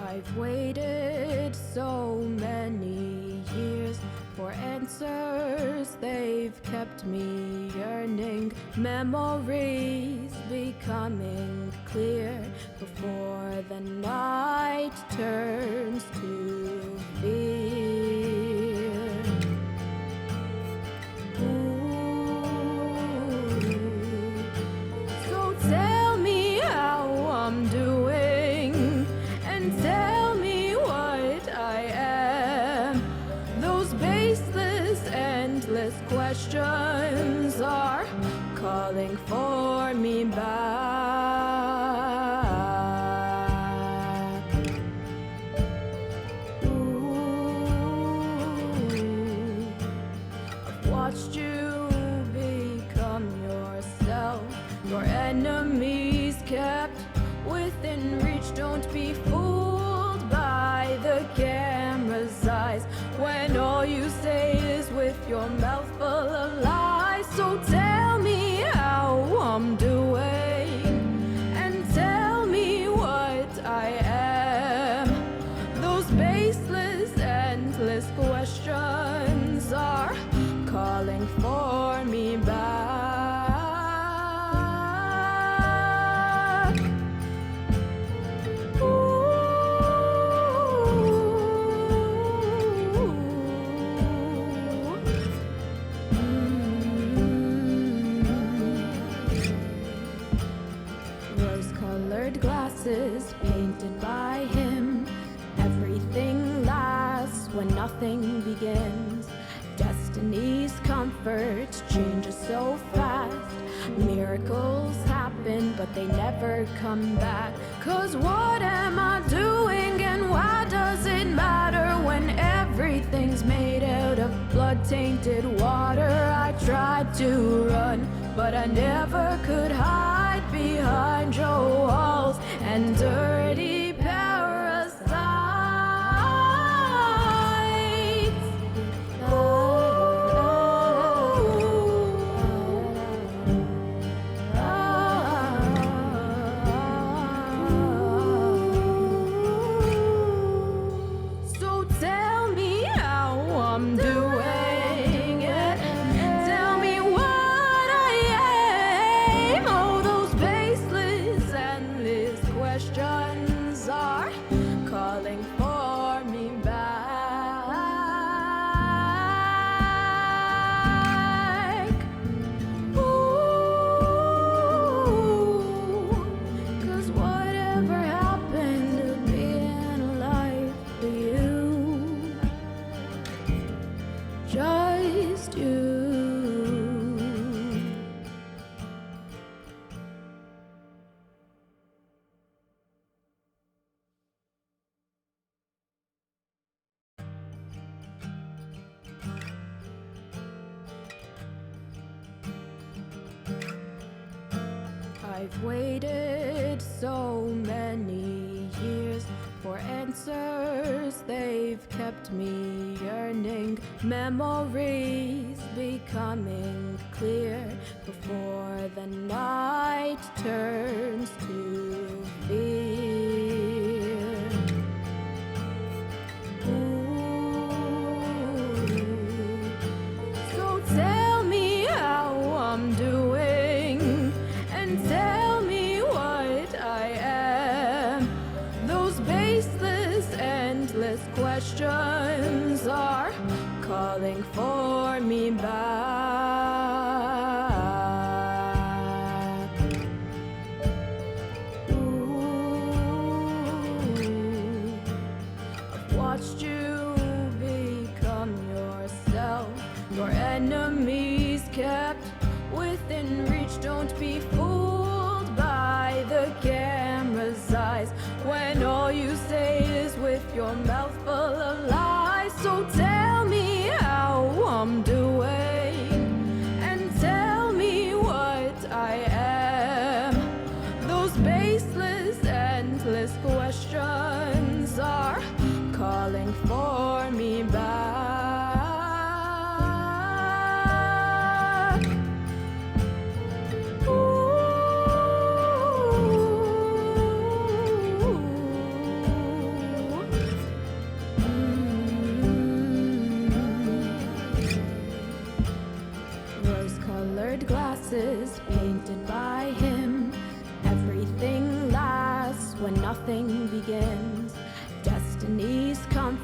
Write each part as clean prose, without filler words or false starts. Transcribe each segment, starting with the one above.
I've waited so many years for answers, they've kept me yearning. Memories becoming clear before the night turns to fear. So tell me how I'm doing, and tell me what I am. Those baseless, endless questions are calling for me back. I've watched you become yourself, your enemies kept within reach. Don't be fooled by the camera's eyes when all you say is with your mouth full of lies. So tell me how I'm doing, and tell me what I am. Those baseless, endless questions are calling for me back. Rose-colored glasses painted by him. Everything lasts when nothing begins. Destiny's comforts changes so fast. Miracles happen, but they never come back. 'Cause what am I doing, and why does it matter when everything's made out of blood-tainted water? I tried to run, but I never could hide behind your walls and dirty parasites. So tell me how I'm doing it. Tell me what I am. Oh, those baseless, endless questions are calling for me back. Ooh, 'cause whatever happened to being alive for you? Just you. I've waited so many years for answers, they've kept me yearning. Memories becoming clear before the night turns to fear. So tell me how I'm doing, and tell me what I am. Those baseless, endless questions are calling for me back. I've watched you become yourself, your enemies kept within reach. Don't be fooled by the camera's eyes when all you say is with your mouth full of lies. So tell me how I'm doing, and tell me what I am. Those baseless, endless questions are calling for me back. Ooh.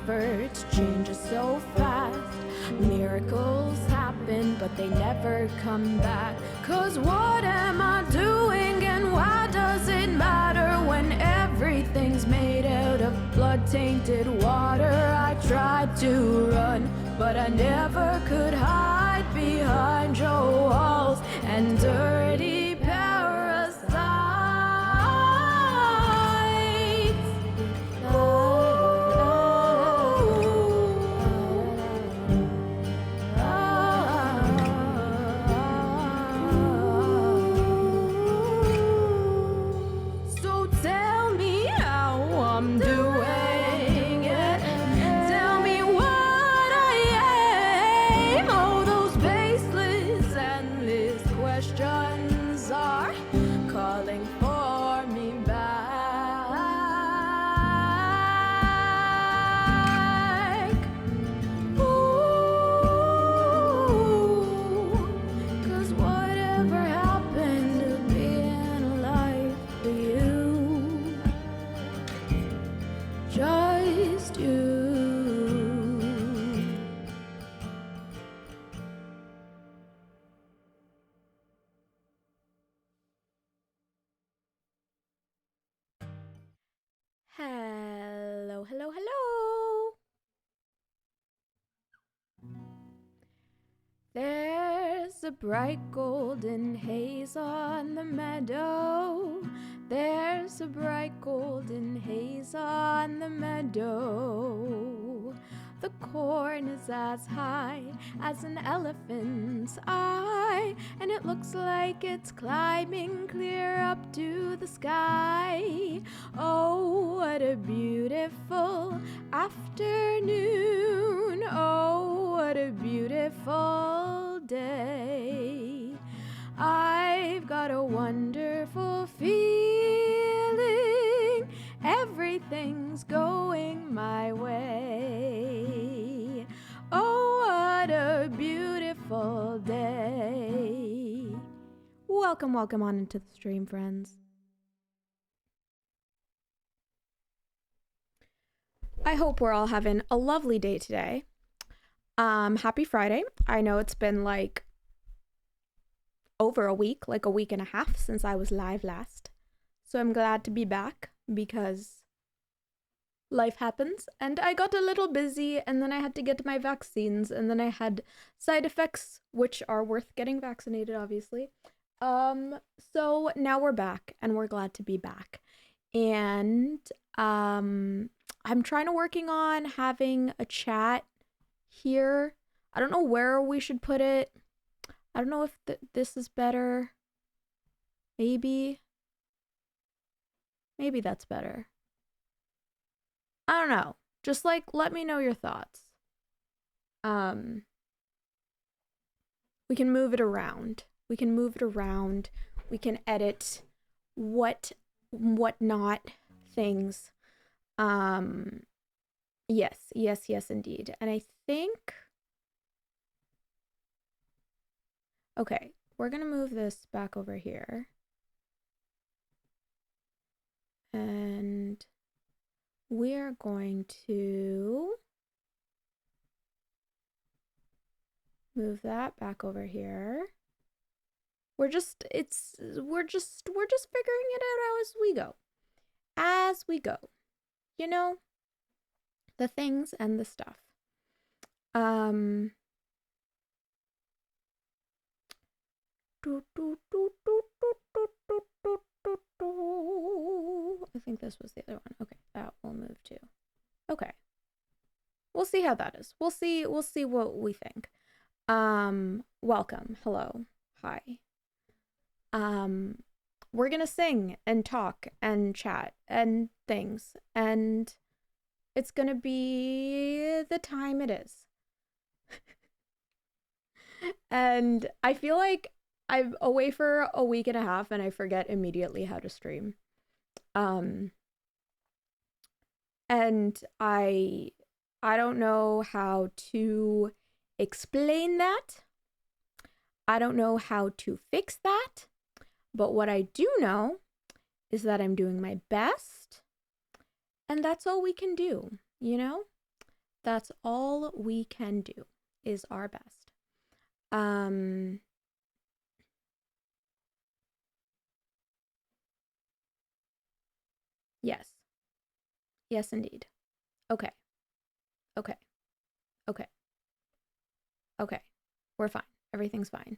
comfort changes so fast. Miracles happen, but they never come back. 'Cause what am I doing and why does it matter when everything's made out of blood-tainted water? I tried to run, but I never could hide behind your walls and dirty parasites. So tell me how I'm doing it. Tell me what I am. Oh, those baseless, endless questions are calling for me back. Ooh, 'cause whatever happened to being alive for you? Just you. Hello, hello, hello. There's a bright golden haze on the meadow. There's a bright golden haze on the meadow. The corn is as high as an elephant's eye, and it looks like it's climbing clear up to the sky. Oh, what a beautiful afternoon. Oh, what a beautiful day. I've got a wonderful feeling. Everything's going my way. Oh, what a beautiful day. Welcome on into the stream, friends. I hope we're all having a lovely day today. Happy Friday. I know it's been like over a week, like a week and a half since I was live last. So I'm glad to be back because life happens and I got a little busy and then I had to get my vaccines and then I had side effects which are worth getting vaccinated, obviously. So now we're back and we're glad to be back. And I'm trying to working on having a chat here. I don't know where we should put it. I don't know if this is better. Maybe that's better. I don't know. Just like let me know your thoughts. We can move it around. We can edit whatnot things. Yes, indeed. And I think, okay, we're gonna move this back over here. And we're going to move that back over here. We're just figuring it out as we go. As we go. You know, the things and the stuff. I think this was the other one. Okay, that will move too. Okay. We'll see how that is. We'll see what we think. Welcome. Hello. Hi. We're gonna sing and talk and chat and things, and it's gonna be the time it is. And I feel like I'm away for a week and a half and I forget immediately how to stream. And I don't know how to explain that. I don't know how to fix that. But what I do know is that I'm doing my best. And that's all we can do, you know? That's all we can do, is our best. Yes. Yes, indeed. Okay. Okay. Okay. Okay. We're fine. Everything's fine.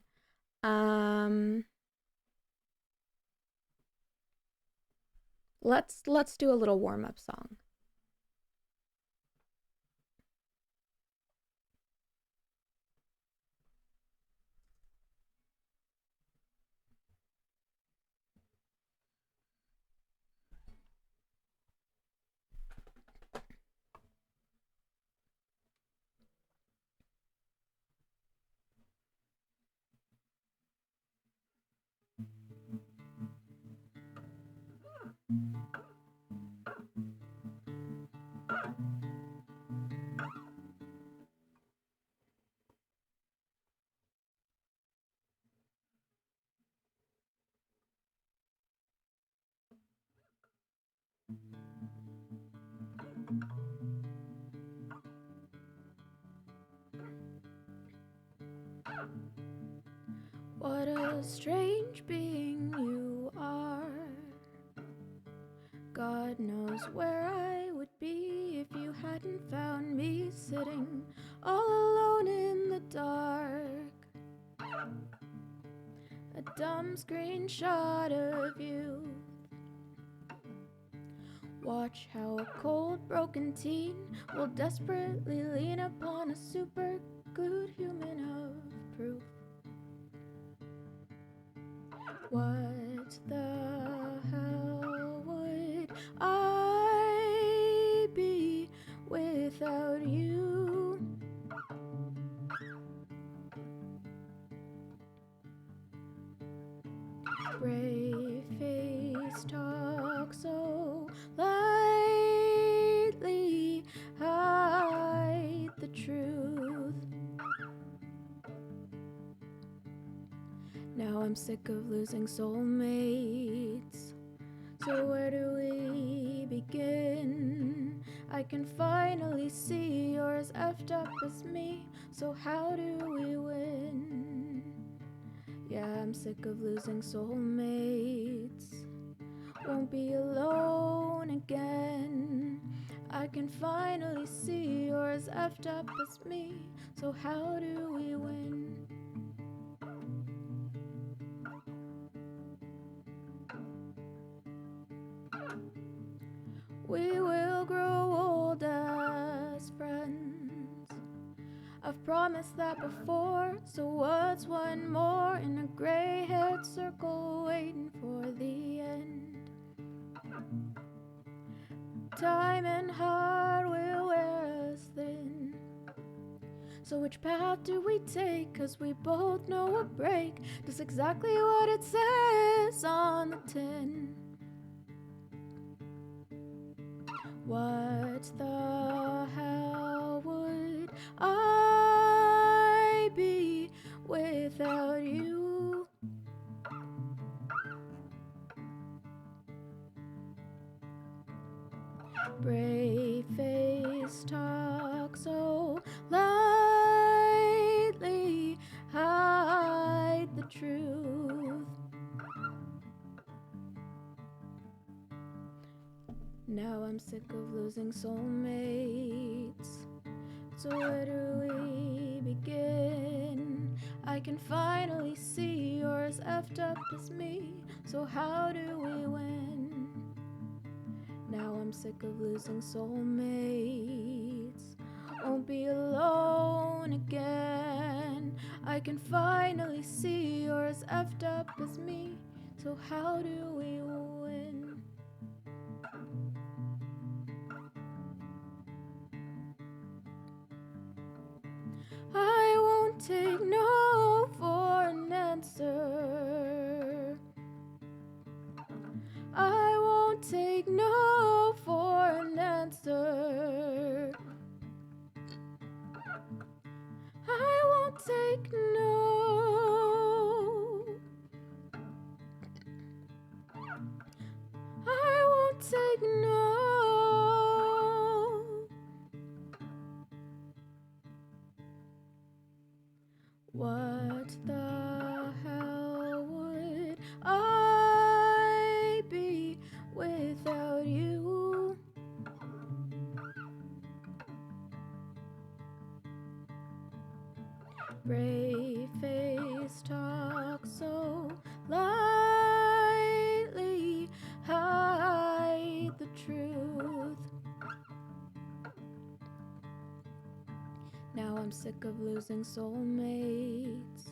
Let's do a little warm-up song. What a strange being you are. God knows where I would be if you hadn't found me sitting all alone in the dark. A dumb screenshot of you. Watch how a cold, broken teen will desperately lean upon a super good human of proof. What the hell would I be without you? Brave face talk so lightly, hide the truth. Now I'm sick of losing soulmates. So where do we begin? I can finally see you're as effed up as me. So how do we win? Yeah, I'm sick of losing soulmates. Won't be alone again. I can finally see you're as effed up as me. So how do we win? We will grow old as friends. I've promised that before, so what's one more in a gray-haired circle waiting for the end? Time and heart will wear us thin. So which path do we take? 'Cause we both know a break does exactly what it says on the tin. What the hell would I be without you? Brave face talk so lightly, hide the truth. Now I'm sick of losing soulmates. So where do we begin? I can finally see you're as effed up as me. So how do we win? Now I'm sick of losing soulmates. Won't be alone again. I can finally see you're as effed up as me. So how do we win? I won't take no for an answer. I won't take no for an answer. I won't take no. I won't take no. brave face talk so lightly, hide the truth. Now I'm sick of losing soulmates.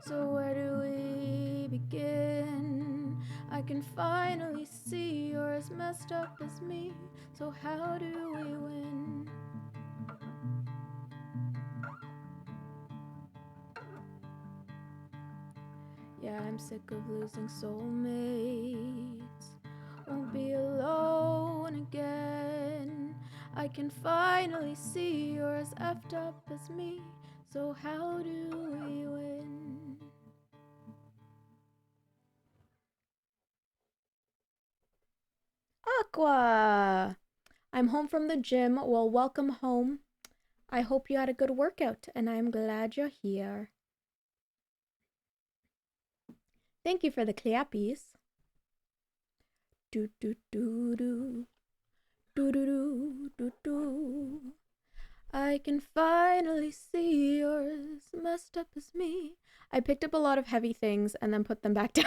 So where do we begin? I can finally see you're as messed up as me. So how do we win? Yeah, I'm sick of losing soulmates. Won't be alone again. I can finally see you're as effed up as me. So how do we win? Aqua! I'm home from the gym. Well, welcome home. I hope you had a good workout, and I'm glad you're here. Thank you for the clappies. Do do do do. Do do do do do. I can finally see you're as messed up as me. I picked up a lot of heavy things and then put them back down.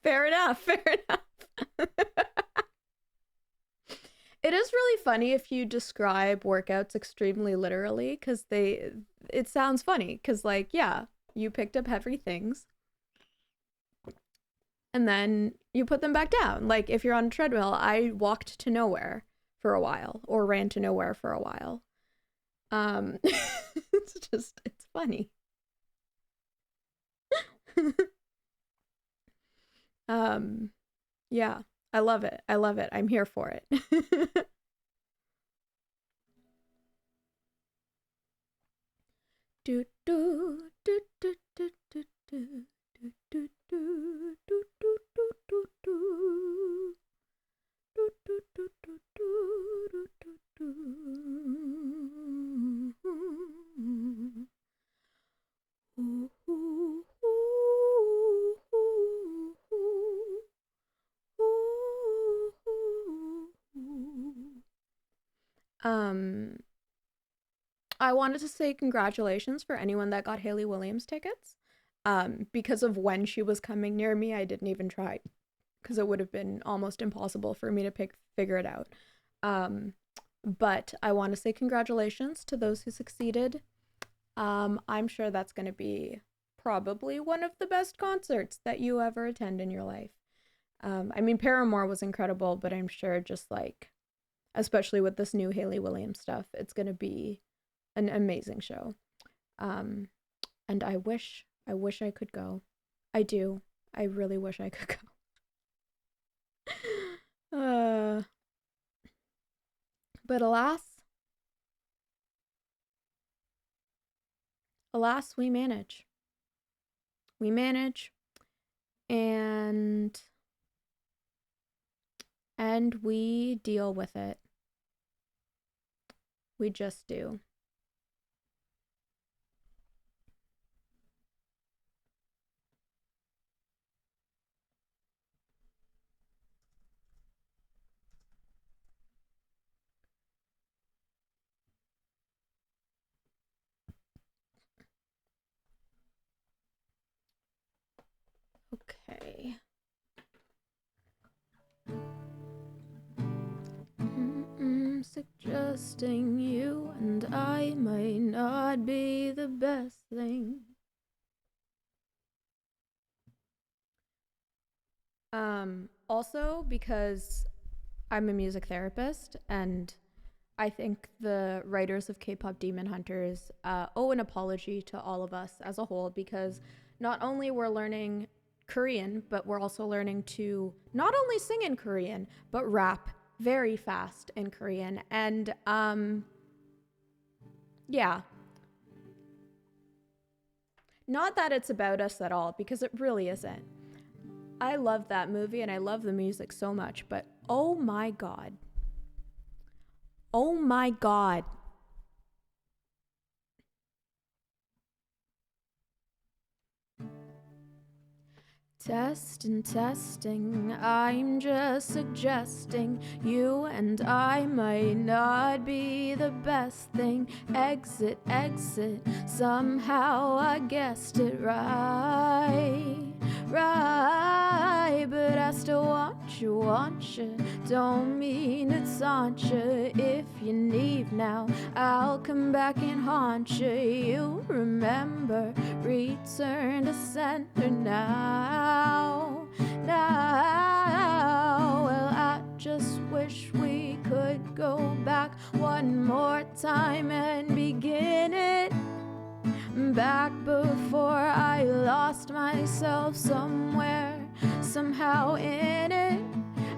Fair enough, fair enough. It is really funny if you describe workouts extremely literally, because it sounds funny, because, like, yeah, you picked up heavy things and then you put them back down. Like, if you're on a treadmill, I walked to nowhere for a while, or ran to nowhere for a while. It's funny. Yeah, I love it. I love it. I'm here for it. do do do do do do do do do do do do do do. Do, do, do, do, do, do, do, I wanted to say congratulations for anyone that got Hayley Williams tickets. Because of when she was coming near me, I didn't even try, because it would have been almost impossible for me to figure it out. But I want to say congratulations to those who succeeded. I'm sure that's going to be probably one of the best concerts that you ever attend in your life. I mean, Paramore was incredible, but I'm sure just like, especially with this new Hayley Williams stuff, it's going to be an amazing show. And I wish I could go. I do. I really wish I could go. But alas, we manage. We manage, and we deal with it. We just do. Okay. Suggesting you and I might not be the best thing. Also, because I'm a music therapist, and I think the writers of K-pop Demon Hunters owe an apology to all of us as a whole, because not only we're learning Korean, but we're also learning to not only sing in Korean, but rap very fast in Korean. And yeah. Not that it's about us at all, because it really isn't. I love that movie and I love the music so much, but oh my God. Oh my God. Testing, testing, I'm just suggesting you and I might not be the best thing. Exit, exit, somehow I guessed it right. But I still want you. Don't mean it's on you. If you leave now, I'll come back and haunt you. You remember, return to center now. Well, I just wish we could go back one more time and begin it back before I lost myself somewhere, somehow in it.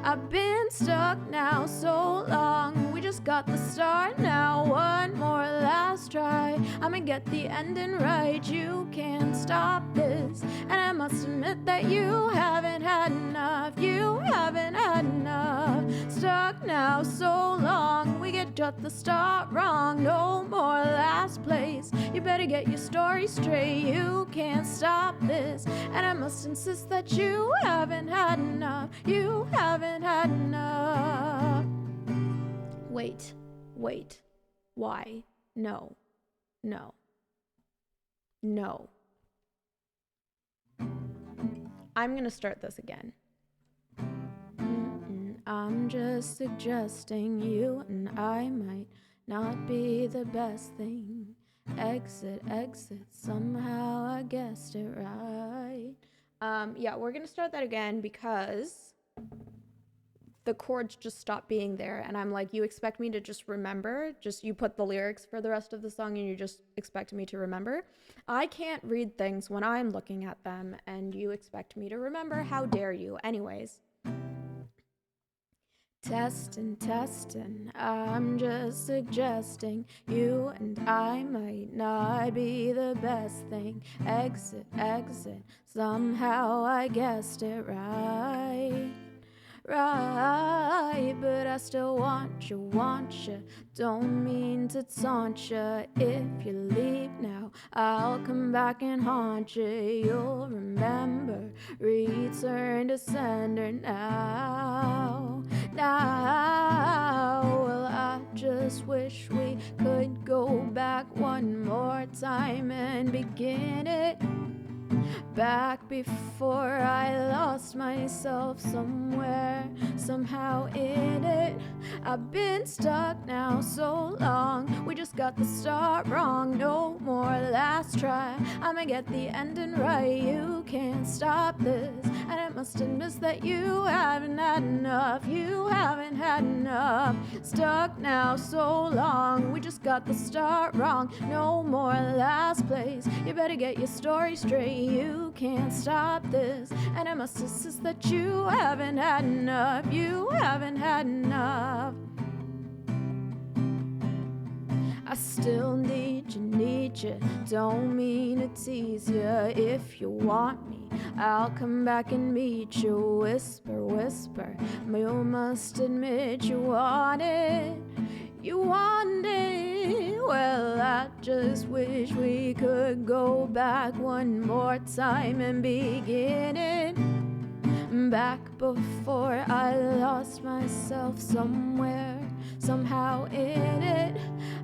I've been stuck now so long. We just got the start now. One more last try. I'ma get the ending right. You can't stop this. And I must admit that you haven't had enough. You haven't had enough. Stuck now so long. We get just the start wrong. No more last place. You better get your story straight. You can't stop this. And I must insist that you haven't had enough. You haven't had enough. Wait. Why? No. I'm gonna start this again. I'm just suggesting you and I might not be the best thing. Exit, somehow I guessed it right. Yeah, we're gonna start that again because the chords just stopped being there, and I'm like, you expect me to just remember? Just you put the lyrics for the rest of the song and you just expect me to remember? I can't read things when I'm looking at them, and you expect me to remember? How dare you? Anyways. Testing, I'm just suggesting you and I might not be the best thing. Exit, somehow I guessed it right. But I still want you. Don't mean to taunt you. If you leave now, I'll come back and haunt you. You'll remember, return to sender now. Well, I just wish we could go back one more time and begin it back before I lost myself somewhere, somehow in it. I've been stuck now so long. We just got the start wrong. No more last try. I'ma get the ending right. You can't stop this. And I must admit that you haven't had enough. You haven't had enough. Stuck now so long. We just got the start wrong. No more last place. You better get your story straight. You can't stop this. And I must insist that you haven't had enough. You haven't had enough. I still need you. Don't mean to tease you. If you want me, I'll come back and meet you. Whisper, you must admit you want it. Well, I just wish we could go back one more time and begin it back before I lost myself somewhere, somehow in it.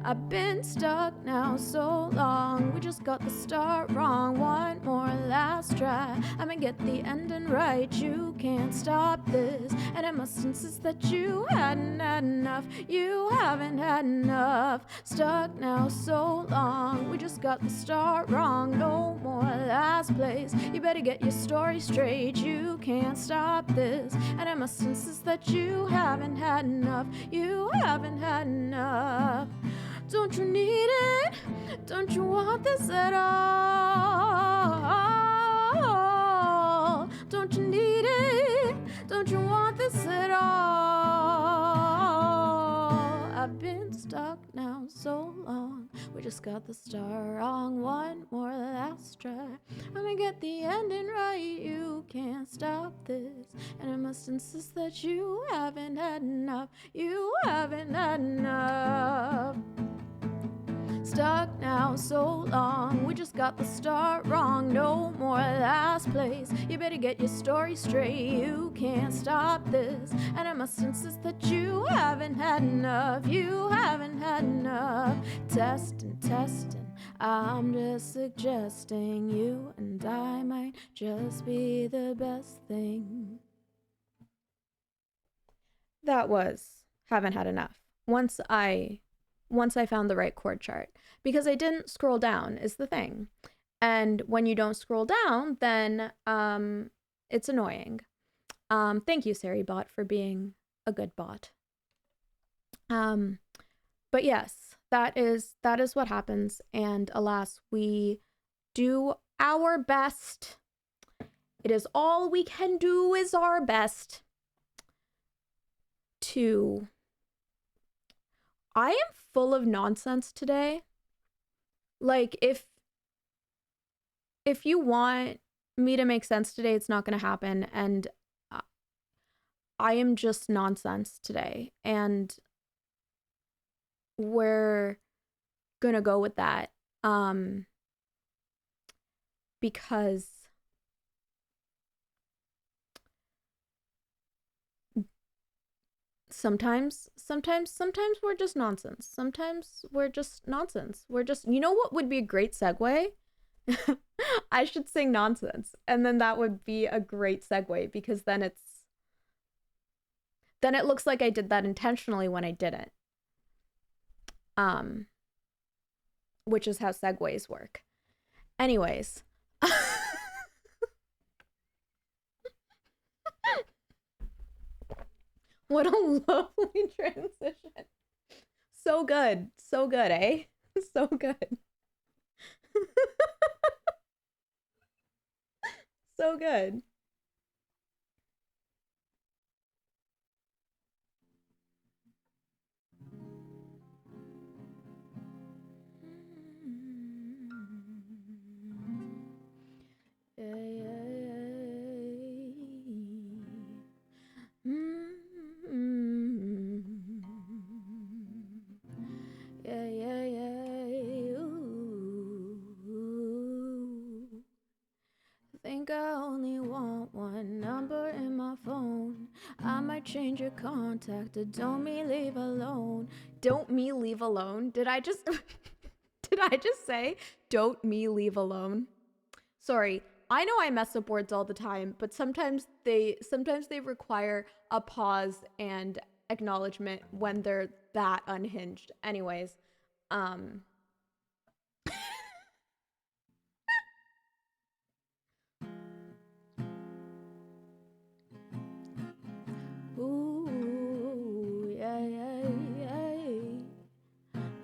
I've been stuck now so long. We just got the start wrong. One more last try. I'ma get the ending right. You can't stop this. And I must insist that you hadn't had enough. You haven't had enough. Stuck now so long. We just got the start wrong. No more last place. You better get your story straight. You can't stop this. And I must insist that you haven't had enough. You haven't had enough. Don't you need it? Don't you want this at all? Don't you need it? Don't you want this at all? I've been stuck now so long. We just got the star wrong. One more last try. I'ma get the ending right. You can't stop this. And I must insist that you haven't had enough. You haven't had enough. Stuck now so long, we just got the start wrong. No more last place, you better get your story straight. You can't stop this, and I must insist that you haven't had enough. You haven't had enough. Testing, I'm just suggesting you and I might just be the best thing. That was Haven't Had Enough. Once I found the right chord chart, because I didn't scroll down is the thing. And when you don't scroll down, then it's annoying. Thank you, SariBot, for being a good bot. But yes, that is what happens, and alas, we do our best. It is all we can do is our best to... I am full of nonsense today. Like, if you want me to make sense today, it's not going to happen, and I am just nonsense today, and we're gonna go with that, because sometimes we're just nonsense. Sometimes we're just nonsense. We're just, you know what would be a great segue? I should sing nonsense, and then that would be a great segue, because then it looks like I did that intentionally when I didn't. Which is how segues work. Anyways. What a lovely transition. So good, eh? So good. So good. Think I only want one number in my phone. I might change your contact to don't me leave alone. Don't me leave alone? Did I just say don't me leave alone? Sorry. I know I mess up words all the time, but sometimes they require a pause and acknowledgement when they're that unhinged. Anyways, ooh, yeah.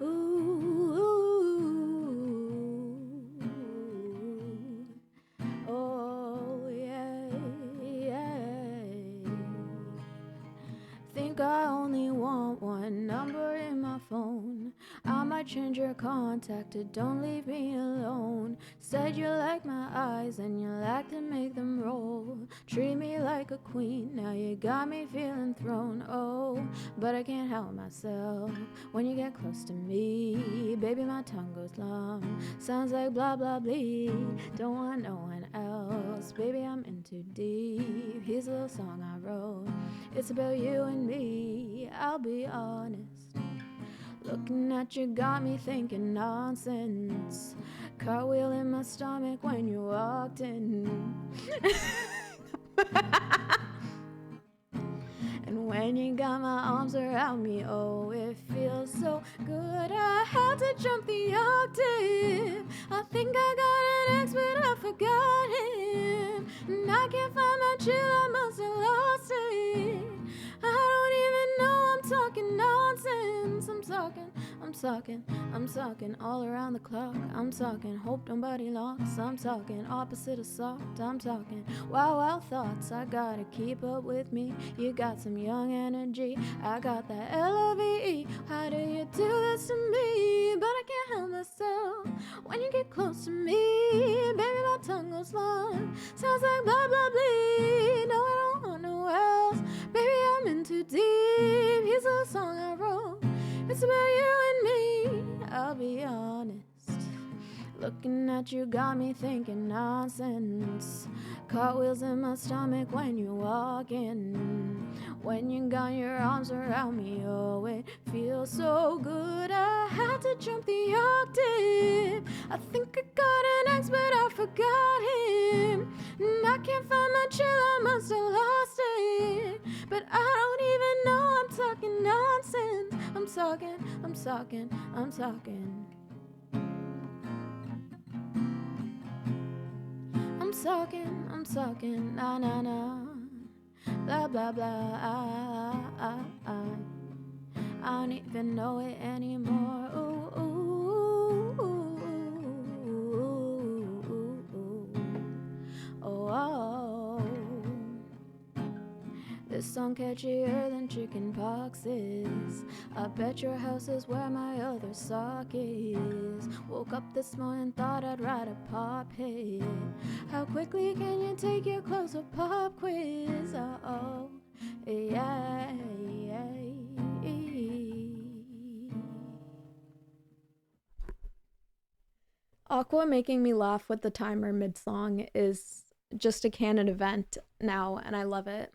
Ooh, oh, yeah. Think I only want one number in my phone. I might change your contact to don't leave me alone. Said you like my eyes and you like to make them roll. Treat me like a queen, now you got me feeling thrown. Oh, but I can't help myself when you get close to me. Baby, my tongue goes numb. Sounds like blah blah blee. Don't want no one else. Baby, I'm in too deep. Here's a little song I wrote. It's about you and me, I'll be honest. Looking at you got me thinking nonsense. Cartwheel in my stomach when you walked in. And when you got my arms around me, oh, it feels so good. I had to jump the octave. I think I got an ex, but I forgot him. And I can't find my chill, I must have lost it. I don't even know I'm talking nonsense. I'm talking all around the clock. I'm talking hope nobody locks. I'm talking opposite of soft. I'm talking wild thoughts. I gotta keep up with me. You got some young energy. I got that L-O-V-E. How do you do this to me? But I can't help myself when you get close to me. Baby, my tongue goes long. Sounds like blah blah blah. No, I don't want no else. Baby, I'm in too deep. Here's a song I wrote. It's about you and me, I'll be honest. Looking at you got me thinking nonsense. Cartwheels in my stomach when you walk in. When you got your arms around me, oh, it feels so good. I had to jump the octave. I think I got an ex, but I forgot him. And I can't find my chill, I must have lost it. But I don't even know I'm talking nonsense. I'm talking. I'm talking, na na na, blah blah blah. I don't even know it anymore. Ooh, ooh, ooh, ooh, oh, oh. This song catchier than chicken pox is. I bet your house is where my other sock is. Woke up this morning, thought I'd write a pop hit. How quickly can you take your clothes a pop quiz? Oh, yeah, yeah. Aqua making me laugh with the timer mid-song is just a canon event now, and I love it.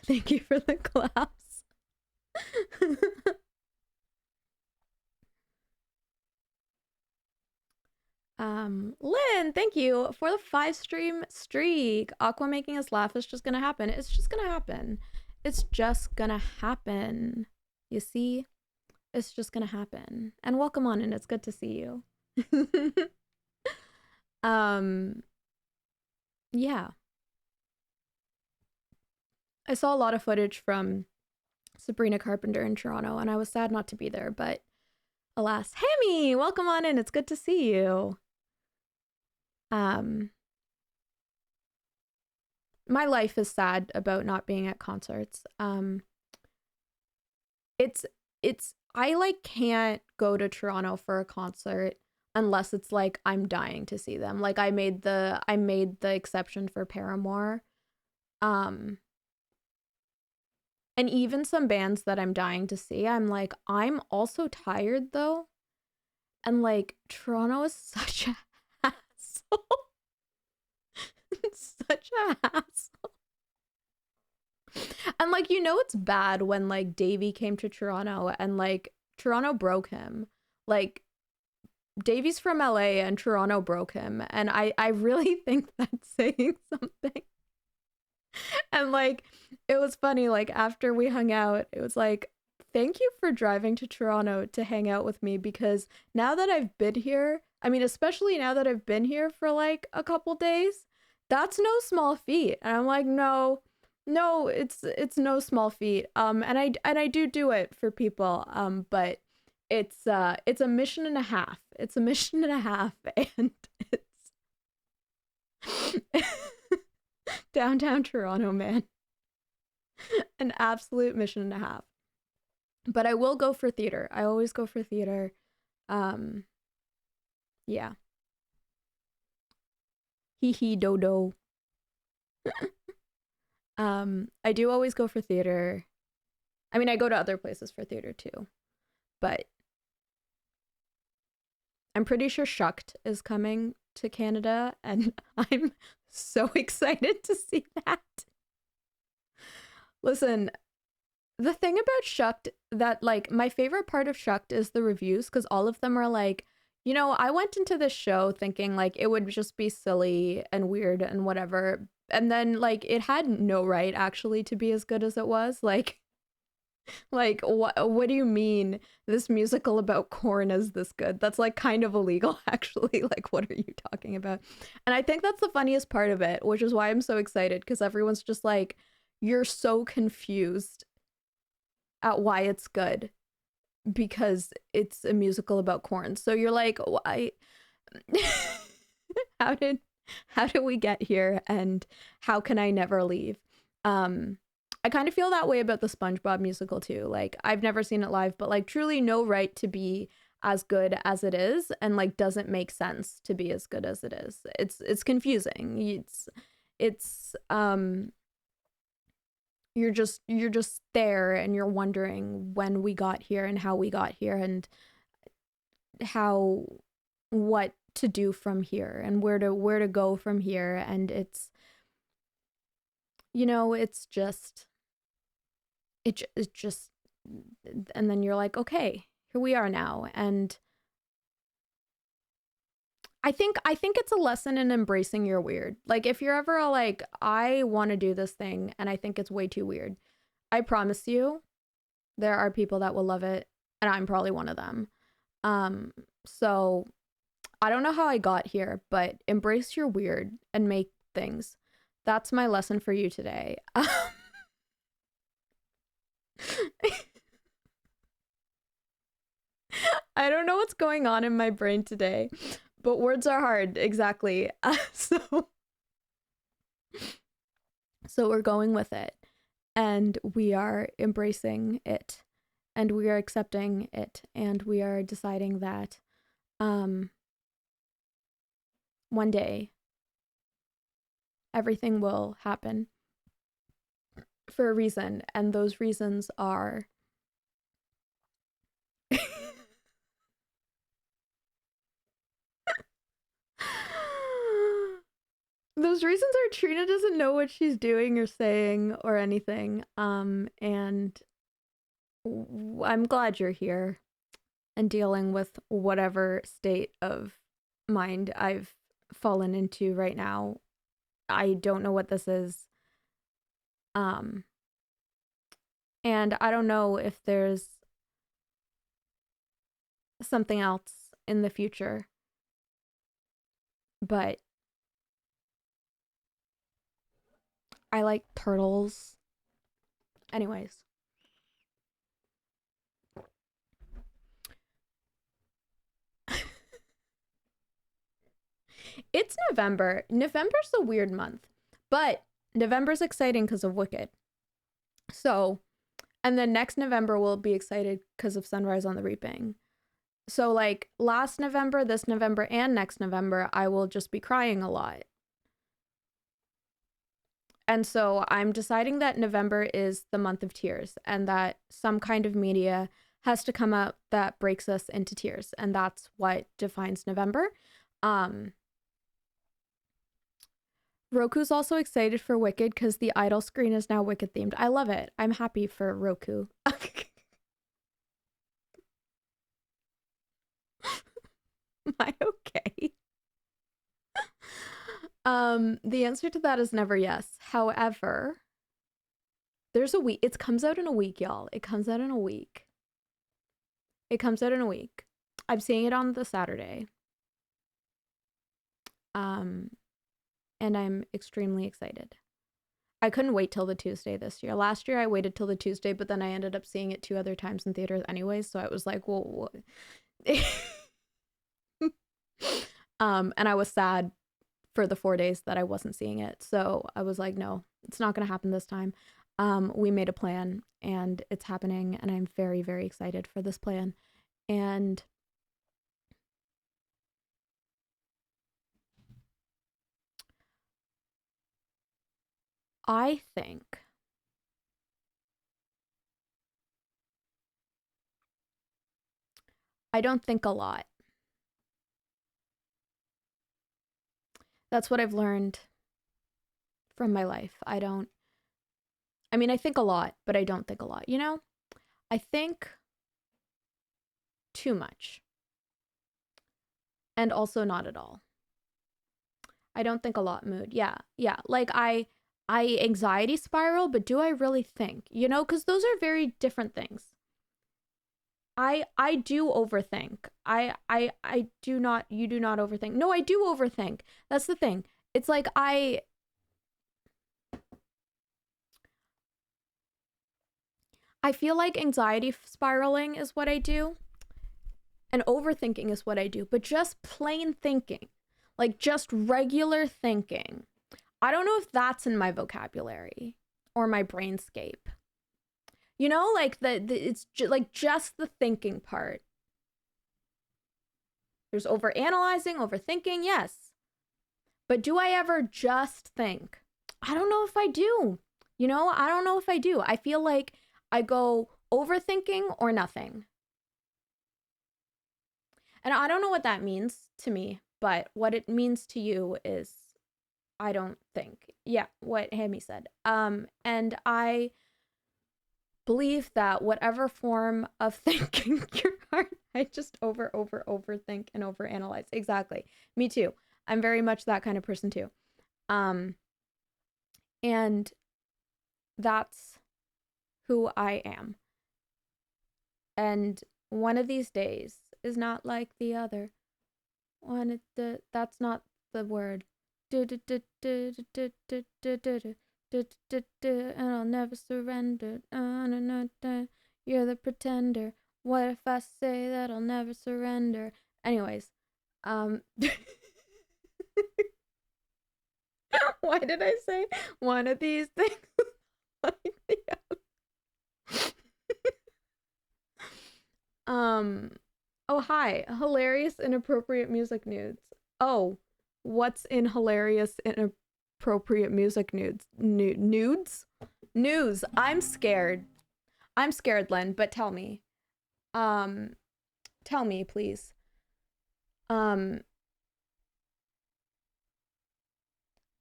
Thank you for the claps. Lynn, thank you for the 5-stream streak. Aqua making us laugh is just gonna happen. It's just gonna happen. It's just gonna happen. You see? It's just gonna happen. And welcome on in. It's good to see you. Yeah. I saw a lot of footage from Sabrina Carpenter in Toronto, and I was sad not to be there, but alas. Hammy, welcome on in. It's good to see you. My life is sad about not being at concerts. It's I like can't go to Toronto for a concert unless it's like I'm dying to see them. Like I made the exception for Paramore. And even some bands that I'm dying to see, I'm like, I'm also tired though. And like Toronto is such a hassle. It's such a hassle. And like, you know, it's bad when like Davey came to Toronto and like Toronto broke him. Like Davey's from LA and Toronto broke him. And I really think that's saying something. And like, it was funny, like after we hung out, it was like, thank you for driving to Toronto to hang out with me, because now that I've been here, I mean, especially now that I've been here for like a couple days, that's no small feat. And I'm like, no, it's no small feat. And I do it for people. But it's a mission and a half. It's a mission and a half, and it's downtown Toronto, man. An absolute mission and a half. But I will go for theater. I always go for theater. Yeah. Hee hee dodo. I do always go for theater. I mean, I go to other places for theater too. But I'm pretty sure Shucked is coming to Canada, and I'm so excited to see that. Listen, the thing about Shucked that, like, my favorite part of Shucked is the reviews, because all of them are like, you know, I went into this show thinking, like, it would just be silly and weird and whatever. And then, like, it had no right, actually, to be as good as it was. Like, what do you mean this musical about corn is this good? That's, like, kind of illegal, actually. Like, what are you talking about? And I think that's the funniest part of it, which is why I'm so excited, because everyone's just like, you're so confused at why it's good because it's a musical about corn. So you're like, why? how did we get here, and how can I never leave? I kind of feel that way about the SpongeBob musical too. Like, I've never seen it live, but like truly no right to be as good as it is, and like doesn't make sense to be as good as it is. It's confusing. It's you're just there and you're wondering when we got here and how we got here and how what to do from here and where to go from here. And it's, it's just it just and then you're like, okay, here we are now. And I think it's a lesson in embracing your weird. Like, if you're ever like, I want to do this thing and I think it's way too weird, I promise you there are people that will love it, and I'm probably one of them. So I don't know how I got here, but embrace your weird and make things. That's my lesson for you today. I don't know what's going on in my brain today, but words are hard. Exactly. So we're going with it, and we are embracing it, and we are accepting it, and we are deciding that one day everything will happen for a reason, and those reasons are those reasons are Trina doesn't know what she's doing or saying or anything. And I'm glad you're here and dealing with whatever state of mind I've fallen into right now. I don't know what this is. And I don't know if there's something else in the future. But I like turtles. Anyways. It's November. November's a weird month. But November's exciting because of Wicked. So, and then next November we'll be excited because of Sunrise on the Reaping. So, like, last November, this November, and next November, I will just be crying a lot. And so I'm deciding that November is the month of tears, and that some kind of media has to come out that breaks us into tears. And that's what defines November. Roku's also excited for Wicked because the idol screen is now Wicked themed. I love it. I'm happy for Roku. Am I okay? The answer to that is never yes. However, there's a week. It comes out in a week, y'all. It comes out in a week. It comes out in a week. I'm seeing it on the Saturday. And I'm extremely excited. I couldn't wait till the Tuesday this year. Last year I waited till the Tuesday, but then I ended up seeing it 2 other times in theaters anyways, so I was like, well, and I was sad for the 4 days that I wasn't seeing it. So I was like, no, it's not going to happen this time. We made a plan and it's happening, and I'm very, very excited for this plan. And I think I don't think a lot. That's what I've learned from my life. I think a lot, but I don't think a lot, I think too much. And also not at all. I don't think a lot mood. Yeah. Like I anxiety spiral, but do I really think? Because those are very different things. I do overthink. I do not, you do not overthink. No, I do overthink. That's the thing. It's like I feel like anxiety spiraling is what I do, and overthinking is what I do, but just plain thinking, like just regular thinking, I don't know if that's in my vocabulary or my brainscape. Like it's like just the thinking part. There's overanalyzing, overthinking, yes. But do I ever just think? I don't know if I do. You know, I don't know if I do. I feel like I go overthinking or nothing. And I don't know what that means to me, but what it means to you is I don't think. Yeah, what Hammy said. And I believe that whatever form of thinking your heart, I just overthink and overanalyze. Exactly. Me too. I'm very much that kind of person too. And that's who I am. And one of these days is not like the other. That's not the word. And I'll never surrender. You're the pretender. What if I say that I'll never surrender? Anyways, why did I say one of these things like the other? Oh, hi. Hilarious inappropriate music nudes. Oh, what's in hilarious inappropriate music nudes? Nudes? News. I'm scared. I'm scared, Len, but tell me. Tell me, please.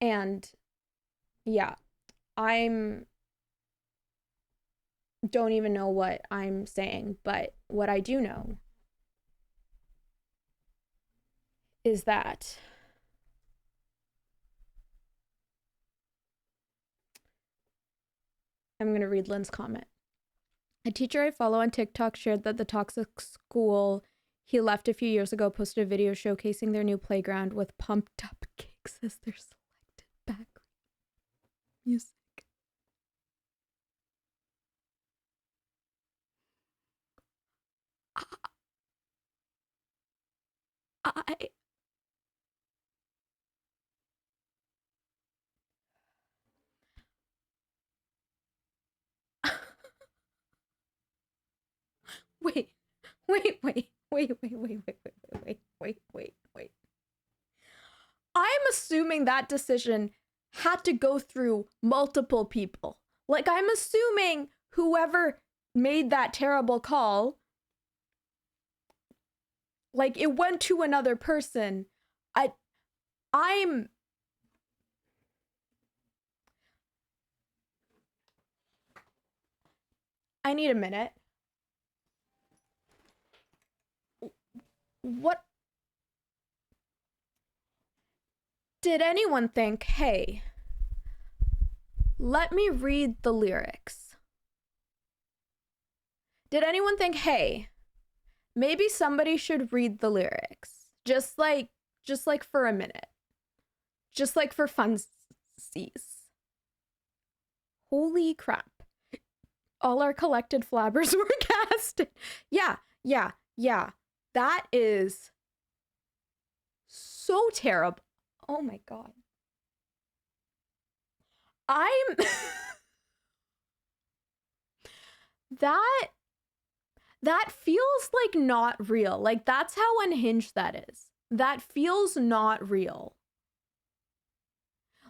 And yeah, I'm don't even know what I'm saying, but what I do know is that I'm going to read Lynn's comment. A teacher I follow on TikTok shared that the toxic school he left a few years ago posted a video showcasing their new playground with pumped up cakes as their selected background music. I wait, wait, wait, wait, wait, wait, wait, wait, wait, wait, wait, wait. I'm assuming that decision had to go through multiple people. Like, I'm assuming whoever made that terrible call, like, it went to another person. I'm I need a minute. What did anyone think, hey, let me read the lyrics? Did anyone think, hey, maybe somebody should read the lyrics? Just like for a minute. Just like for funsies. Holy crap. All our collected flabbers were casted. Yeah. That is so terrible. Oh my god. I'm that feels like not real. Like, that's how unhinged that is. That feels not real.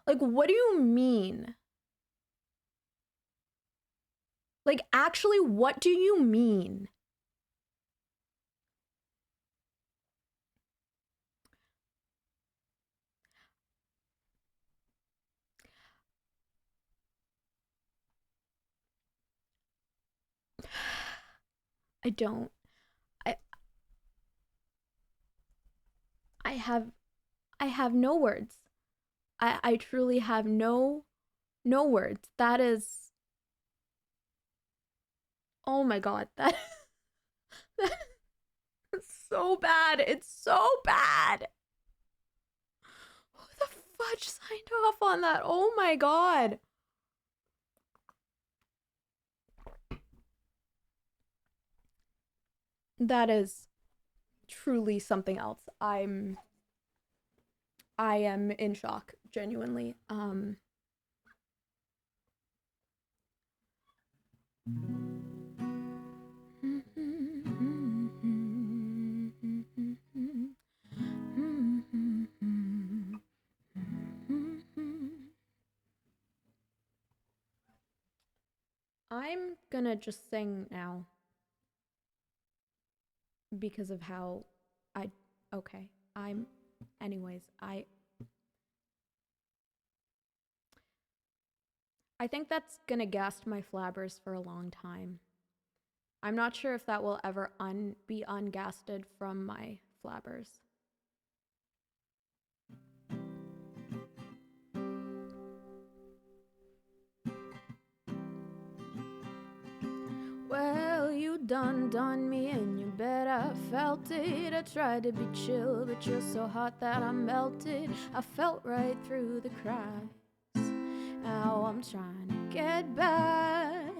Like, what do you mean? Like, actually, what do you mean? I don't. I I have no words. I truly have no words. That is, oh my god, that's so bad. It's so bad. Who the fudge signed off on that? Oh my god. That is truly something else. I am in shock, genuinely. I'm gonna just sing now because of how okay. Anyways, I think that's gonna ghast my flabbers for a long time. I'm not sure if that will ever be ungasted from my flabbers. Well, you done me in your bed, I felt it. I tried to be chill, but you're so hot that I melted. I felt right through the cracks. Now I'm trying to get back.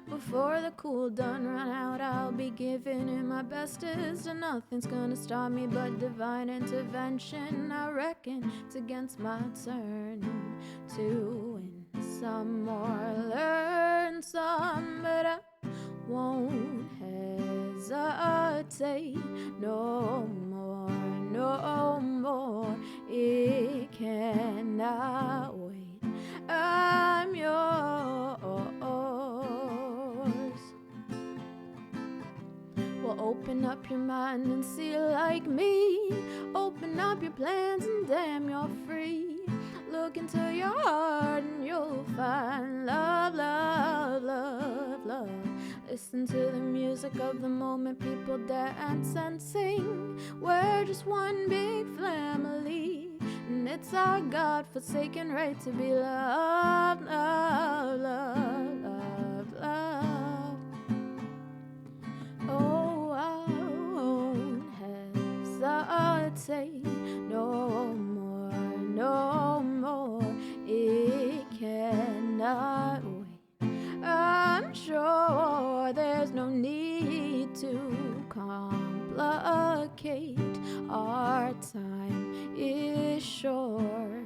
Before the cool done run out, I'll be giving it my bestest, and nothing's gonna stop me but divine intervention. I reckon it's against my turn to win some or learn some, but I won't hesitate no more, no more. It cannot wait. I'm yours. Well, open up your mind and see like me. Open up your plans and damn, you're free. Look into your heart and you'll find love, love, love, love. Listen to the music of the moment, people dance and sing. We're just one big family, and it's our God-forsaken right to be loved, love, love, love, love. Oh, I won't hesitate no more, no more. It cannot wait. I'm sure there's no need to complicate. Our time is short.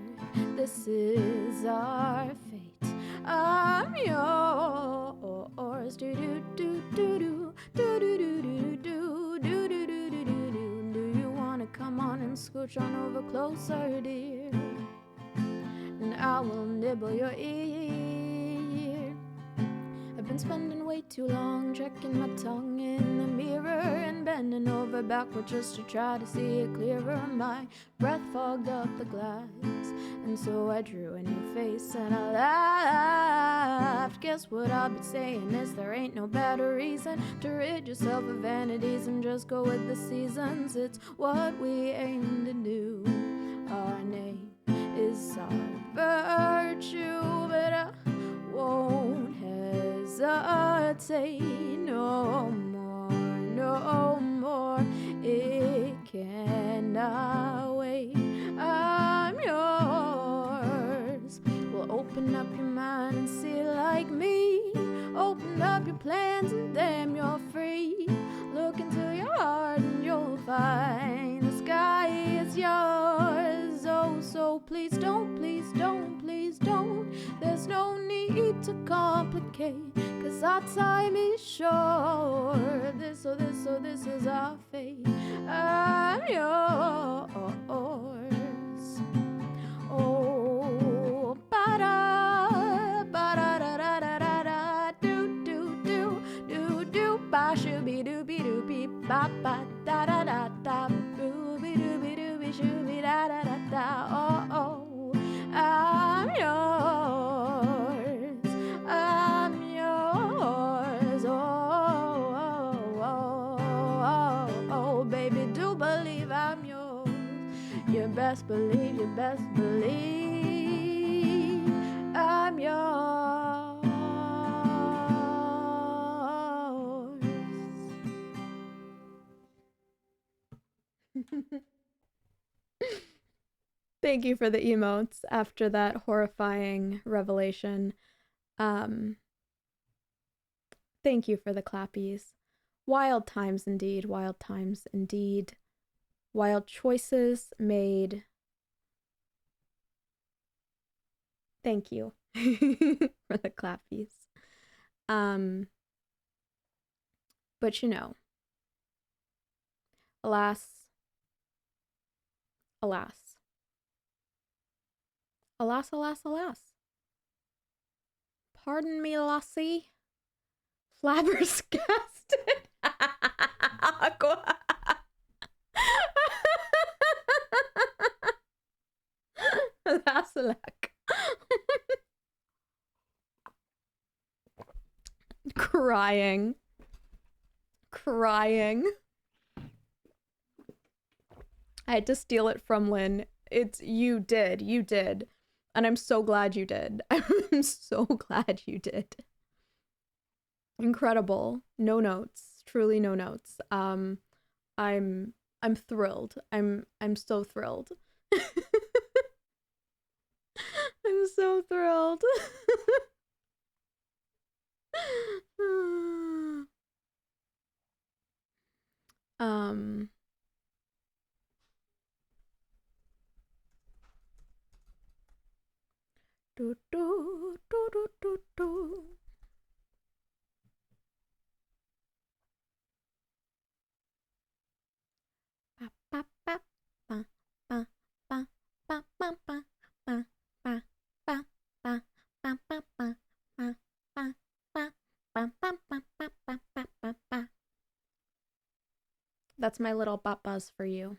This is our fate. I'm yours. Do do do do do do do do do do do do do do do. Do you wanna come on and scooch on over closer, dear? And I will nibble your ear. I've been spending way too long checking my tongue in the mirror and bending over backward just to try to see it clearer. My breath fogged up the glass, and so I drew a new face and I laughed. Guess what I'll be saying is there ain't no better reason to rid yourself of vanities and just go with the seasons. It's what we aim to do. Our name is our virtue, but I won't hesitate no more, no more. It cannot wait. I'm yours. Well, open up your mind and see like me. Open up your plans and damn, you're free. Look into your heart and you'll find the sky is yours. Oh, so please don't, please don't, please don't. There's no need to complicate, 'cause our time is short. This is our fate. I'm yours. Oh, ba-da, ba-da-da-da-da-da, do-do-do, do-do, ba-shooby-dooby-dooby, ba-ba-da-da-da-da, booby-dooby-dooby, shooby-da-da-da-da, oh, I'm yours, I'm yours, oh, baby, do believe I'm yours. You best believe, I'm yours. Thank you for the emotes after that horrifying revelation. Thank you for the clappies. Wild times indeed, wild times indeed. Wild choices made. Thank you for the clappies. But you know, alas, alas. Alas, alas, alas. Pardon me, lassie. Flabbergasted. Aqua. Vasilek. Crying. Crying. I had to steal it from Lynn. You did. And I'm so glad you did. I'm so glad you did. Incredible. No notes. Truly no notes. I'm thrilled. I'm so thrilled. I'm so thrilled. um do, do, do, do, do, do. That's my little butt buzz for you.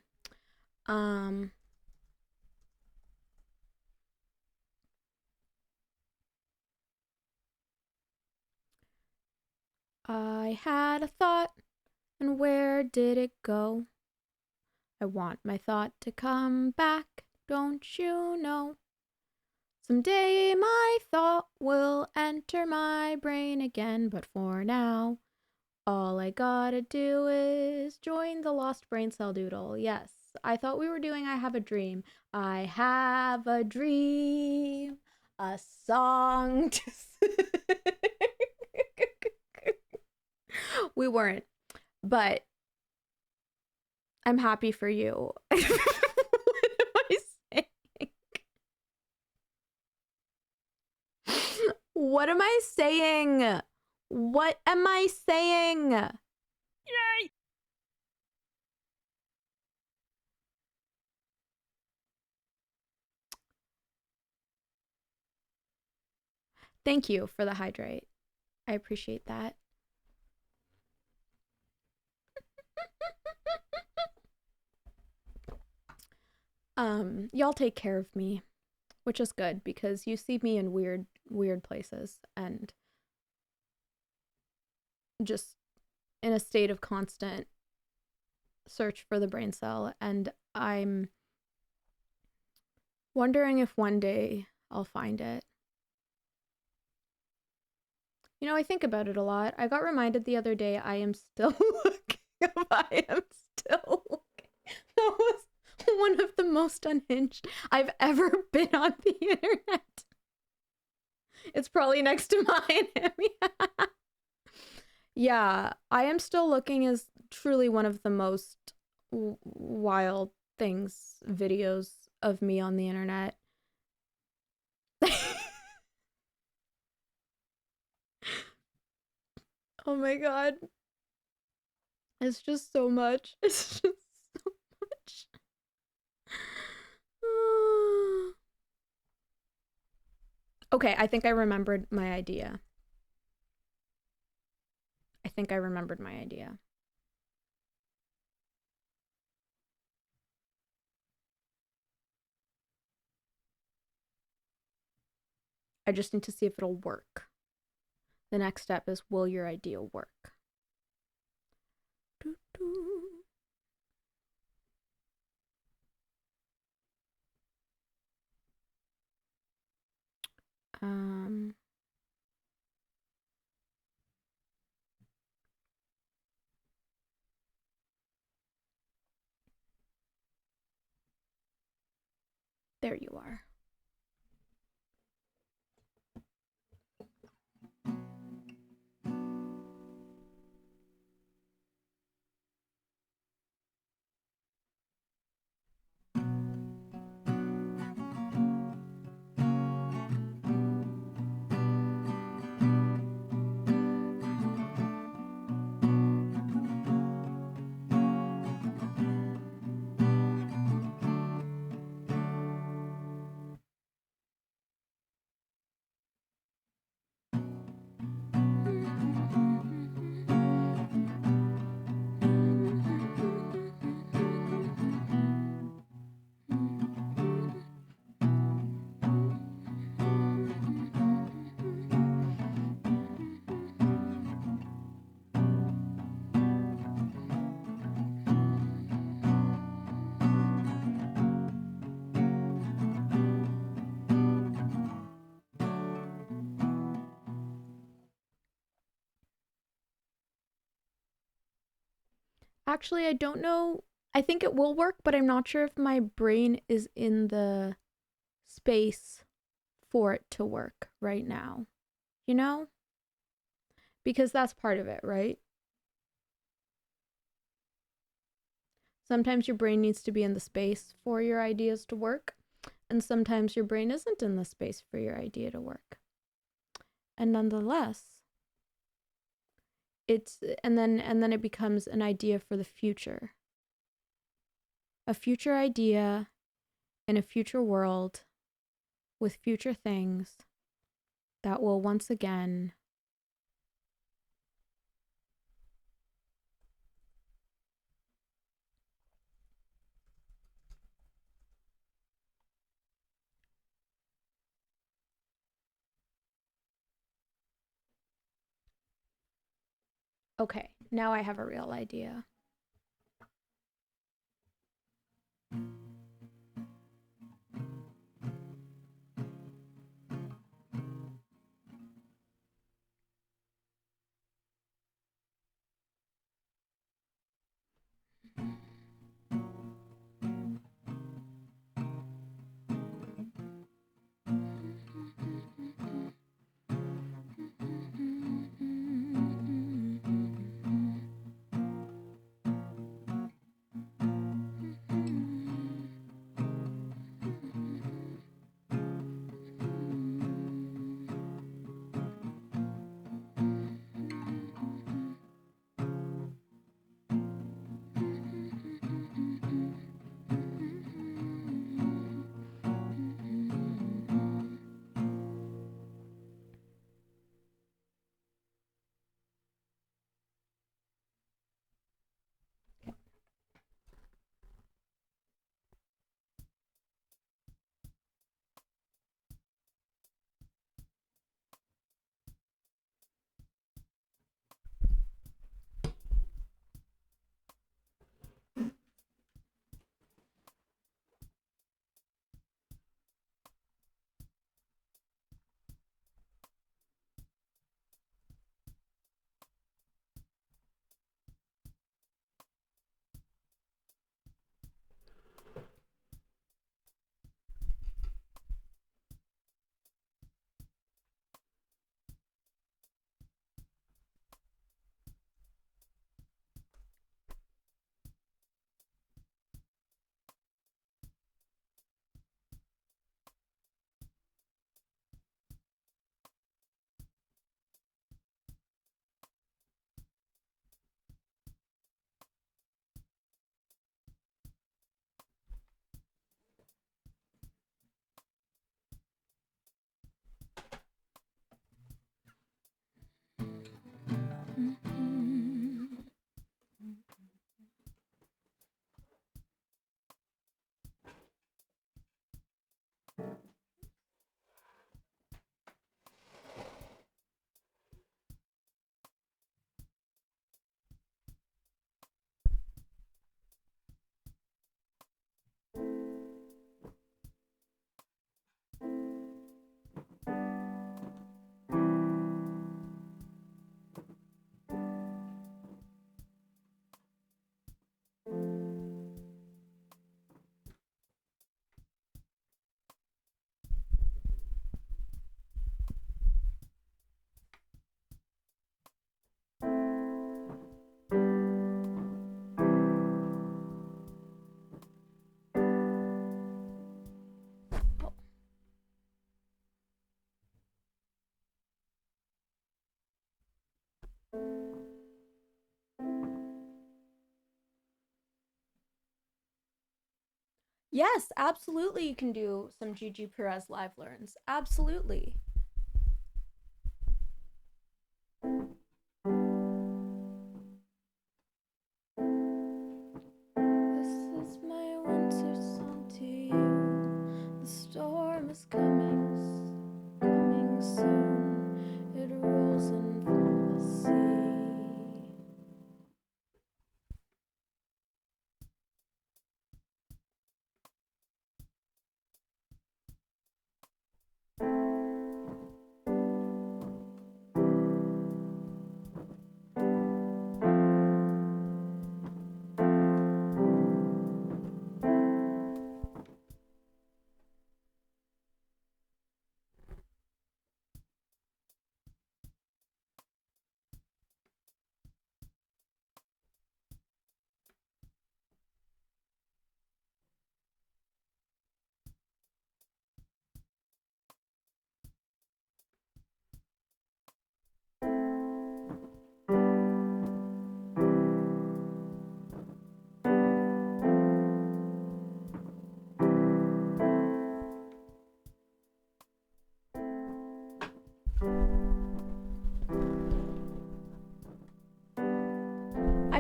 I had a thought, and where did it go? I want my thought to come back, don't you know? Someday my thought will enter my brain again, but for now, all I gotta do is join the lost brain cell doodle. Yes, I thought we were doing I Have a Dream. I have a dream, a song to sing. We weren't, but I'm happy for you. What am I saying? What am I saying? What am I saying? Yay! Thank you for the hydrate. I appreciate that. Y'all take care of me, which is good because you see me in weird places and just in a state of constant search for the brain cell, and I'm wondering if one day I'll find it. You know, I think about it a lot. I got reminded the other day I am still looking. I am still looking. That was one of the most unhinged I've ever been on the internet. It's probably next to mine. Yeah, I am still looking is truly one of the most wild things, videos of me on the internet. Oh my god. It's just so much. It's just so much. Okay, I think I remembered my idea. I think I remembered my idea. I just need to see if it'll work. The next step is, will your idea work? There you are. Actually, I don't know. I think it will work, but I'm not sure if my brain is in the space for it to work right now. You know? Because that's part of it, right? Sometimes your brain needs to be in the space for your ideas to work, and sometimes your brain isn't in the space for your idea to work. And nonetheless, and then it becomes an idea for the future. A future idea in a future world with future things that will once again okay, now I have a real idea. Yes, absolutely you can do some Gigi Perez live learns. Absolutely. This is my winter song to you. The storm is coming soon. It rolls in from the sea.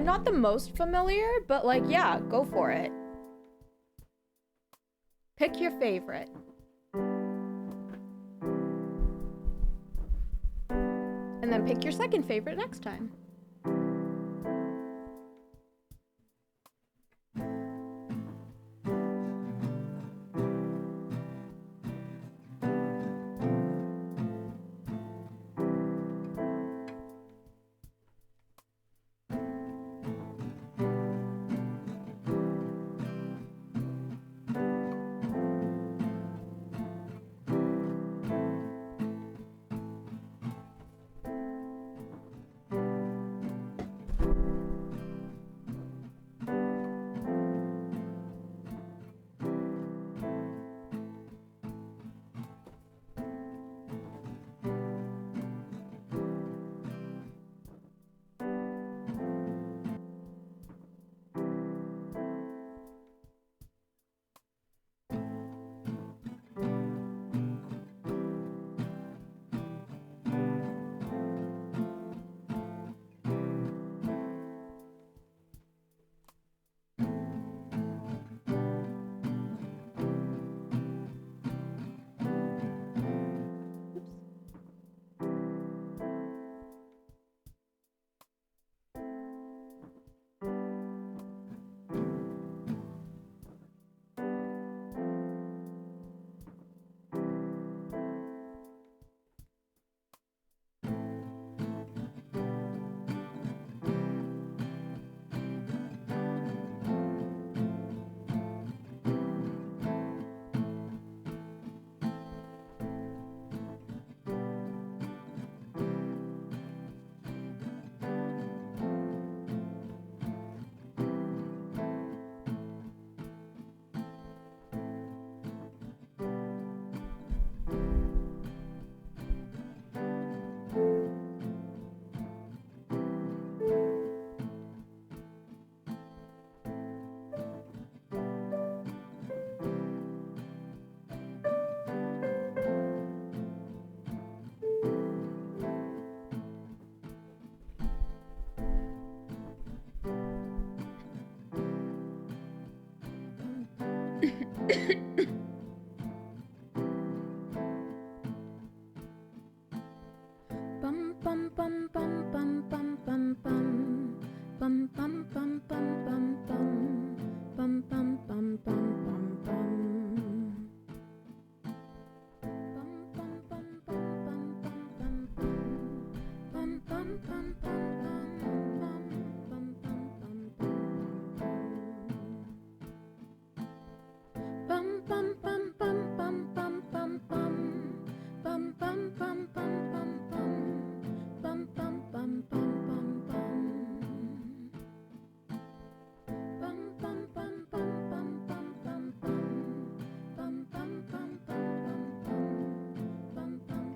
I'm not the most familiar, but like, yeah, go for it. Pick your favorite. And then pick your second favorite next time.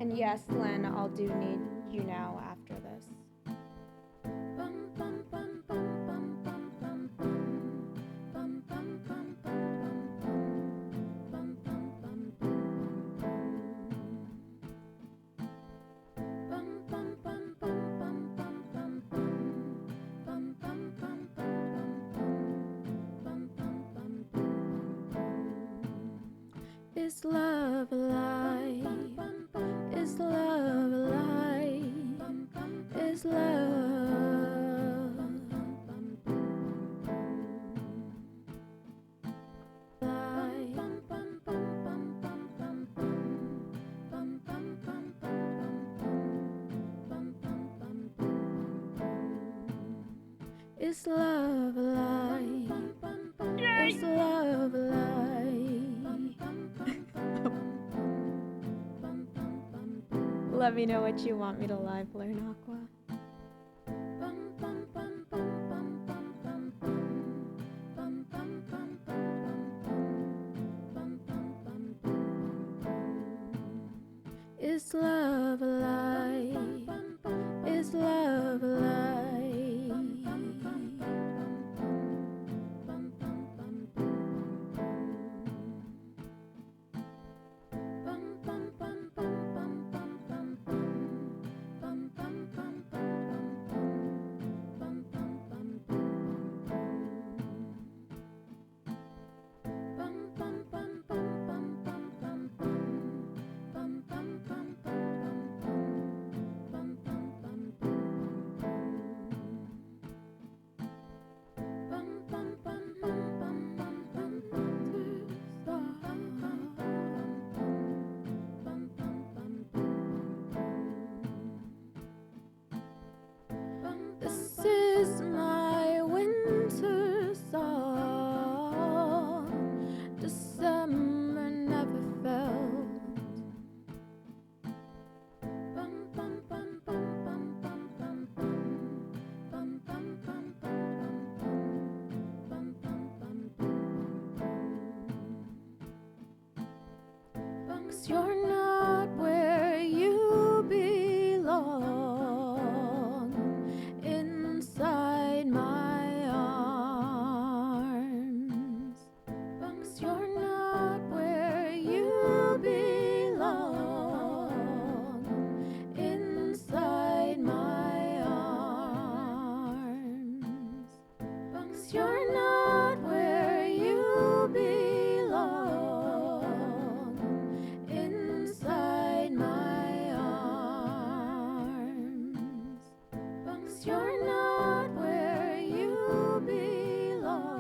And yes, Len, I'll do need you now after this. Is love alive? Is love alive? Is love alive? Is love alive? Is love alive? Let me know what you want me to live learn, Aqua. Is love alive? Is love alive? Is you're not where you belong inside my arms. 'Cause you're not where you belong inside my arms. 'Cause you're not where you belong inside my arms. 'Cause you're not where you belong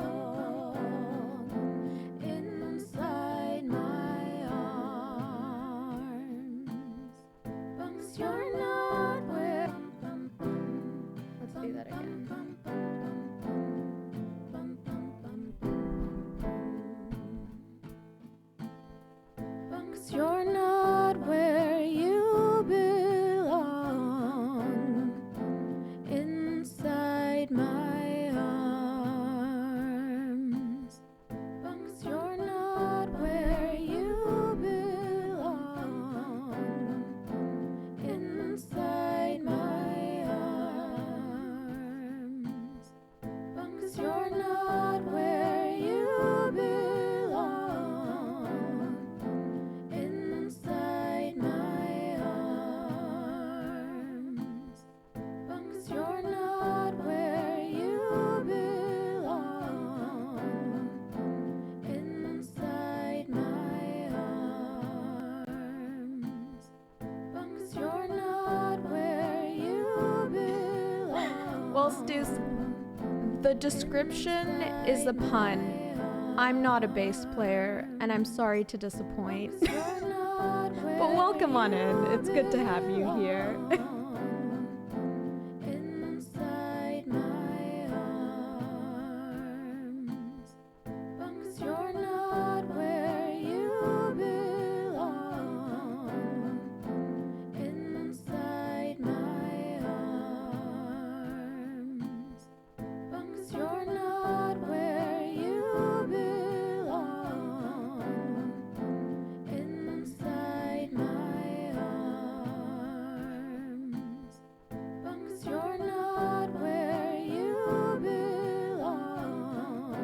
inside my arms. 'Cause you're not where. Let's do that again. 'Cause you're not where you belong inside my arms. 'Cause you're not where you belong inside my arms. 'Cause you're not where you belong inside my arms. 'Cause you're not where you belong inside my arms. 'Cause you're not where you belong. Well, Stu, the description is a pun. I'm not a bass player, and I'm sorry to disappoint. But welcome on in. It's good to have you here. Inside my arms. 'Cause you're not where you belong inside my arms. 'Cause you're not where you belong inside my arms. 'Cause you're not where you belong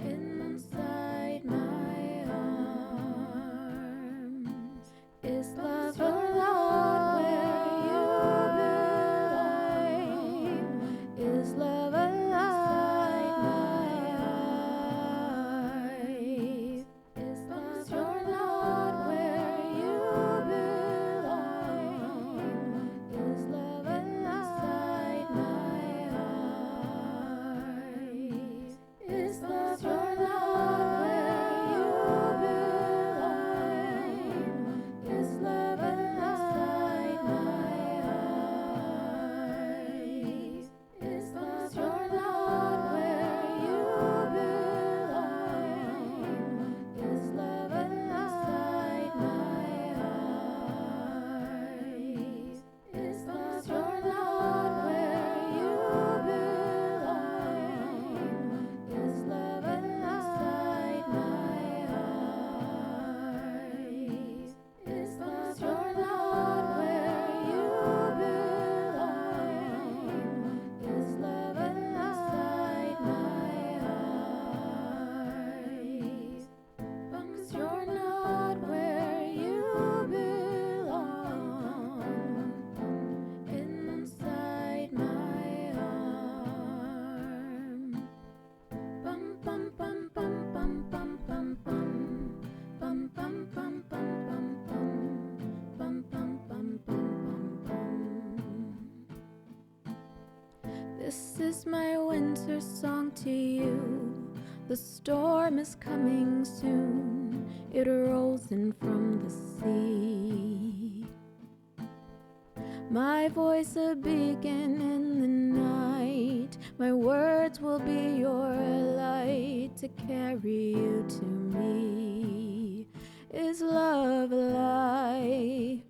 inside my arms. Is love alive where you belong? Is love alive? Is love you're not where you belong? Is love inside my eyes? Is love you're not where you belong? Is love inside my eyes? Is love you're not where you belong? Is love inside my eyes? Is love you're not where you belong? Is love inside my eyes? Is love you're not where you belong? Is love inside my eyes? 'Cause you're not where you belong inside my arms. Bum bum bum bum bum bum bum bum bum bum bum bum bum bum bum bum bum bum. This is my winter song to you. The storm is coming soon. It rolls in from the sea. My voice a beacon in the night. My words will be your light to carry you to me. Is love alive?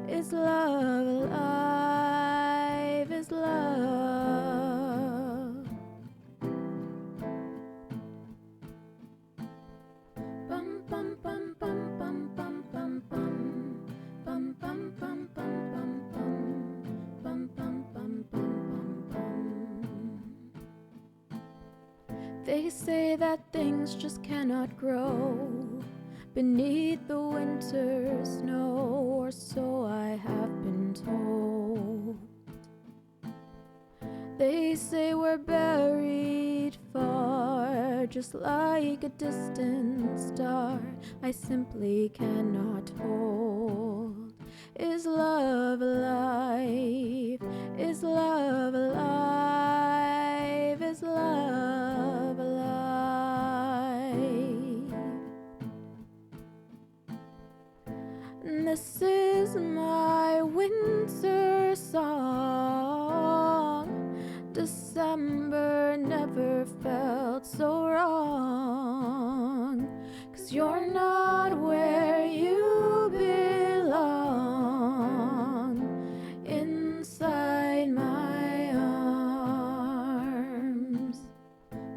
Is love alive? Is love? Bum bum bum bum bum bum bum. They say that things just cannot grow beneath the winter snow, or so I have been told. They say we're buried far, just like a distant star I simply cannot hold. Is love alive? Is love alive? Is love alive? And this is my winter song. December never felt so wrong, 'cause you're not where you belong, inside my arms.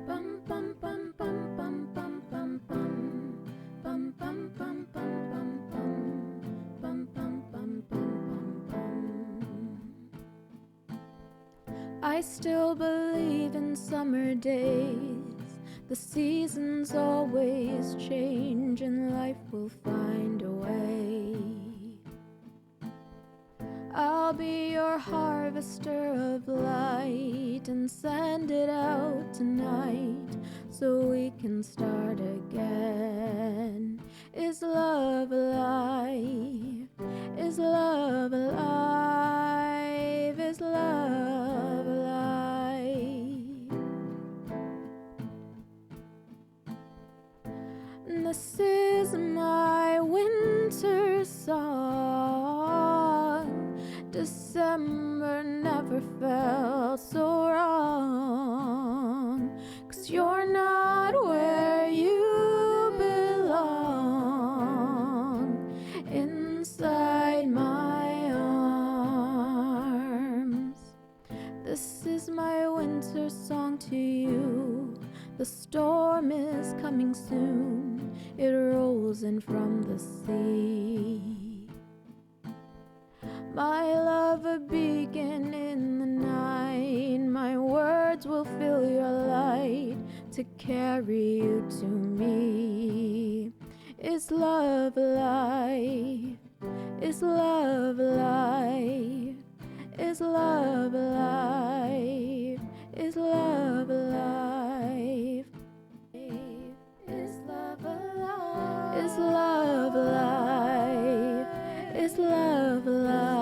Bum bum bum bum bum bum bum bum bum bum bum bum bum bum bum bum bum bum. I still believe in summer days. The seasons always change and life will find a way. I'll be your harvester of light and send it out tonight so we can start again. Is love alive? Is love alive? Is love alive? This is my winter song. December never felt so wrong, 'cause you're not where you belong, inside my arms. This is my winter song to you. The storm is coming soon. It rolls in from the sea. My love, a beacon in the night. My words will fill your light to carry you to me. Is love alive? Is love alive? Is love alive? Is love alive? Is love alive? Is love alive? Is love alive?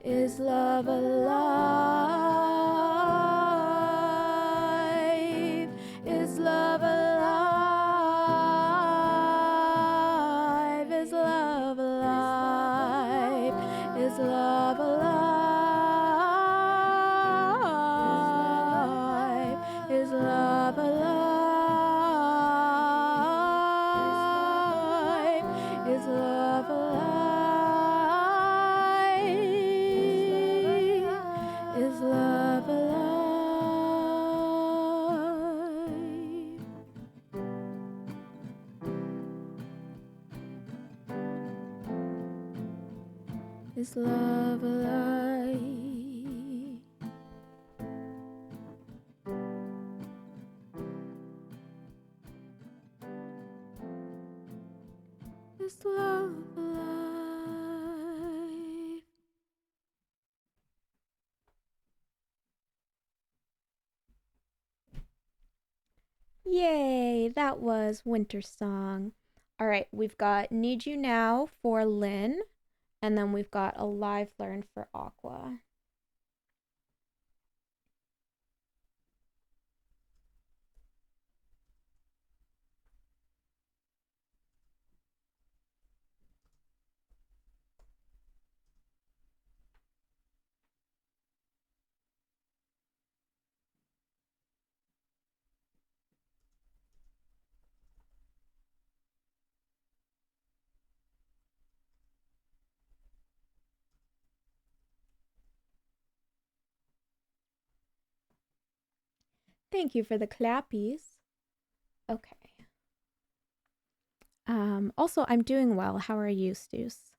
Is love alive? Is love alive? Is love alive? Is love alive? Is love alive? Is love alive? Is love alive? Is love alive? Is love alive? Is love alive? Yay, that was Winter Song. All right, we've got Need You Now for Lynn, and then we've got a live learn for Aqua. Thank you for the clappies. Okay. Also, I'm doing well. How are you, Stuce?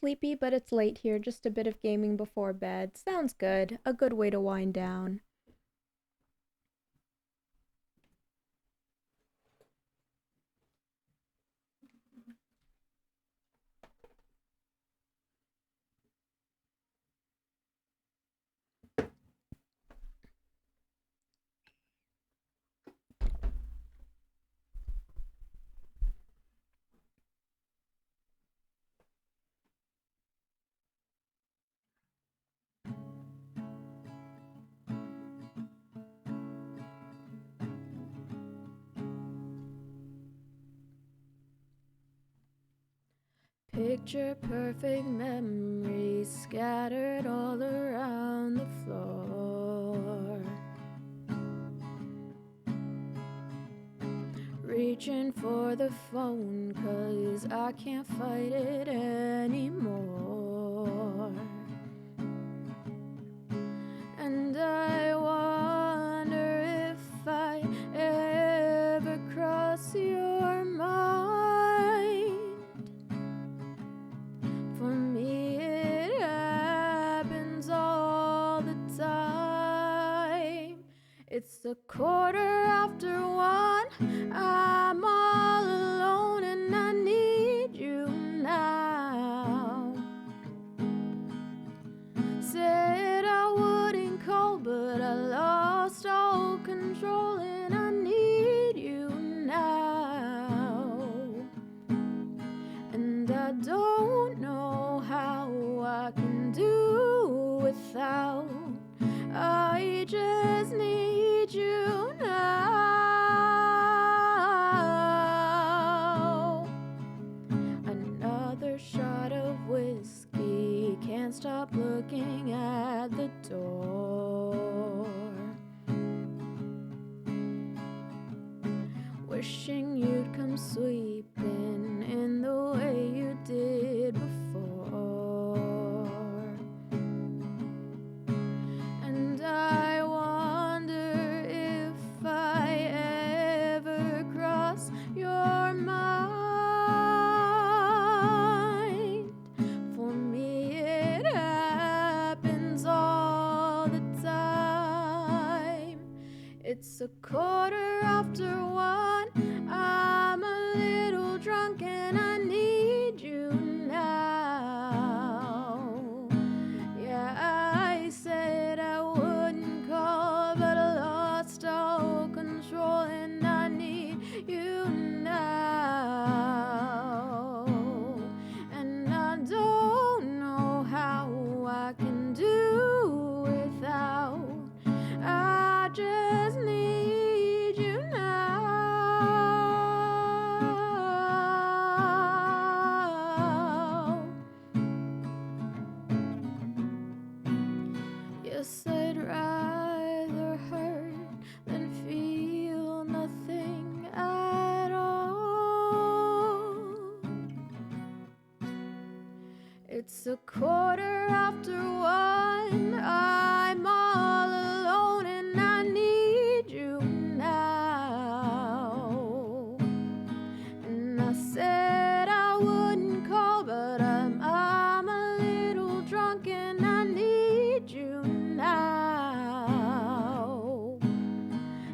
sleepy, but it's late here. Just a bit of gaming before bed. Sounds good. A good way to wind down. Picture perfect memories scattered all around the floor. Reaching for the phone 'cause I can't fight it anymore. And I wonder if I ever cross your mind. For me it happens all the time. It's 1:15. I'm all alone and I need you now. Said I wouldn't call, but I lost all control and I need you now. And I don't know how I can do without. I just need you now. Another shot of whiskey, can't stop looking at the door. Wishing you'd come sweeping in the way you did before. And I wonder if I ever cross your mind. For me it happens all the time. It's 1:15. I'm a little drunk and I need you now. Yeah, I said I wouldn't call, but I lost all control and I need you now. And I don't know how I can do without. I just need you now. Yes, I'd rather hurt than feel nothing at all. It's 1:15. I'm all alone and I need you now. And I said I wouldn't call, but I'm a little drunk and I need you now.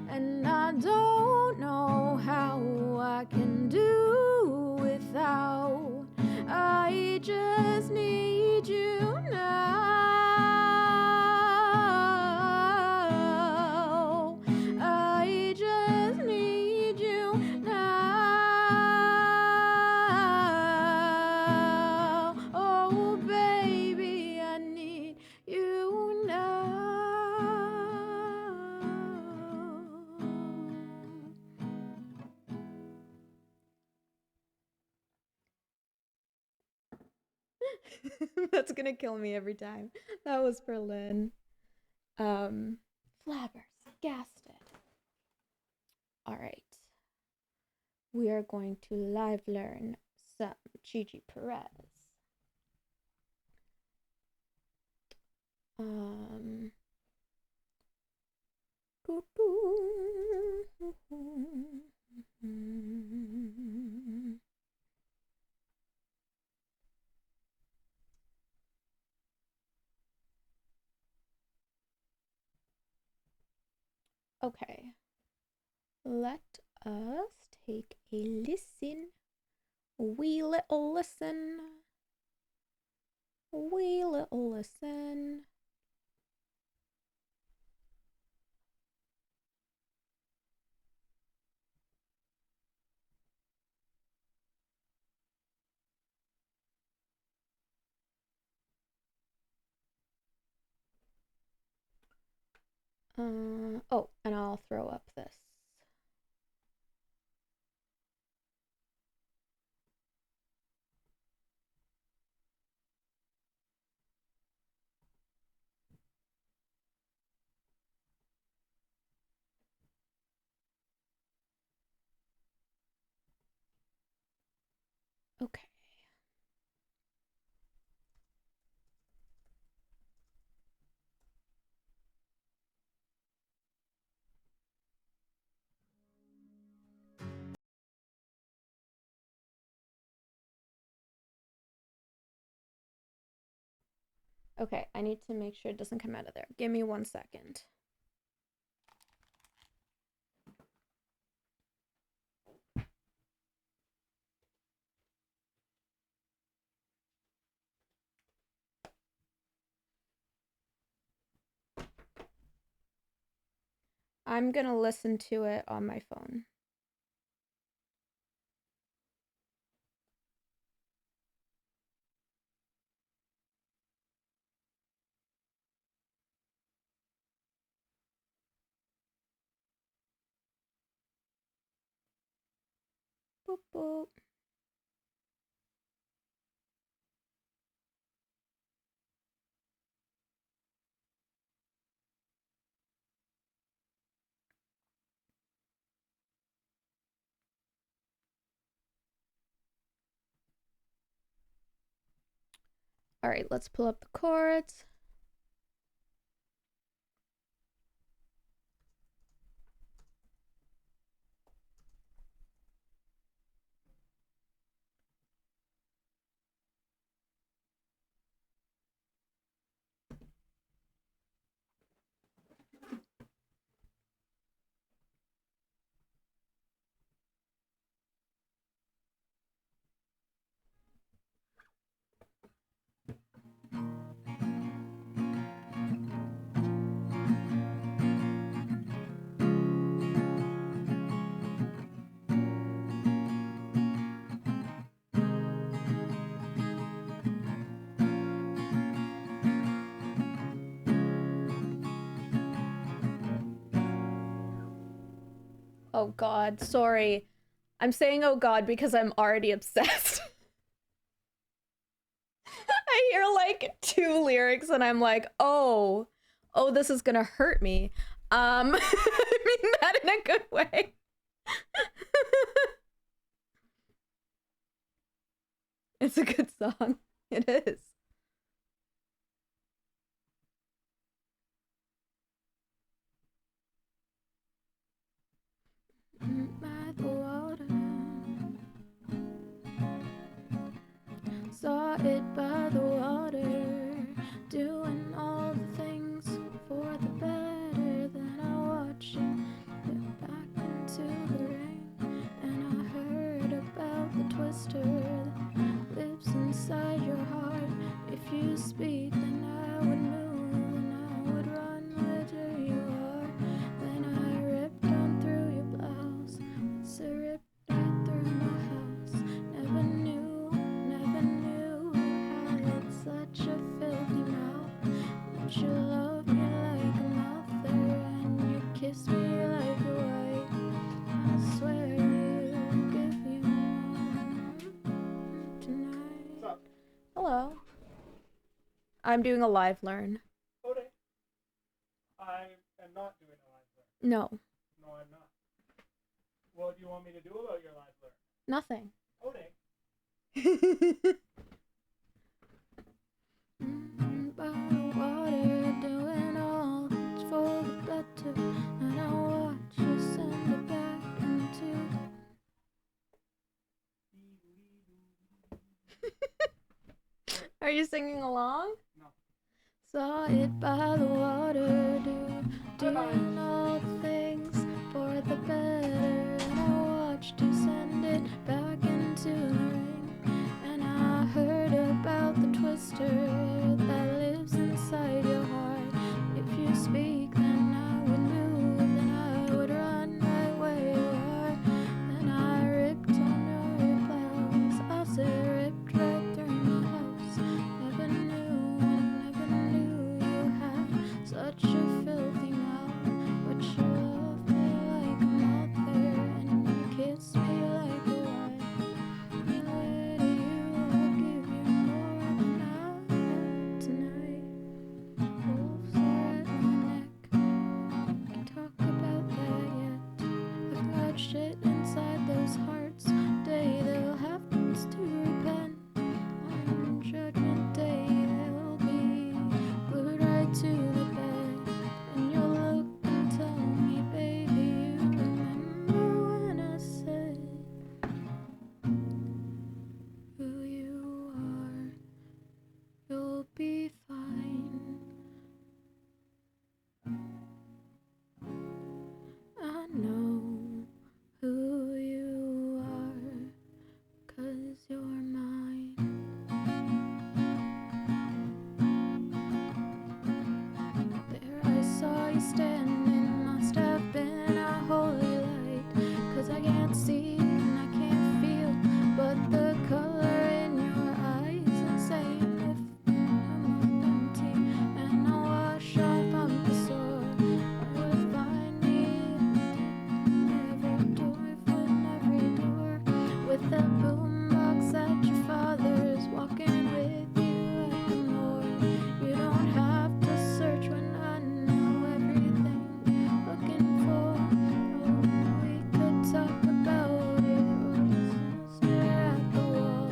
And I don't know how I can do without. I just need you now. I just need you now. Oh, baby, I need you now. That's gonna kill me every time. That was Berlin. Flabbergasted. Alright. We are going to live learn some Gigi Perez. Okay. Let us take a listen. Wee little listen. Wee little listen. Oh, and I'll throw up this. Okay. Okay, I need to make sure it doesn't come out of there. Give me 1 second. I'm gonna listen to it on my phone. Boop boop. All right, let's pull up the chords. Oh God, sorry. I'm saying oh God because I'm already obsessed. I hear like 2 lyrics and I'm like, oh, this is gonna hurt me. I mean that in a good way. It's a good song. It is. By the water, saw it by the water, doing all the things for the better. Then I watched it get back into the rain, and I heard about the twister that lives inside your heart. If you speak, then I would move, and I would run wherever you are. Then I ripped on through your blouse, it's a rip right through my house. Never knew how it's such a filthy mouth. Don't you love me like a mother, and you kiss me like a wife? I swear you'll give you more tonight. What's up? Hello. I'm doing a live learn. Okay. I am not doing a live learn. No, No, I'm not. What do you want me to do about your live learn? nothing. Okay. By the water, doing all that's for the better, and I watch you send it back into. Are you singing along? No. Saw it by the water, doing all the things the better. And I watched you send it back into the ring. And I heard about the twister that lives inside your heart. If you speak, then I would move, then I would run right where you are. Then I ripped on your blouse, I said ripped right through my house. Never knew you had such a filthy mouth. But you love me like a mother, and you kiss me like a wife. And where do you, I'll give you more than I have tonight. Wolves are at my neck, can talk about that yet. I've got shit inside those hearts. Day they'll have to repent. On Judgment Day they'll be glued right to the bed. And you'll look and tell me, baby, you remember when I said who you are, you'll be fine. I know who you are, 'cause you're mine. There I saw you standing, must have been a holy light. 'Cause I can't see and I can't feel, but the color in your eyes insane. If I'm empty and I wash off on the sore, I would find me every door, every door, with that boombox at your father's, walking with you at the moor. You don't have to search when I know everything you're looking for. Oh, we could talk about it, or just stare at the wall.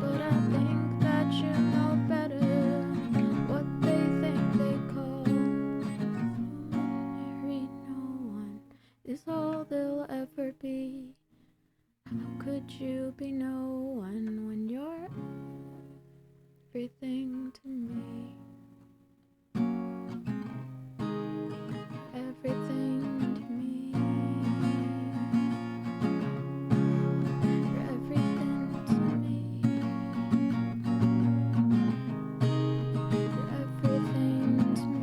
But I think that you know better what they think they call marry no one is all they'll ever be. How could you be no one when you're everything to me? Everything to me. You're everything to me. You're everything to me.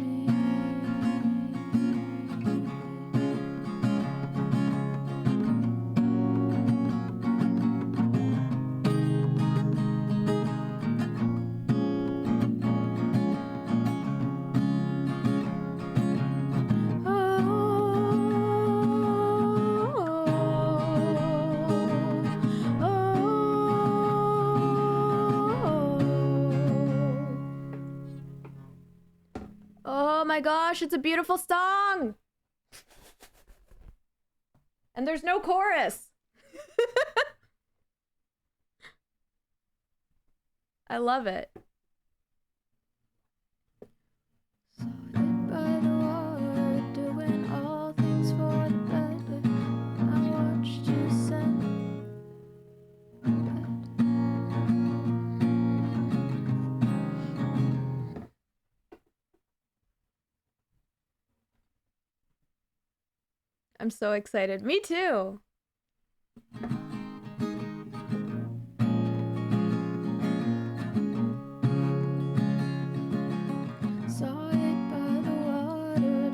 Oh my gosh, it's a beautiful song! And there's no chorus! I love it. Sorted by the water, doing all things for the better. I watched you send I'm so excited. Me too. Saw it by the water,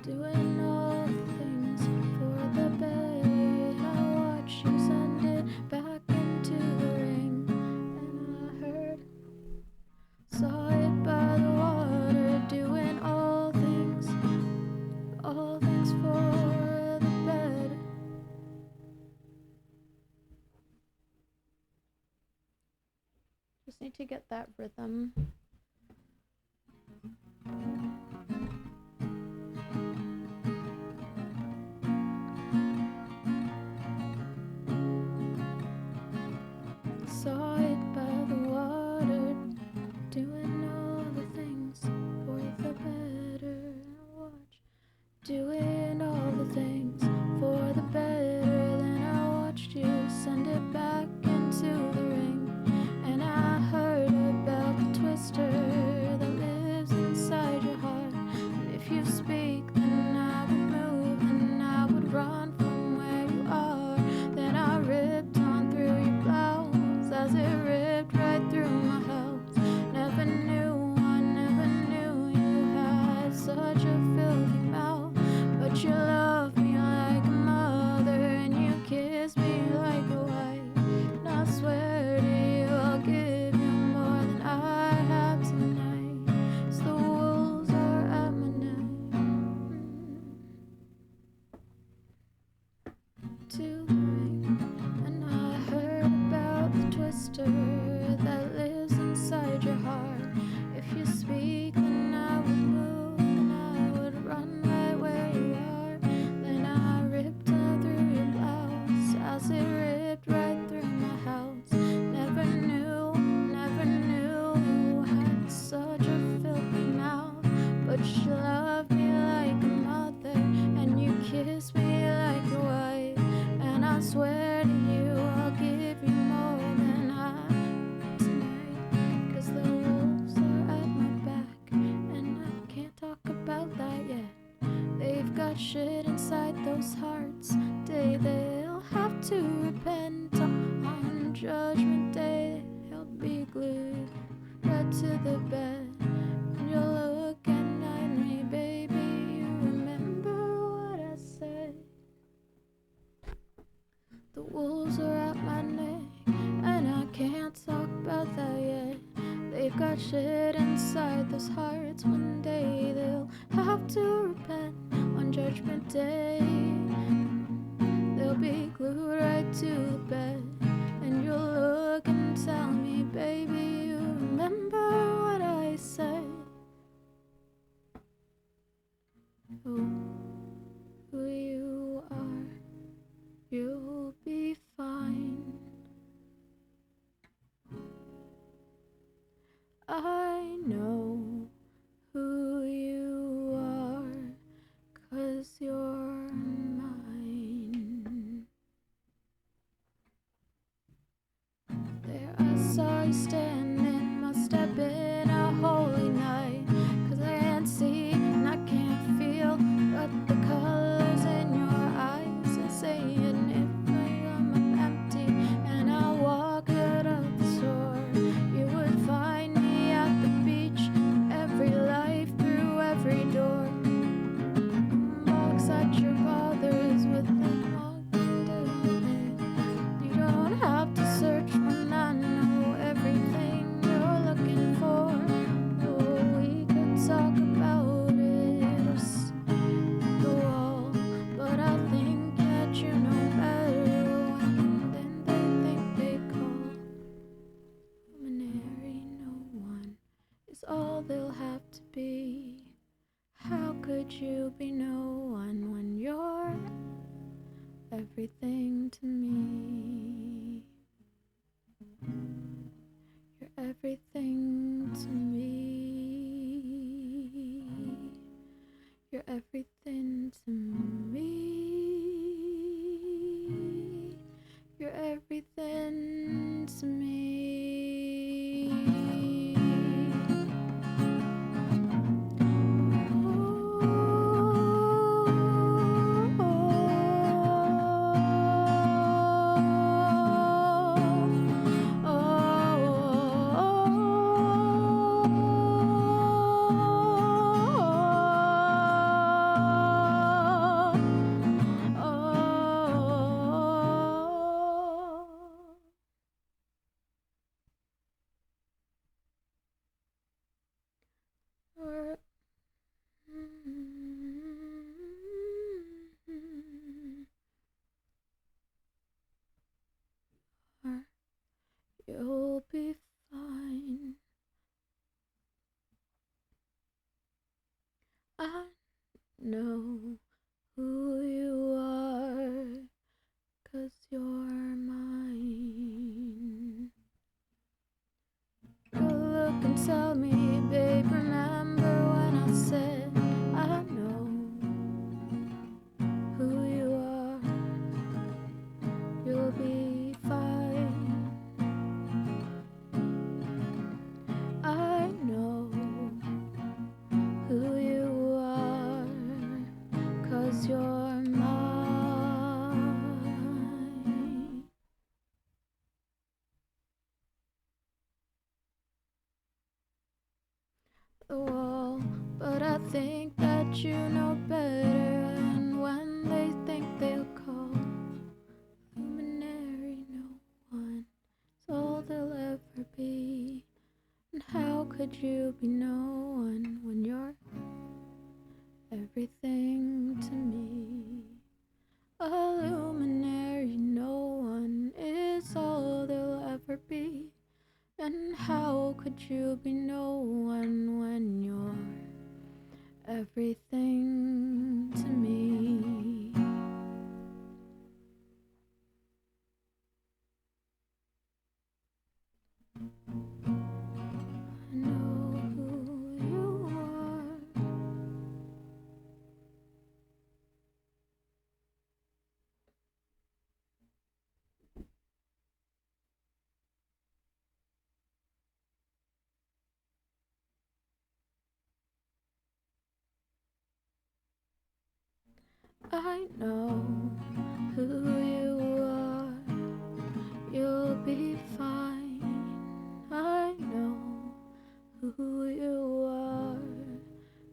doing all things for the better. I watched you send it back into the ring, and I heard. Saw it by the water, doing all things for the better. Just need to get that rhythm. Saw it by the water, doing all the things for the better. Watch, doing all the things for the better. Then I watched you send it back into the ring, and I heard about the twister shit inside those hearts. Day they'll have to repent. On Judgment Day, he'll be glued right to the bed. And you're looking at me, baby. You remember what I said? The wolves are at my neck, and I can't talk about that yet. They've got shit inside those hearts. One day they'll have to repent. On Judgment Day, they'll be glued right to the bed. And you'll look and tell me, baby, you remember what I said? Who you are, you'll be fine. I know who you are, 'cause you're mine. There I saw you standing, must have been a holy night, 'cause I can't see and I can't feel, but the colors in your eyes are saying if I'm empty and I walk out of the store, you would find me at the beach, every life through every door. Box at your bothers with them walking down it. You don't have to search when I know everything you're looking for. Oh, we could talk about it or the wall, but I think that you know better than they think they call. Luminary, no one is all they'll have to be. How could you be no one when you're everything to me? You're everything to me. You're everything to me. You're everything to me. You'll be fine. I know who you are, 'cause you're mine. You look and tell me, babe, remember when I said I know who you are, you'll be fine. I know who you are, 'cause you're mine. The wall, but I think that you know better, and when they think they'll call luminary, no one is all they'll ever be. And how could you be no one when you're everything to me? A luminary, no one is all they'll ever be. And how could you be no one when you're everything to me? I know who you are. I know who you are. You'll be fine. I know who you are,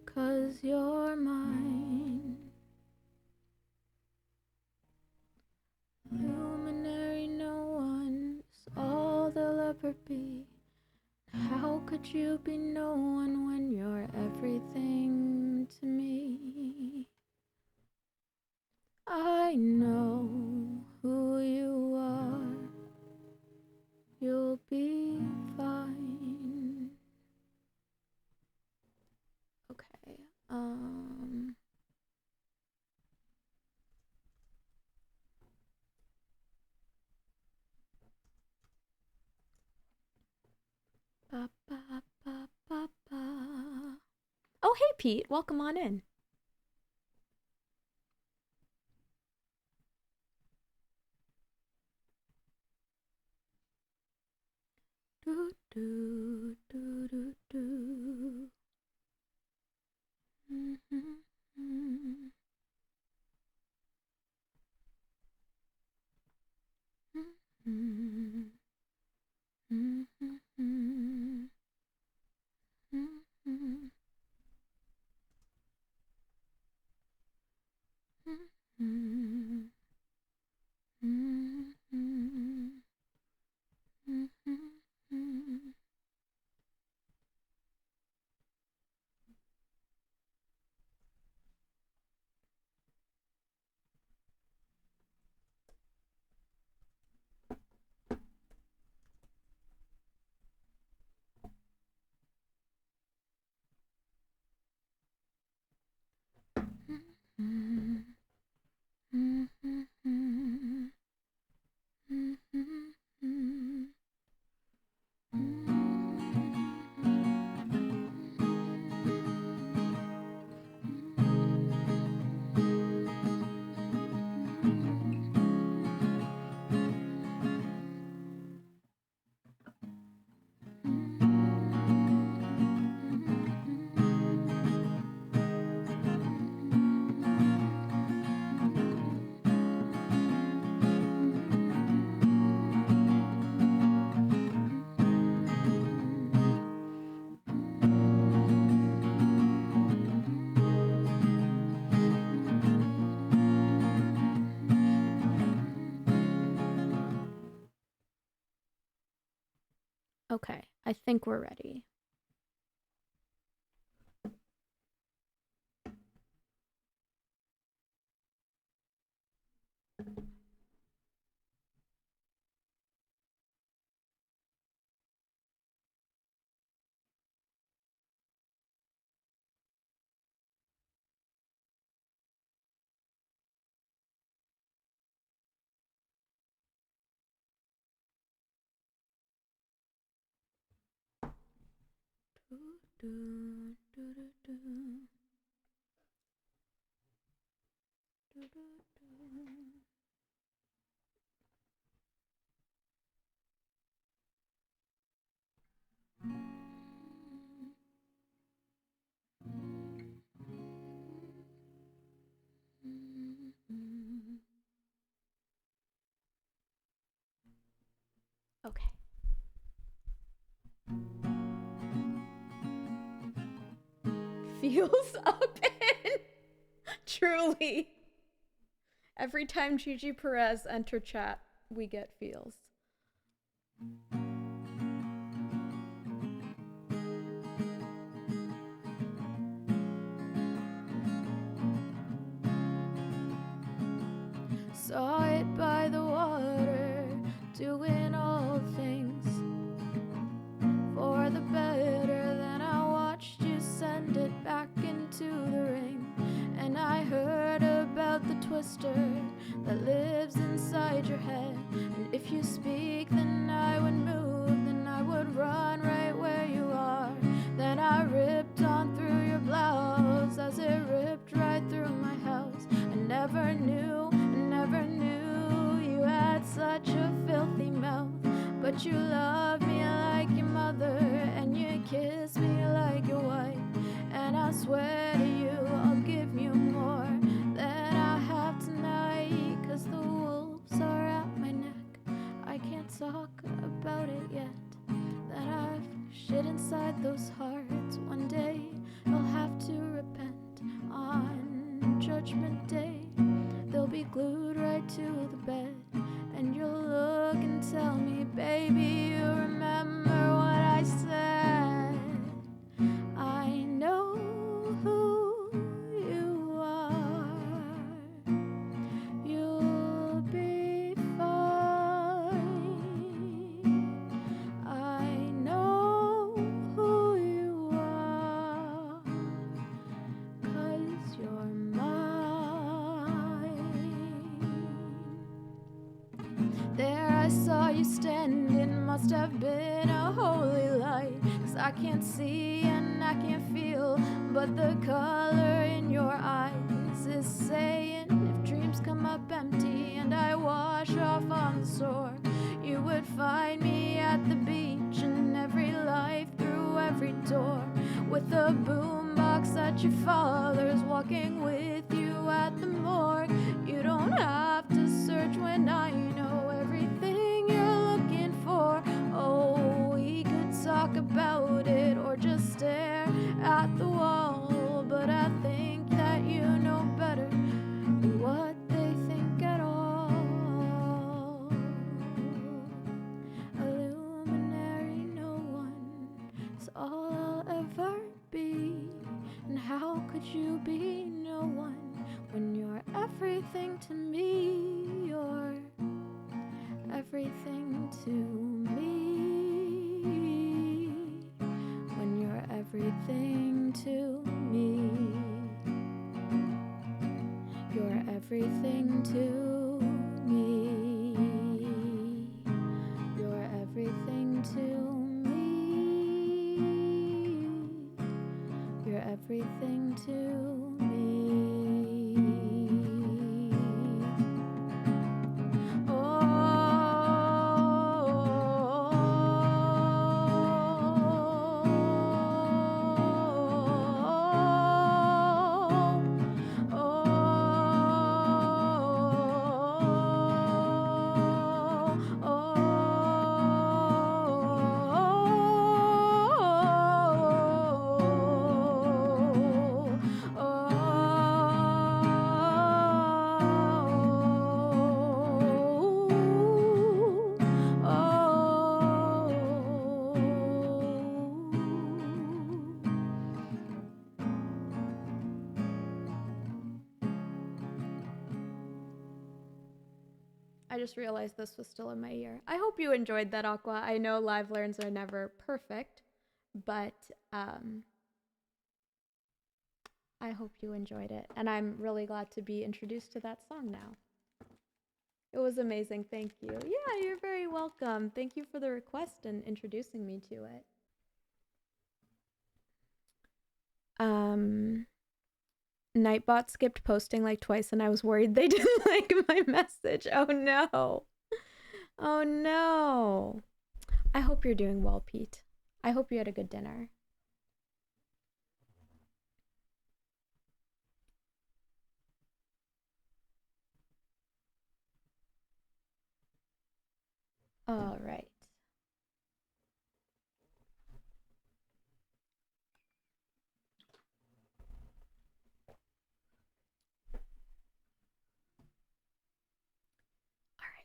'cause you're mine. Luminary, no one's all they'll ever be. How could you be no one when you're everything to me? I know who you are. You'll be fine. Okay, ba, ba, ba, ba, ba. Oh, hey, Pete. Welcome on in. Do, do, do, do, do. Mm-hmm. Mm-hmm. Mm-hmm. Mm-hmm. Mm-hmm. Mm-hmm. Mm-hmm. Okay, I think we're ready. Okay. Feels up in. Truly. Every time Gigi Perez enter chat, we get feels. Saw it by the water, doing all things for the better. Then I watched you send it back into the ring, and I heard about the twister that lives inside your head. And if you speak, then I would move, then I would run right where you are. Then I ripped on through your blouse as it ripped right through my house. I never knew you had such a filthy mouth, but you love me like your mother, and you kiss me like your wife. And I swear to you, I'll give you more than I inside those hearts. One day you'll have to repent on Judgment Day. They'll be glued right to the bed, and you'll look and tell me, baby, you remember what I said. I know who you are. You'll be fine. I know who you are, 'cause you're mine. There I saw you standing, must have been a holy light, 'cause I can't see and I can't feel, but the color in your eyes is saying, if dreams come up empty and I wash off on the shore, you would find me at the beach in every life through every door, with a boombox at your father's, walking with you at the morgue. You don't have to search when I know everything you're looking for. Oh, we could talk about it or just stare at the wall, but I think that you know better than what they think at all. A luminary, no one is all I'll ever be. And how could you be no one when you're everything to me? You're everything to me. When you're everything to me. You're everything to me. You're everything to me. You're everything to me. I just realized this was still in my ear. I hope you enjoyed that, Aqua. I know live learns are never perfect, but I hope you enjoyed it. And I'm really glad to be introduced to that song now. It was amazing. Thank you. Yeah, you're very welcome. Thank you for the request and introducing me to it. Nightbot skipped posting like twice and I was worried they didn't like my message. Oh no. Oh no. I hope you're doing well, Pete. I hope you had a good dinner. All right.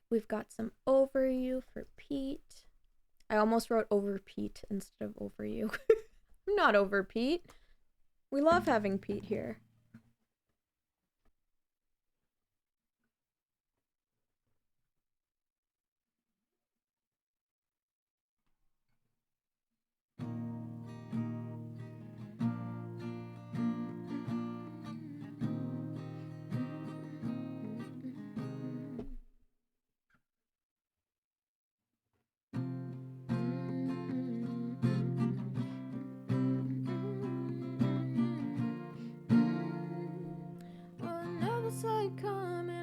We've got some over you for Pete. I almost wrote over Pete instead of over you. I'm not over Pete. We love having Pete here.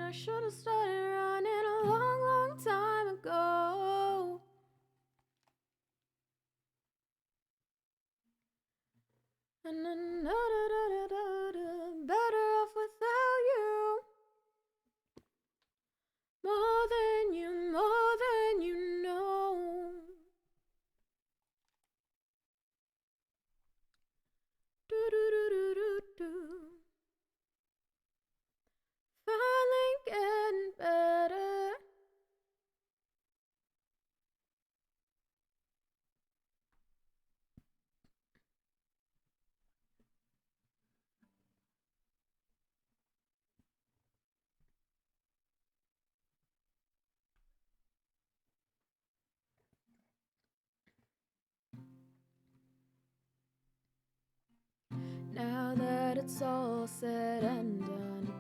I should have started running a long, long time ago. And better off without you. More than you know. it's all said and done,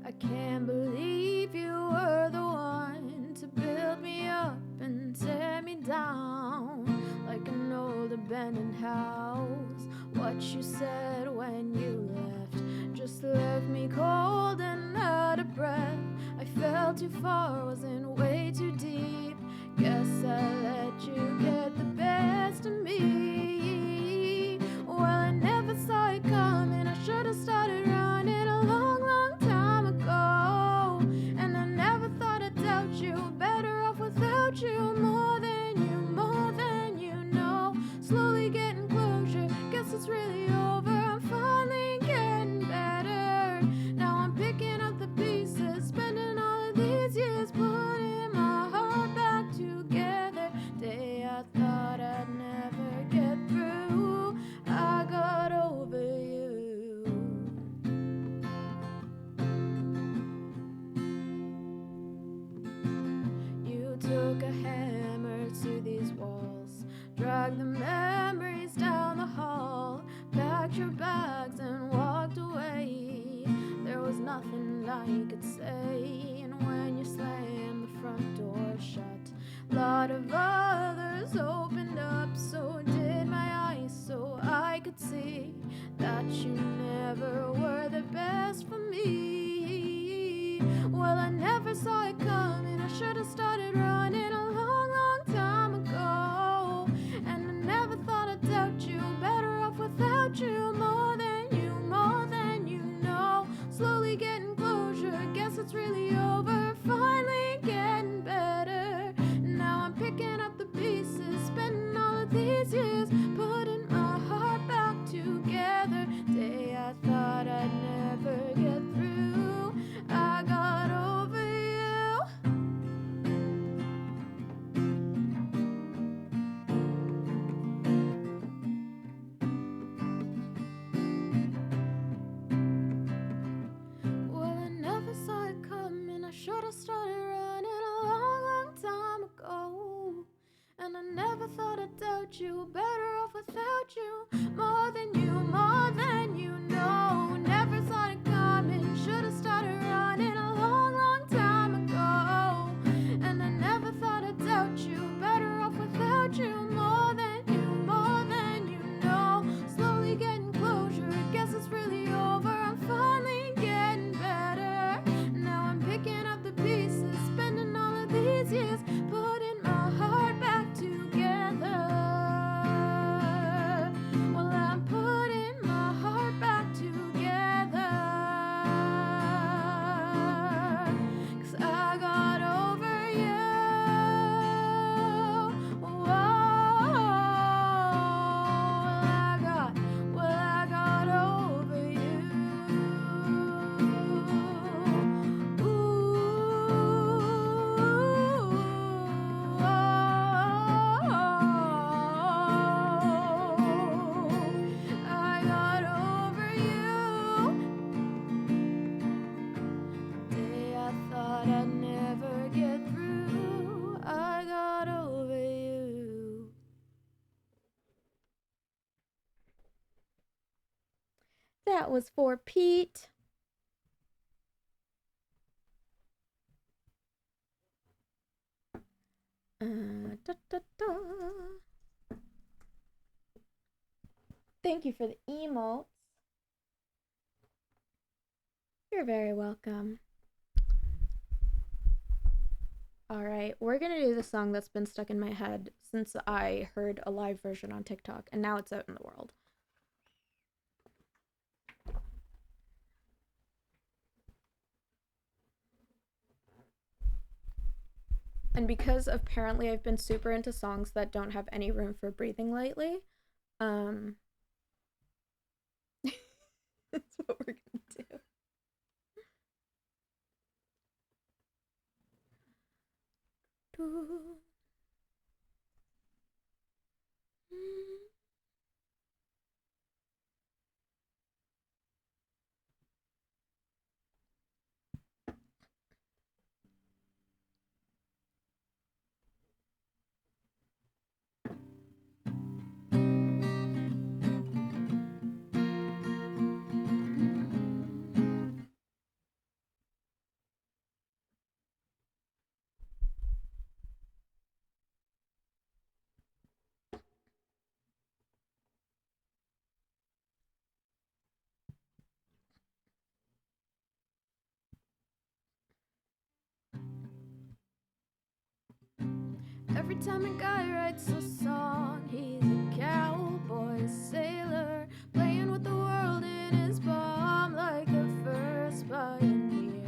I can't believe you were the one to build me up and tear me down like an old abandoned house. What you said when you left just left me cold and out of breath. I fell too far, was in way too deep. Guess I let you get the best of me. Well, I never saw it coming. I should have started running a long, long time ago. And I never thought I'd doubt you. Better off without you. More than you know. Slowly getting closure. Guess it's really over. I'm finally getting better. Now I'm picking up the pieces. Spending all of these years putting my heart back together. Day I thought I'd never get through. I got over you. You took a hammer to these walls, dragged the memories down the hall, packed your bags and walked away. There was nothing I could say, and when you slammed the front door shut, a lot of others opened up. So did my eyes, so I could see that you never were the best for me. Well, I never saw it coming. I should have started running a long, long time ago. And I never thought I'd doubt you. Better off without you. More than you know. Slowly getting closure. Guess it's really over. Finally getting better. Now I'm picking up the pieces. Spending all of these years putting my heart back together. Day I thought I'd never get through. I got over you. Well, I never saw it coming. I should have started running a long, long time ago. And I never thought I'd doubt you. Better off without you. More than you know. Never saw it coming. Should have started running a long, long time ago. And I never thought I'd doubt you. Better off without you. More than you know. Slowly getting closure. Guess it's really over. I'm finally getting better. Now I'm picking up the pieces. Spending all of these years putting my heart back together. Well, I'm putting my heart back together. 'Cause I got over you. Whoa, I got over you. I got over you. Day I thought I'd never get through. I got over you. That was for Pete. Da, da, da. Thank you for the emotes. You're very welcome. Alright, we're gonna do the song that's been stuck in my head since I heard a live version on TikTok, and now it's out in the world. And because apparently I've been super into songs that don't have any room for breathing lately, that's what we're gonna do. time a guy writes a song, he's a cowboy, a sailor, playing with the world in his palm like the first pioneer.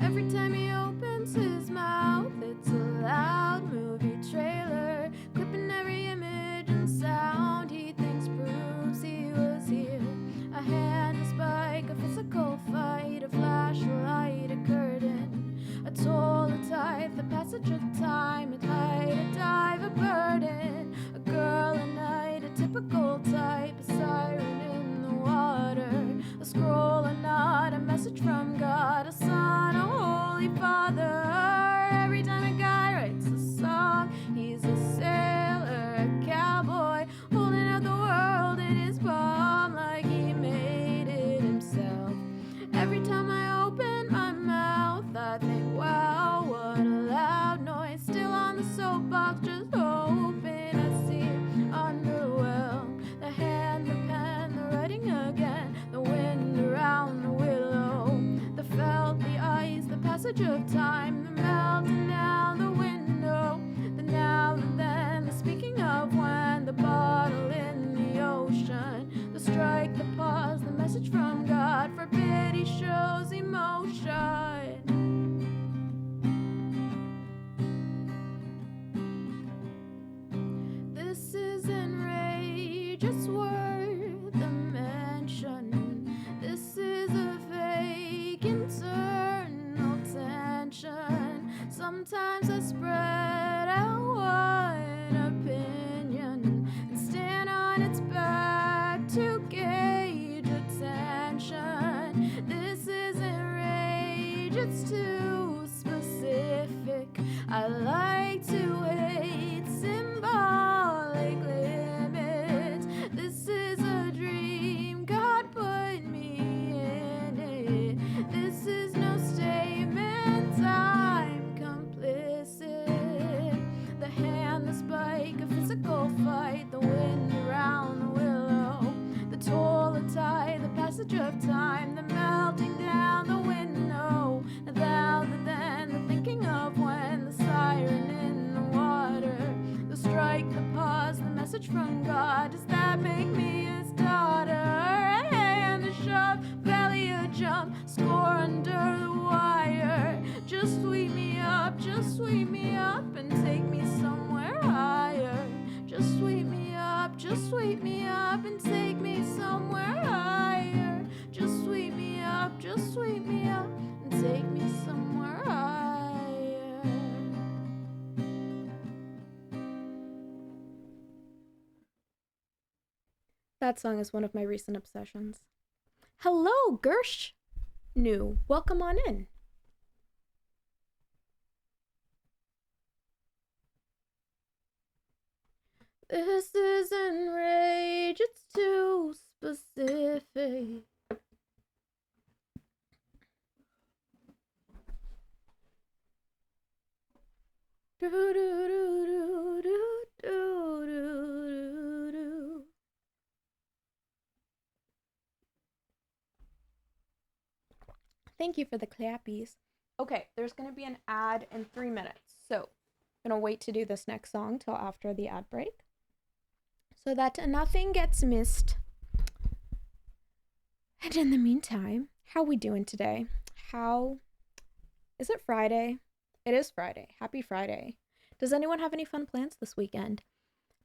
Every time he opens his mouth, it's a loud movie trailer, clipping every image and sound he thinks proves he was here. A hand, a spike, a physical fight, a flashlight, a curtain, a toll, a tithe, the passage of time, a tide, a dive, a burden, a girl, a night, a typical type, a siren in the water, a scroll, a nod, a message from God, a son, a holy father. Every time a guy writes a song, he's a sailor, a cowboy, holding out the world in his palm like he made it himself. Every time I open my mouth, I think, wow, what a loud noise. Still on the soapbox, just hoping I see it underwhelmed. The hand, the pen, the writing again, the wind around the willow, the felt, the ice, the passage of time, the melting down the window, the now, the then, the speaking of when, the bottle in the ocean, the strike, the pause, the message from God, forbid he shows emotion. This isn't rage, it's worth a mention. This is a fake internal tension. Sometimes I spread out one opinion and stand on its back to gauge attention. This isn't rage, it's too specific. I like to hate symbolic limits. This is a dream, God put me in it. This is no statement, I'm complicit. The hand, the spike, a physical fight, the wind around the willow, the toll, the tide, the passage of time, the melting down the window, the thou, the then, the thinking of when, the siren in the water, the strike, the pause, the message from God. Does that make me his daughter? A hand, a shove, belly, a jump, score under the wire. Just sweep me up, just sweep me up and take me somewhere higher. Just sweep me up, just sweep me up and take me somewhere higher. Just sweep me up, just sweep me up and take me somewhere higher. That song is one of my recent obsessions. Hello, Gersh. New. Welcome on in. This isn't rage, it's too specific. Do, do, do, do, do, do, do, do. Thank you for the clappies. Okay, there's going to be an ad in 3 minutes. So I'm going to wait to do this next song till after the ad break so that nothing gets missed. And in the meantime, how we doing today? Is it Friday? It is Friday. Happy Friday. Does anyone have any fun plans this weekend?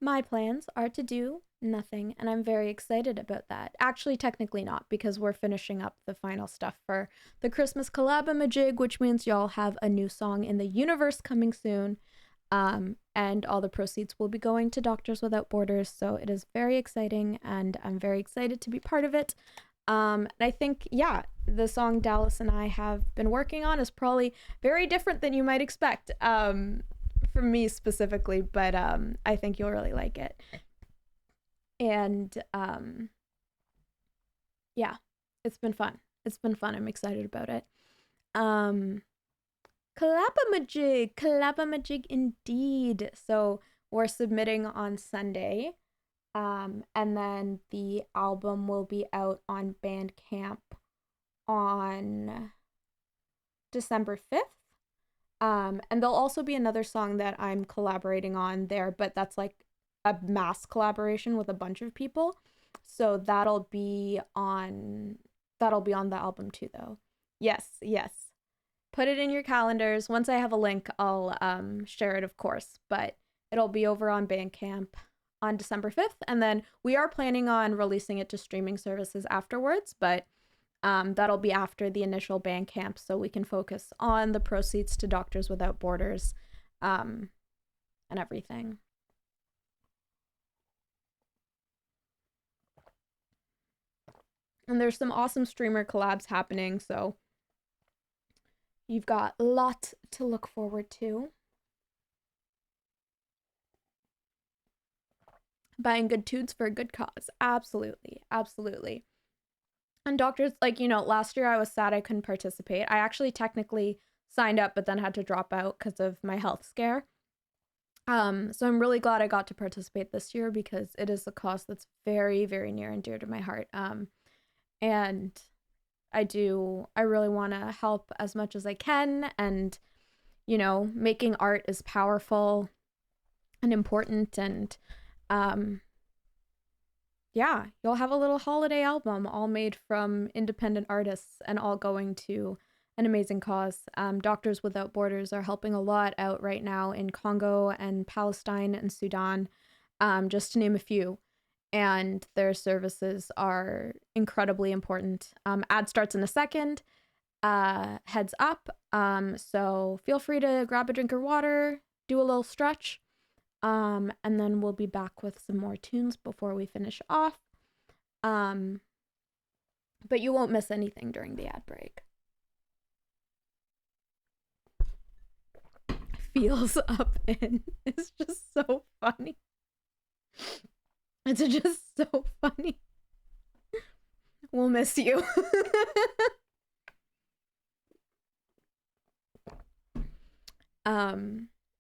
My plans are to do nothing, and I'm very excited about that. Actually, technically not, because we're finishing up the final stuff for the Christmas collab-a-majig, which means y'all have a new song in the universe coming soon, and all the proceeds will be going to Doctors Without Borders, so it is very exciting, and I'm very excited to be part of it. And I think, yeah, the song Dallas and I have been working on is probably very different than you might expect, from me specifically, but I think you'll really like it. And yeah, it's been fun. I'm excited about it. Collab-a-majig indeed. So we're submitting on Sunday, and then the album will be out on Bandcamp on December 5th. And there'll also be another song that I'm collaborating on there, but that's like a mass collaboration with a bunch of people. So that'll be on the album too though. Yes, yes. Put it in your calendars. Once I have a link, I'll share it, of course, but it'll be over on Bandcamp on December 5th, and then we are planning on releasing it to streaming services afterwards, but that'll be after the initial Bandcamp, so we can focus on the proceeds to Doctors Without Borders and everything. And there's some awesome streamer collabs happening, so you've got a lot to look forward to. Buying good tunes for a good cause. Absolutely. Absolutely. And doctors, like, last year I was sad I couldn't participate. I actually technically signed up, but then had to drop out because of my health scare. So I'm really glad I got to participate this year because it is a cause that's very, very near and dear to my heart. And I really want to help as much as I can. And, making art is powerful and important. And, yeah, you'll have a little holiday album all made from independent artists and all going to an amazing cause. Doctors Without Borders are helping a lot out right now in Congo and Palestine and Sudan, just to name a few. And their services are incredibly important. Ad starts in a second. Heads up. So feel free to grab a drink of water, do a little stretch. And then we'll be back with some more tunes before we finish off. But you won't miss anything during the ad break. Feels up in. It's just so funny. It's just so funny. We'll miss you.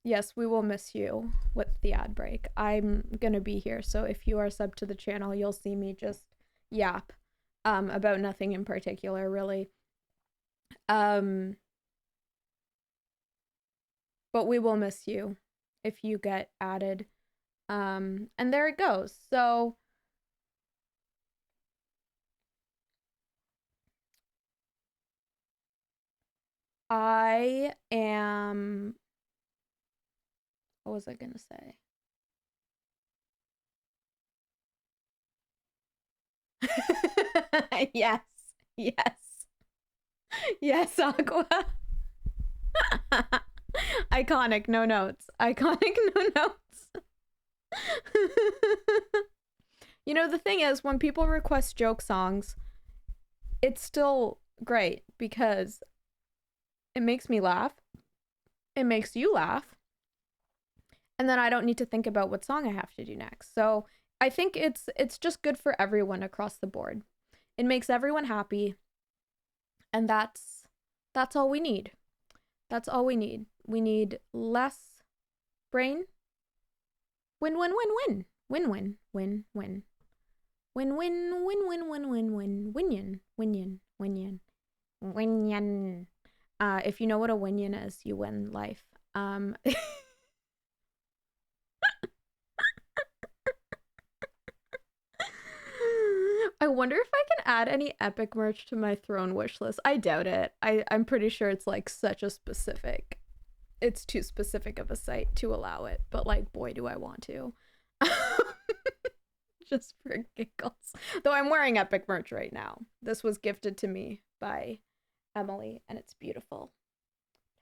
Yes, we will miss you with the ad break. I'm gonna be here, so if you are subbed to the channel, you'll see me just yap about nothing in particular, really. But we will miss you if you get added. And there it goes. So I am, what was I gonna say? Yes, yes, yes, Aqua. Iconic, no notes. Iconic, no notes. The thing is, when people request joke songs, it's still great because it makes me laugh. It makes you laugh. And then I don't need to think about what song I have to do next. So I think it's just good for everyone across the board. It makes everyone happy. And that's all we need. That's all we need. We need less brain. Win, win, win, win. Win, win, win, win. Win, win, win, win, win, win, win. Win-yin, win-yin, win-yin. Win-yin. If you know what a win-yin is, you win life. I wonder if I can add any epic merch to my throne wish list. I doubt it. I'm pretty sure it's like it's too specific of a site to allow it, but like, boy, do I want to. Just for giggles. Though I'm wearing epic merch right now. This was gifted to me by Emily, and it's beautiful.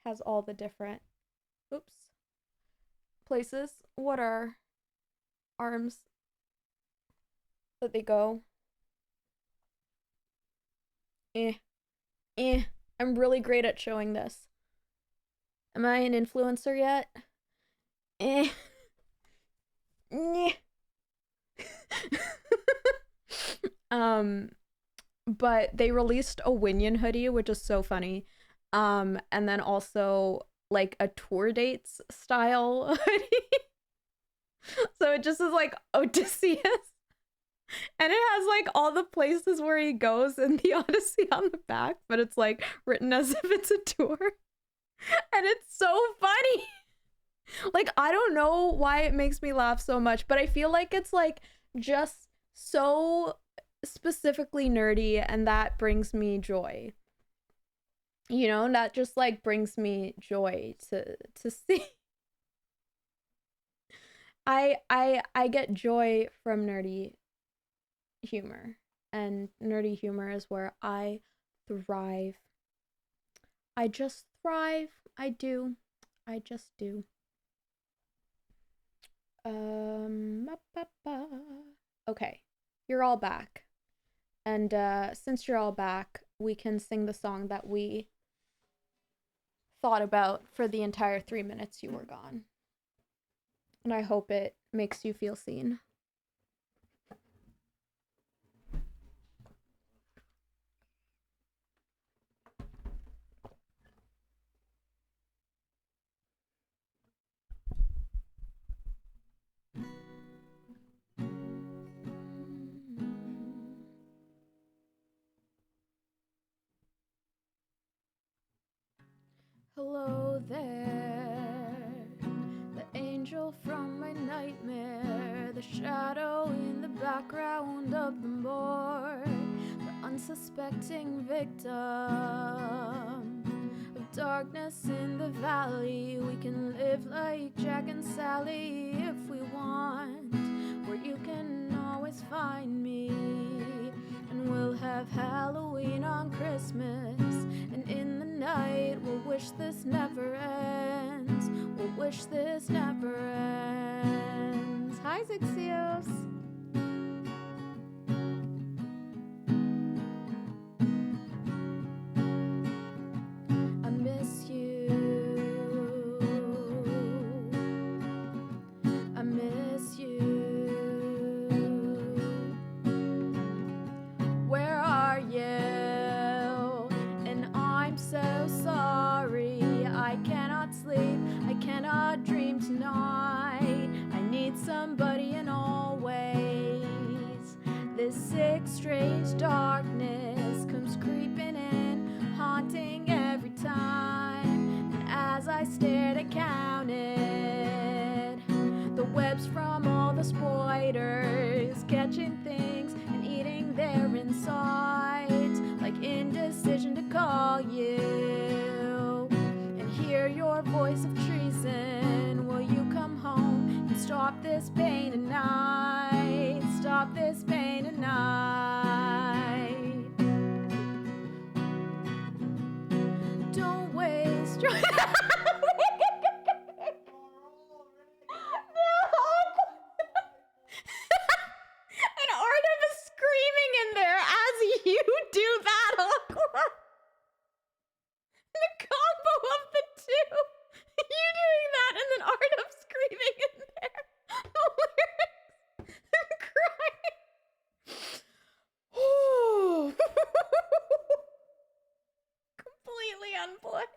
It has all the different, places. What are arms that they go? I'm really great at showing this. Am I an influencer yet? But they released a Winion hoodie, which is so funny. And then also like a tour dates style hoodie. So it just is like Odysseus. And it has like all the places where he goes in the Odyssey on the back, but it's like written as if it's a tour. And it's so funny. Like, I don't know why it makes me laugh so much, but I feel like it's like just so specifically nerdy, and that brings me joy. You know, that just like brings me joy to see. I get joy from nerdy humor, and nerdy humor is where I thrive. I just thrive. I do. I just do. Okay, you're all back. And since you're all back, we can sing the song that we thought about for the entire 3 minutes you were gone. And I hope it makes you feel seen. Hello there, the angel from my nightmare, the shadow in the background of the morgue, the unsuspecting victim of darkness in the valley. We can live like Jack and Sally if we want, where you can always find me. And we'll have Halloween on Christmas, and in the night we'll wish this never ends. We'll wish this never ends. Hi, Zixios. I miss you. I miss you. Where are you? And I'm so sorry. I cannot sleep. I cannot dream tonight. I need somebody in all ways. This sick, strange darkness comes creeping in, haunting every time. And as I stared, I counted the webs from all the spiders, catching things and eating their insides, like indecision to call you and hear your voice of treason. Will you come home and stop this pain tonight? Stop this pain tonight. Don't waste your An Artem is screaming in there as you do that, Aqua. The combo of the two. You doing that and then Artem screaming in there. The lyrics. I'm crying. Completely unplugged.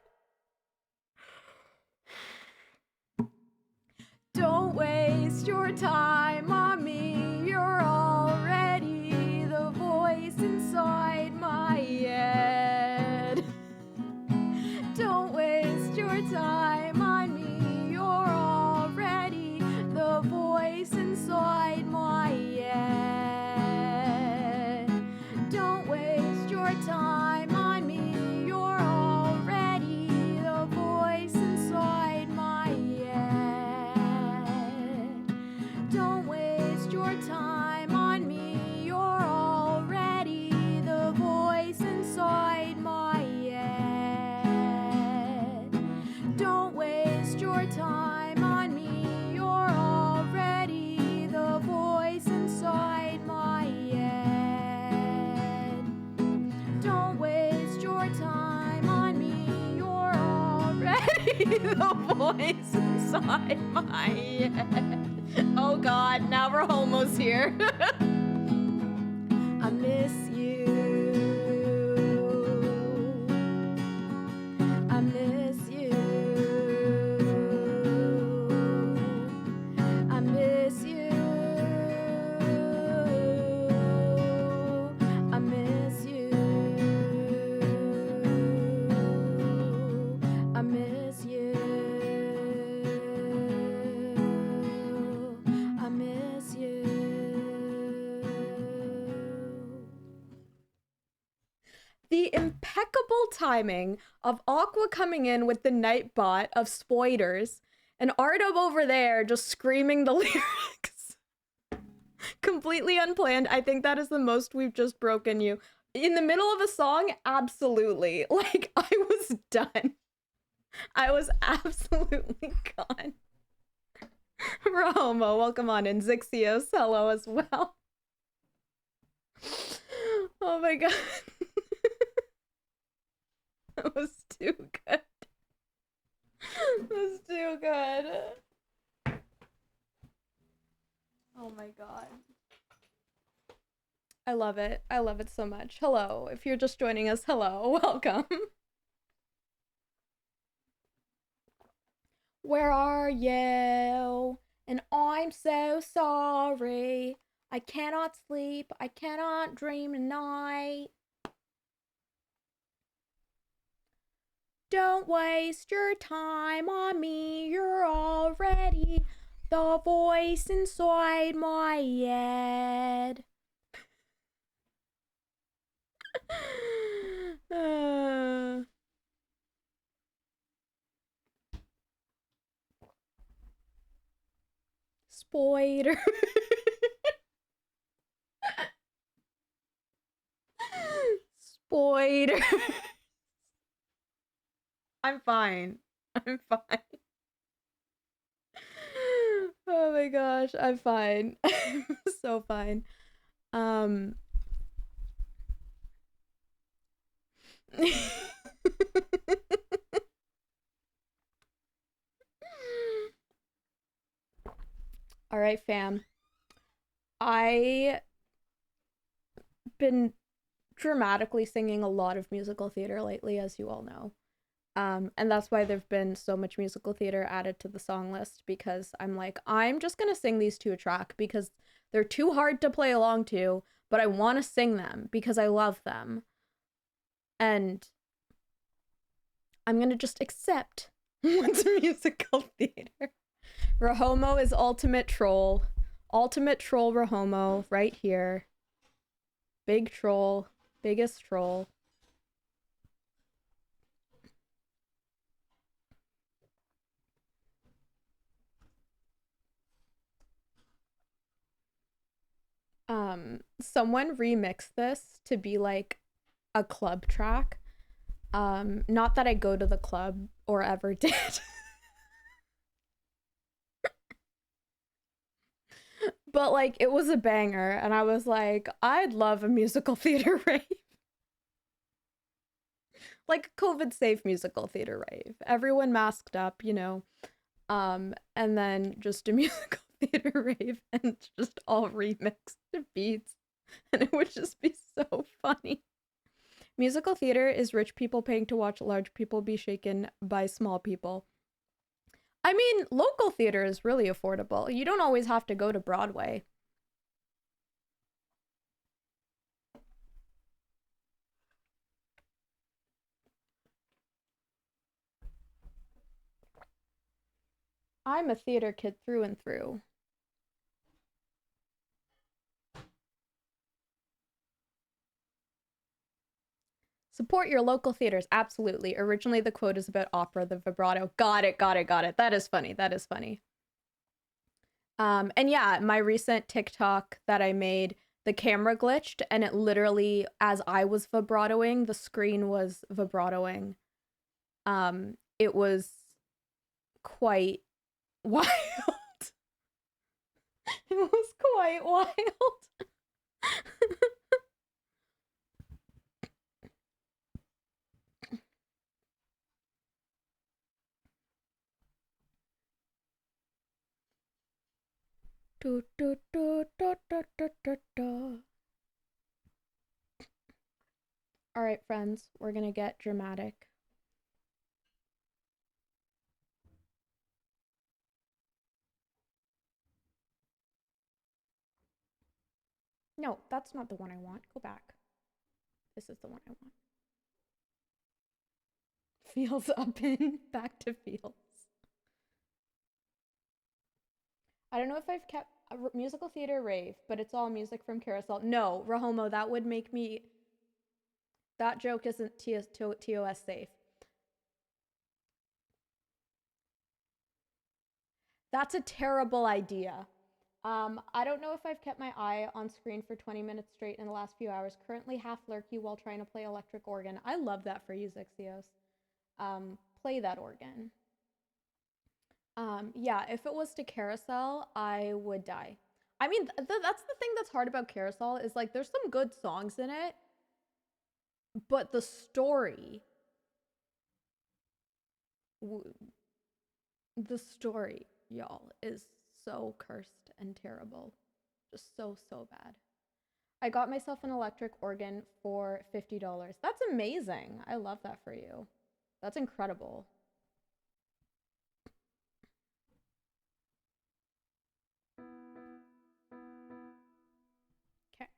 Don't waste your time on me. You're already the voice inside my head. Don't waste your time on me. You're already the voice inside my head. Don't waste your time on me. You're already the voice inside my head. Don't waste your time on me. You're already the voice inside my head. Don't waste your time on me. You're already the voice inside my head. Don't waste your time on me. You're already the voice inside my head. Oh God, now we're almost here. I miss you. I miss you. I miss you. I miss you. I miss the impeccable timing of Aqua coming in with the Nightbot of Spoiders and Ardub over there just screaming the lyrics. Completely unplanned. I think that is the most we've just broken you. In the middle of a song, absolutely. Like, I was done. I was absolutely gone. Romo, welcome on in. Zixios, hello as well. Oh my god. That was too good. That was too good. Oh my god. I love it. I love it so much. Hello. If you're just joining us, hello. Welcome. Where are you? And I'm so sorry. I cannot sleep. I cannot dream tonight. Don't waste your time on me. You're already the voice inside my head. Spoiler. Spoiler. I'm fine. I'm fine. Oh my gosh, I'm fine. I'm so fine. All right, fam. I been dramatically singing a lot of musical theater lately, as you all know. And that's why there've been so much musical theater added to the song list, because I'm like, I'm just gonna sing these to a track because they're too hard to play along to, but I want to sing them because I love them. And I'm gonna just accept what's musical theater. Rahomo is ultimate troll. Ultimate troll Rahomo right here. Big troll. Biggest troll. Someone remixed this to be like a club track. Not that I go to the club or ever did. But like it was a banger and I was like, I'd love a musical theater rave. Like a COVID safe musical theater rave. Everyone masked up, you know. And then just a musical theater rave and just all remixed beats. And it would just be so funny. Musical theater is rich people paying to watch large people be shaken by small people. I mean, local theater is really affordable. You don't always have to go to Broadway. I'm a theater kid through and through. Support your local theaters, absolutely. Originally, the quote is about opera, the vibrato. Got it, got it, got it. That is funny. That is funny. And yeah, my recent TikTok that I made, the camera glitched, and it literally, as I was vibratoing, the screen was vibratoing. It was quite wild. It was quite wild. Do, do, do, do, do, do, do, do. All right, friends, we're gonna get dramatic. No, that's not the one I want. Go back. This is the one I want. Feels up in, back to feels. I don't know if I've kept a musical theater rave, but it's all music from Carousel. No, Rahomo, that That joke isn't TOS safe. That's a terrible idea. I don't know if I've kept my eye on screen for 20 minutes straight in the last few hours. Currently half lurky while trying to play electric organ. I love that for you, Zixios. Play that organ. Yeah, if it was to Carousel, I would die. I mean, that's the thing that's hard about Carousel is like there's some good songs in it, but the story, y'all, is so cursed and terrible. Just so bad. I got myself an electric organ for $50. That's amazing. I love that for you. That's incredible. Okay.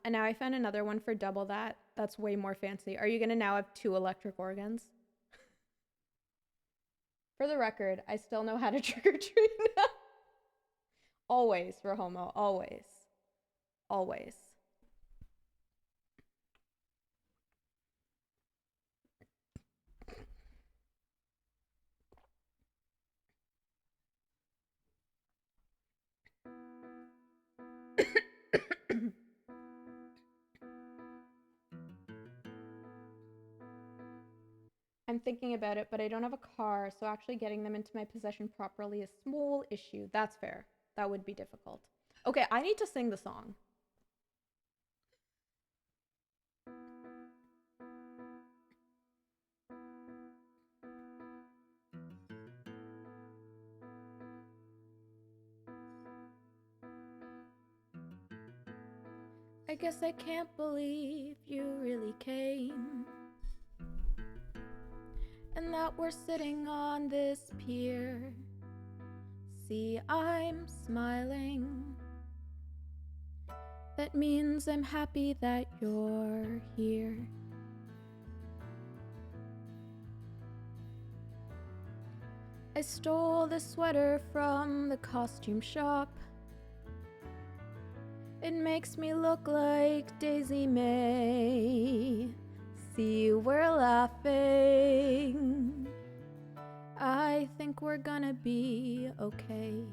And now I found another one for double that. That's way more fancy. Are you gonna now have 2 electric organs? For the record, I still know how to trick or treat now. Always, Rahomo, always. Always. I'm thinking about it, but I don't have a car, so actually getting them into my possession properly is a small issue. That's fair. That would be difficult. Okay, I need to sing the song. I guess I can't believe you really came, and that we're sitting on this pier. See, I'm smiling. That means I'm happy that you're here. I stole this sweater from the costume shop. It makes me look like Daisy May. See, we're laughing. I think we're gonna be okay.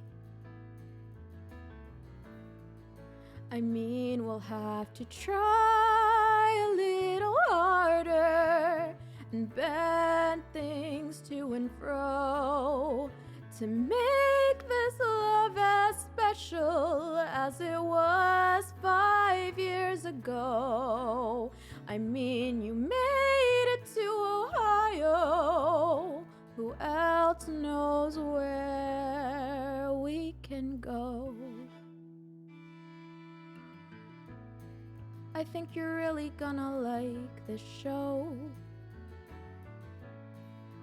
I mean, we'll have to try a little harder and bend things to and fro to make this love as special as it was 5 years ago. I mean, you made it to Ohio. Who else knows where we can go? I think you're really gonna like this show.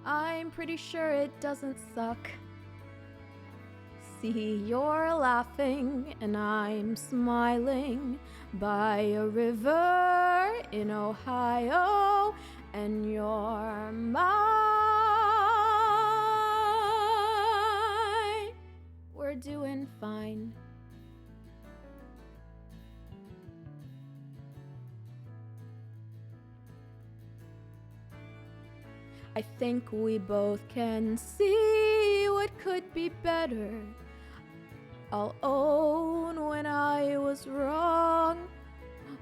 I'm pretty sure it doesn't suck. See, you're laughing and I'm smiling by a river in Ohio, and you're mine. We're doing fine. I think we both can see what could be better. I'll own when I was wrong.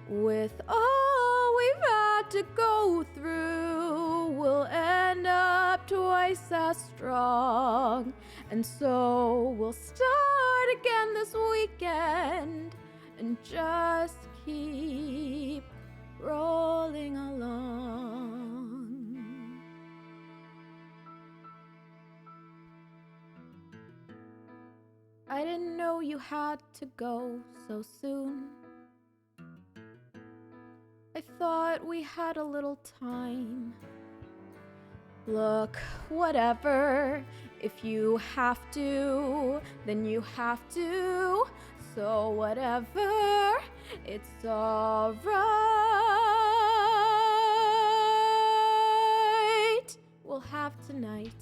With all we've had to go through, we'll end up twice as strong. And so we'll start again this weekend and just keep rolling along. I didn't know you had to go so soon. I thought we had a little time. Look, whatever. If you have to, then you have to. So whatever, it's all right. We'll have tonight.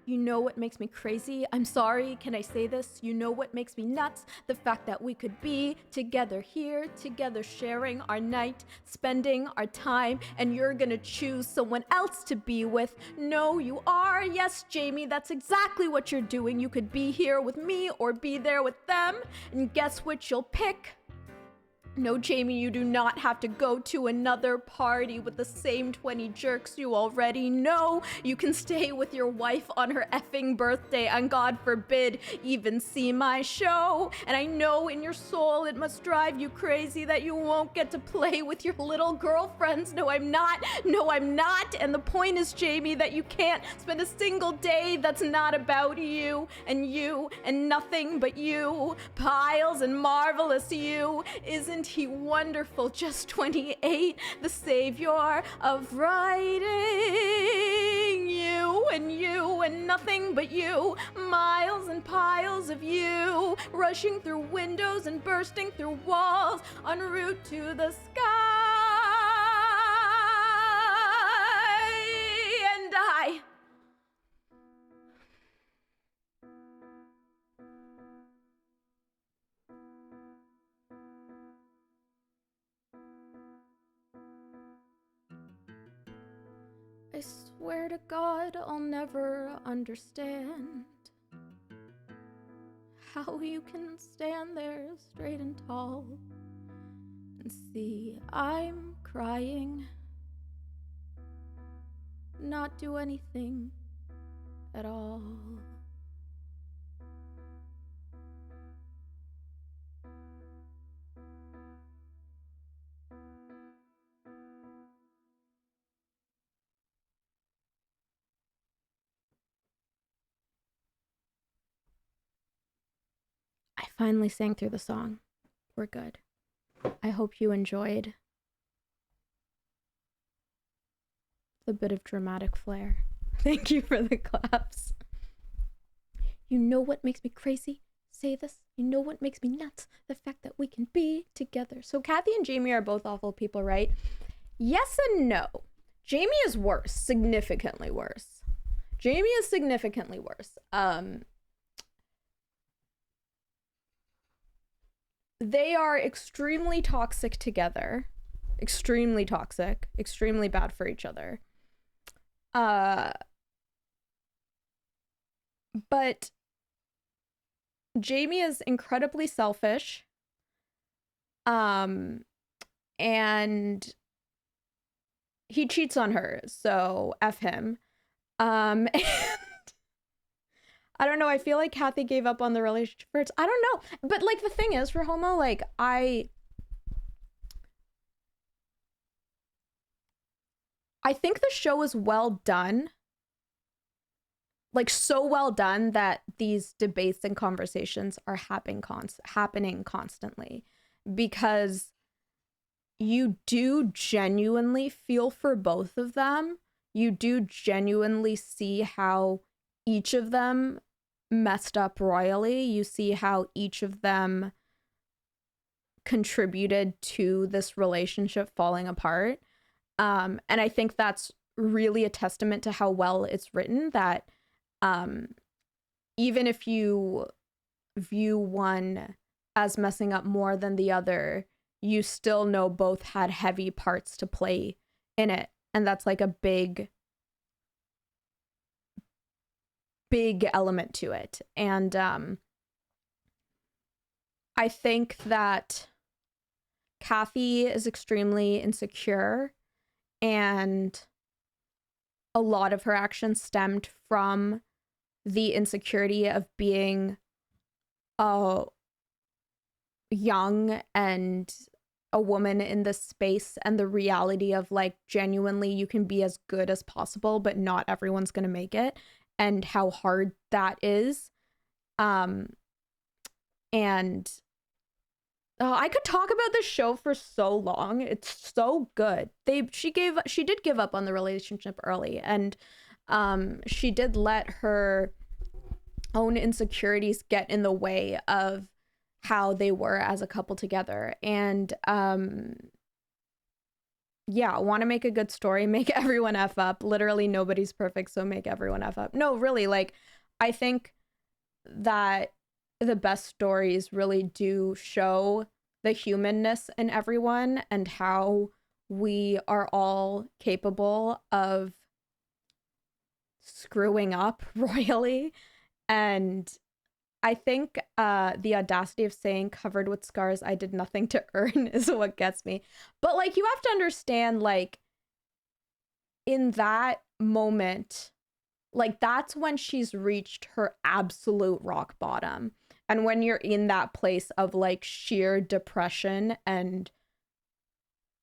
You know what makes me crazy? I'm sorry, can I say this? You know what makes me nuts? The fact that we could be together here, together sharing our night, spending our time, and you're gonna choose someone else to be with. No, you are. Yes, Jamie, that's exactly what you're doing. You could be here with me or be there with them, and guess which you'll pick? No, Jamie, you do not have to go to another party with the same 20 jerks you already know. You can stay with your wife on her effing birthday and God forbid even see my show. And I know in your soul it must drive you crazy that you won't get to play with your little girlfriends. No, I'm not. No, I'm not. And the point is, Jamie, that you can't spend a single day that's not about you and nothing but you. Piles and marvelous you. Isn't he wonderful? Just 28, the savior of writing. You and nothing but you. Miles and piles of you. Rushing through windows and bursting through walls. En route to the sky. And I swear to God, I'll never understand how you can stand there straight and tall and see I'm crying, not do anything at all. I finally sang through the song. We're good. I hope you enjoyed the bit of dramatic flair. Thank you for the claps. You know what makes me crazy? Say this. You know what makes me nuts? The fact that we can be together. So Kathy and Jamie are both awful people, right? Yes and no. Jamie is worse, significantly worse. Jamie is significantly worse. They are extremely toxic together. Extremely toxic. Extremely bad for each other. But Jamie is incredibly selfish. And he cheats on her, so F him. And I don't know, I feel like Kathy gave up on the relationship first. I don't know. But like the thing is, for Homo, like I think the show is well done. Like so well done that these debates and conversations are happening constantly, because you do genuinely feel for both of them. You do genuinely see how each of them messed up royally. You see how each of them contributed to this relationship falling apart. And I think that's really a testament to how well it's written, that even if you view one as messing up more than the other, you still know both had heavy parts to play in it. And that's like a big element to it. And I think that Kathy is extremely insecure, and a lot of her actions stemmed from the insecurity of being young and a woman in this space, and the reality of like genuinely you can be as good as possible, but not everyone's gonna make it, and how hard that is. And I could talk about this show for so long. It's so good. She did give up on the relationship early, and she did let her own insecurities get in the way of how they were as a couple together. And yeah, want to make a good story, make everyone F up. Literally nobody's perfect, so make everyone F up. No, really, like, I think that the best stories really do show the humanness in everyone and how we are all capable of screwing up royally. And I think the audacity of saying covered with scars, I did nothing to earn is what gets me. But like, you have to understand, like, in that moment, like, that's when she's reached her absolute rock bottom. And when you're in that place of like sheer depression and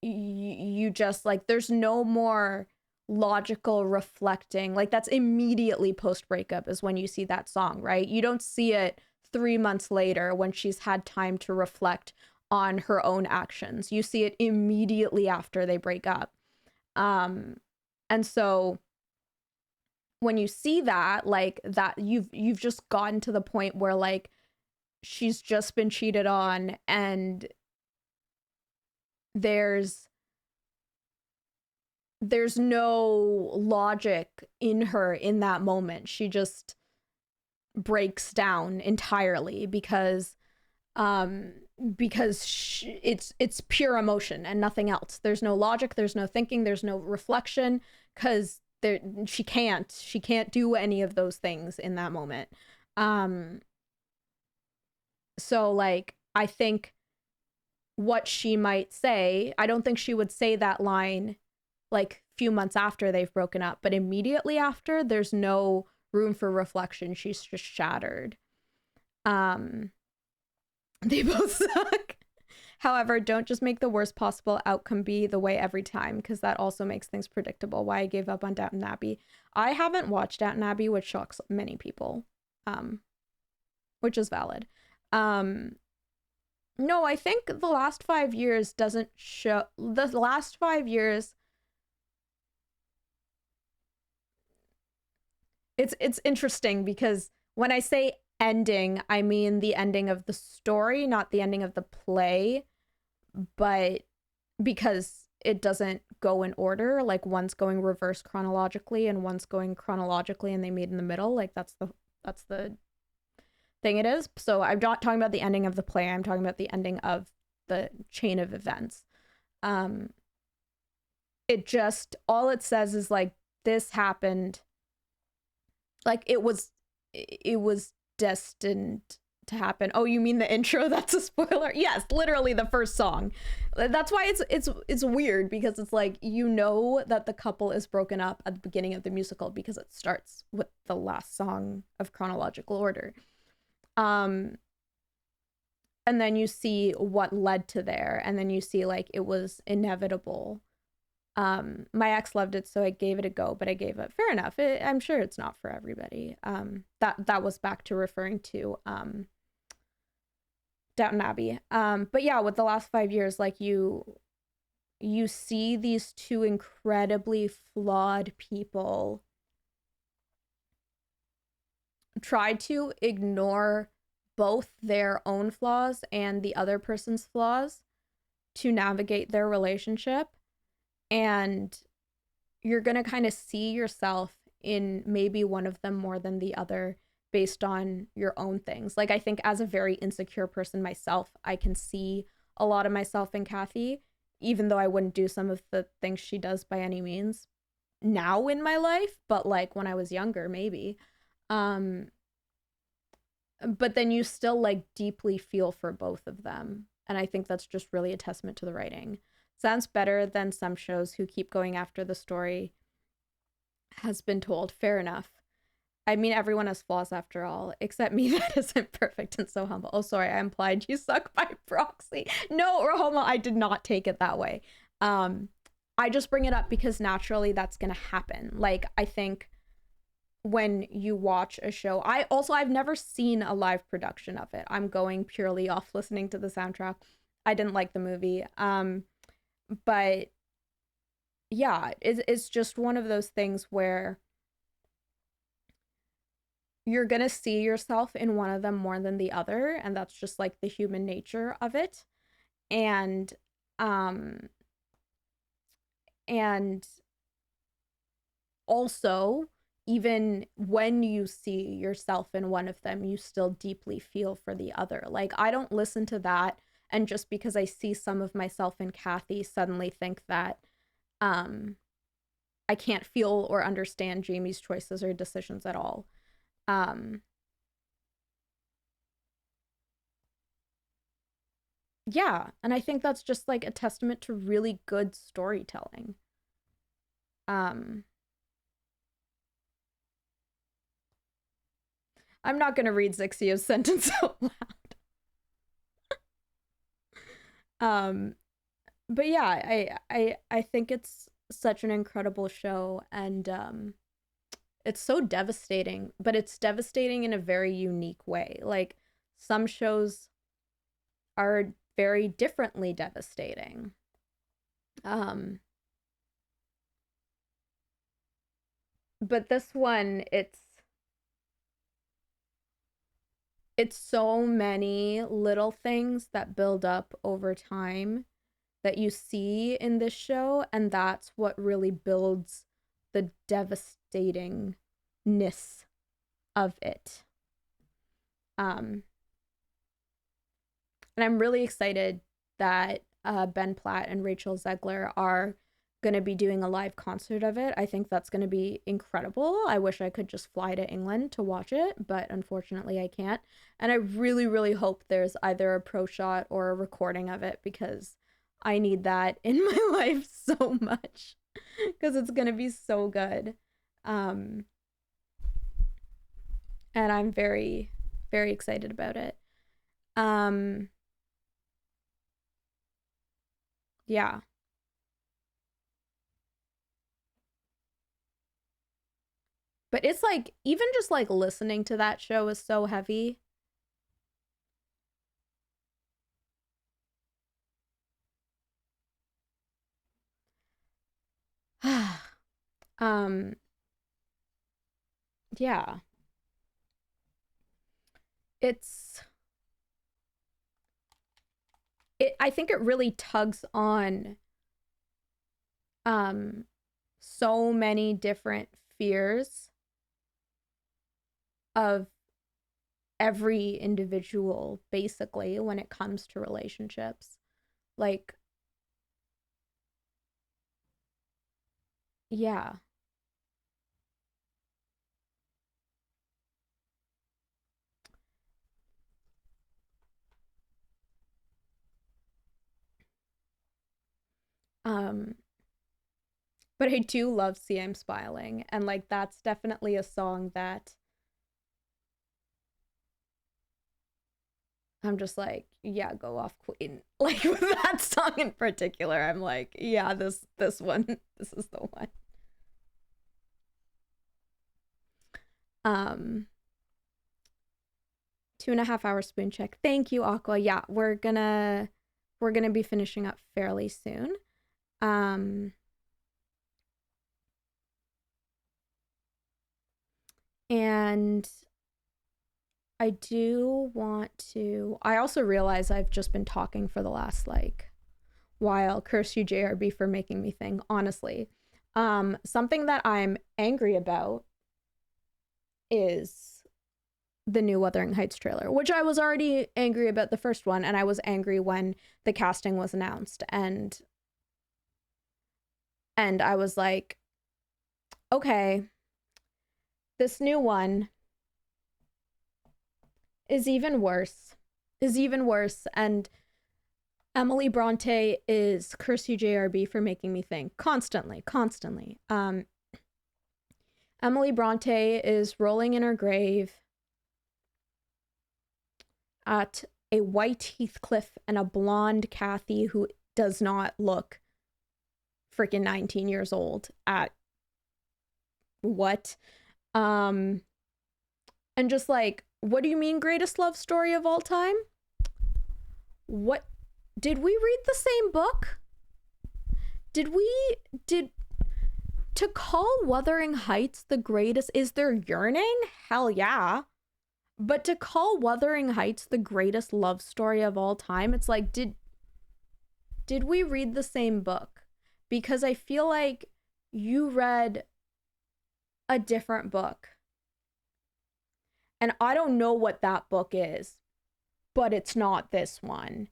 you just like, there's no more logical reflecting. Like, that's immediately post breakup is when you see that song, right? You don't see it 3 months later when she's had time to reflect on her own actions. You see it immediately after they break up. And so when you see that, like, that, you've just gotten to the point where like she's just been cheated on, and there's no logic in her in that moment. She just breaks down entirely because it's pure emotion and nothing else. There's no logic, there's no thinking, there's no reflection, because she can't do any of those things in that moment. So like, I think what she might say, I don't think she would say that line like few months after they've broken up, but immediately after, there's no room for reflection. She's just shattered. They both suck. However, don't just make the worst possible outcome be the way every time, because that also makes things predictable. Why I gave up on Downton Abbey. I haven't watched Downton Abbey, which shocks many people, which is valid. No, I think the last 5 years doesn't show. The last 5 years, it's interesting because when I say ending, I mean the ending of the story, not the ending of the play. But because it doesn't go in order, like one's going reverse chronologically and one's going chronologically and they meet in the middle, like that's the thing it is. So I'm not talking about the ending of the play, I'm talking about the ending of the chain of events. It just, all it says is like, this happened, like it was destined to happen. Oh, you mean the intro? That's a spoiler? Yes, literally the first song. That's why it's weird, because it's like, you know that the couple is broken up at the beginning of the musical because it starts with the last song of chronological order. And then you see what led to there, and then you see like it was inevitable. My ex loved it, so I gave it a go, but I gave it, fair enough. I'm sure it's not for everybody. That was back to referring to Downton Abbey. But yeah, with the last 5 years, like you see these two incredibly flawed people try to ignore both their own flaws and the other person's flaws to navigate their relationship. And you're going to kind of see yourself in maybe one of them more than the other based on your own things. Like, I think as a very insecure person myself, I can see a lot of myself in Kathy, even though I wouldn't do some of the things she does by any means now in my life, but like when I was younger, maybe. But then you still like deeply feel for both of them. And I think that's just really a testament to the writing. Sounds better than some shows who keep going after the story has been told. Fair enough. I mean, everyone has flaws after all, except me that isn't perfect and so humble. Oh, sorry, I implied you suck by proxy. No, Rahoma, I did not take it that way. I just bring it up because naturally that's gonna happen. Like, I think when you watch a show, I've never seen a live production of it. I'm going purely off listening to the soundtrack. I didn't like the movie. But yeah, it's just one of those things where you're gonna see yourself in one of them more than the other, and that's just like the human nature of it. And And also, even when you see yourself in one of them, you still deeply feel for the other. Like, I don't listen to that and just because I see some of myself in Kathy, suddenly think that I can't feel or understand Jamie's choices or decisions at all. Yeah, and I think that's just like a testament to really good storytelling. I'm not gonna read Zixio's sentence out loud. But yeah, I think it's such an incredible show, and it's so devastating, but it's devastating in a very unique way. Like, some shows are very differently devastating. But this one, it's so many little things that build up over time that you see in this show, and that's what really builds the devastatingness of it. And I'm really excited that Ben Platt and Rachel Zegler are going to be doing a live concert of it. I think that's going to be incredible. I wish I could just fly to England to watch it, but unfortunately I can't. And I really, really hope there's either a pro shot or a recording of it, because I need that in my life so much, because it's going to be so good. And I'm very, very excited about it. Yeah. But it's like, even just like listening to that show is so heavy. Yeah. I think it really tugs on so many different fears of every individual, basically, when it comes to relationships. Like, yeah. But I do love See I'm Smiling, and like, that's definitely a song that I'm just like, yeah, go off, Queen. Like, with that song in particular, I'm like, yeah, this one, this is the one. 2.5 hour spoon check. Thank you, Aqua. Yeah, we're gonna be finishing up fairly soon. And I do want to, I also realize I've just been talking for the last like while. Curse you, JRB, for making me think, honestly. Something that I'm angry about is the new Wuthering Heights trailer, which I was already angry about the first one, and I was angry when the casting was announced, and I was like, okay, this new one is even worse, and Emily Bronte is, curse you, JRB, for making me think, constantly. Emily Bronte is rolling in her grave at a white Heathcliff and a blonde Kathy who does not look freaking 19 years old at what? And just like, what do you mean greatest love story of all time? What? Did we read the same book? To call Wuthering Heights the greatest, is there yearning? Hell yeah. But to call Wuthering Heights the greatest love story of all time, it's like, did we read the same book? because I feel like you read a different book. And I don't know what that book is, but it's not this one.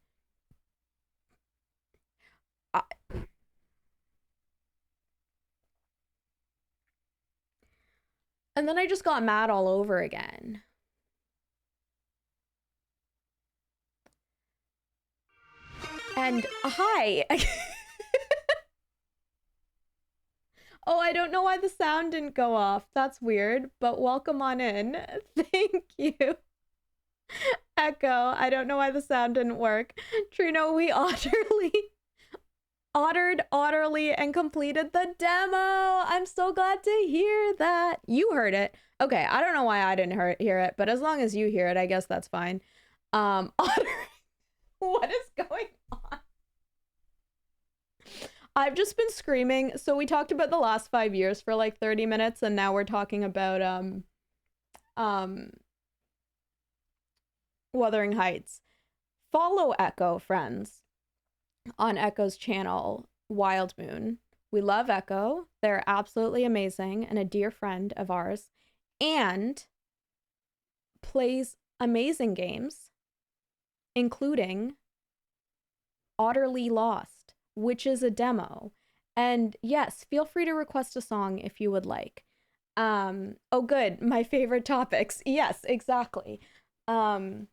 And then I just got mad all over again. And hi. Oh, I don't know why the sound didn't go off. That's weird, but welcome on in. Thank you. Echo, I don't know why the sound didn't work. Trino, we utterly and completed the demo. I'm so glad to hear that. You heard it. Okay, I don't know why I didn't hear it, but as long as you hear it, I guess that's fine. What is going on? I've just been screaming. So we talked about the last 5 years for like 30 minutes, and now we're talking about Wuthering Heights. Follow Echo, friends, on Echo's channel, Wild Moon. We love Echo. They're absolutely amazing and a dear friend of ours, and plays amazing games, including Utterly Lost, which is a demo. And yes, feel free to request a song if you would like. Oh good, my favorite topics. Yes, exactly. But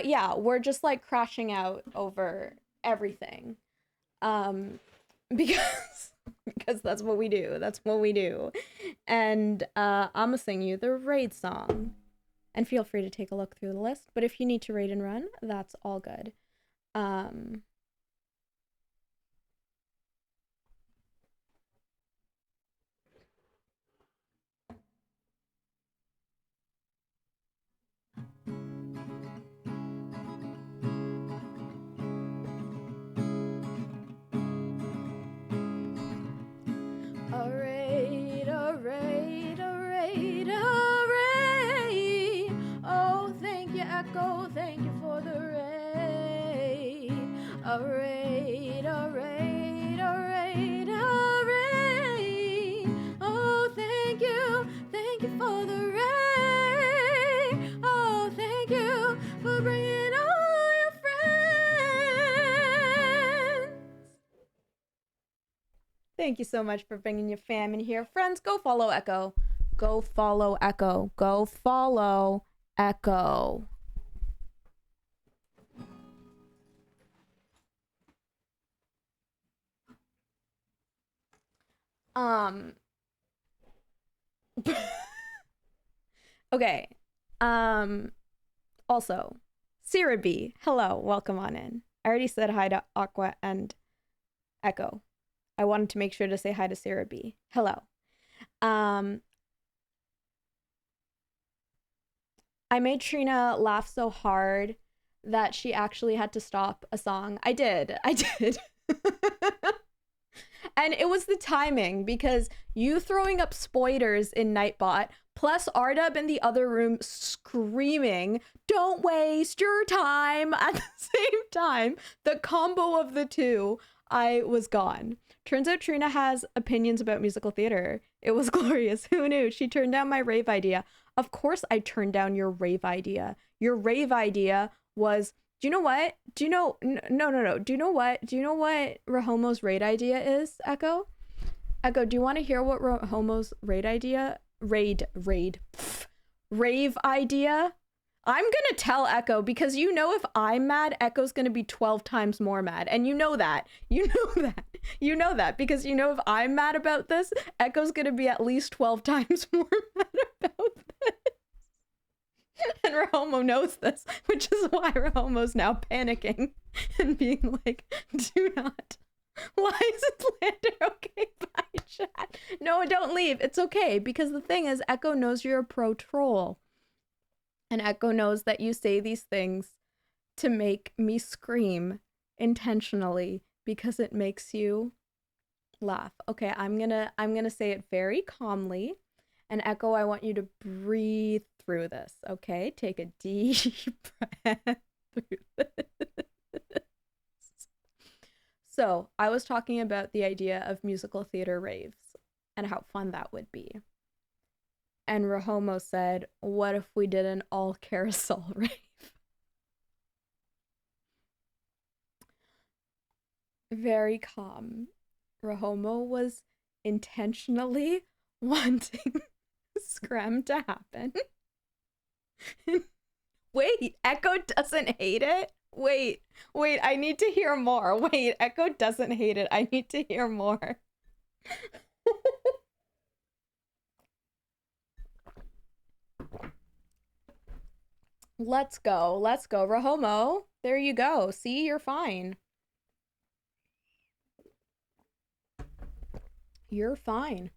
yeah, we're just like crashing out over everything. Because that's what we do. That's what we do. And I'm gonna sing you the raid song. And feel free to take a look through the list. But if you need to raid and run, that's all good. A raid, a raid, a raid, a raid. Oh, thank you, Echo. Thank you for the raid. A raid, a raid, a raid, a raid. Oh, thank you for the raid. Oh, thank you for bringing all your friends. Thank you so much for bringing your fam in here. Friends, go follow Echo. Go follow Echo. Go follow Echo. Okay. Also, Sierra B, hello, welcome on in. I already said hi to Aqua and Echo. I wanted to make sure to say hi to Sarah B. Hello. I made Trina laugh so hard that she actually had to stop a song. I did. And it was the timing, because you throwing up spoilers in Nightbot, plus Ardub in the other room screaming, "Don't waste your time," at the same time, the combo of the two, I was gone. Turns out Trina has opinions about musical theater. It was glorious. Who knew? She turned down my rave idea. Of course I turned down your rave idea. Your rave idea was, do you know what? Do you know, no. Do you know what? Do you know what Rahomo's raid idea is, Echo? Echo, do you want to hear what Rahomo's rave idea? Rave idea? I'm gonna tell Echo, because you know if I'm mad, Echo's gonna be 12 times more mad. And you know that. You know that. Because you know if I'm mad about this, Echo's gonna be at least 12 times more mad about this. And Rahomo knows this, which is why Rahomo's now panicking and being like, do not. Why is Lander okay? Bye, chat. No, don't leave. It's okay, because the thing is, Echo knows you're a pro troll. And Echo knows that you say these things to make me scream intentionally because it makes you laugh. Okay, I'm gonna say it very calmly. And Echo, I want you to breathe through this, okay? Take a deep breath through this. So I was talking about the idea of musical theater raves and how fun that would be. And Rahomo said, what if we did an all carousel rave? Very calm. Rahomo was intentionally wanting Scram to happen. Wait, Echo doesn't hate it? Wait, I need to hear more. Wait, Echo doesn't hate it. I need to hear more. Let's go. Rahomo, there you go. See, you're fine. You're fine.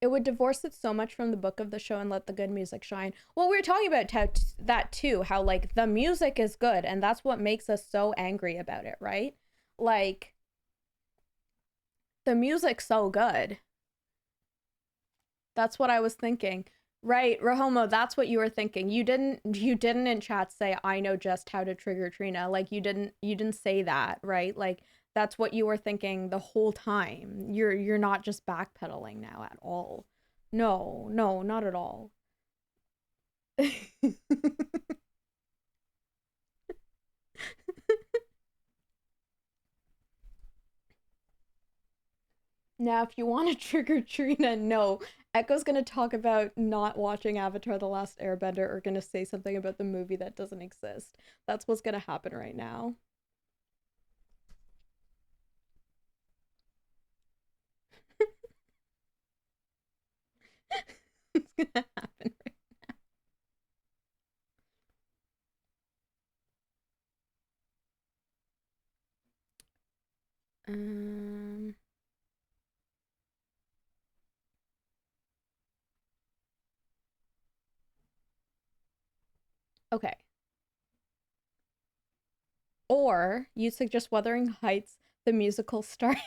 It would divorce it so much from the book of the show and let the good music shine. Well, we were talking about that too, how like the music is good and that's what makes us so angry about it, right? Like the music's so good. That's what I was thinking. Right, Rahomo, that's what you were thinking. You didn't in chat say I know just how to trigger Trina. Like you didn't say that, right? Like that's what you were thinking the whole time. You're not just backpedaling now at all. No, not at all. Now, if you want to trigger Trina, no. Echo's gonna talk about not watching Avatar The Last Airbender or gonna say something about the movie that doesn't exist. That's what's gonna happen right now. It's gonna happen right now. Okay. Or you suggest Wuthering Heights, the musical starring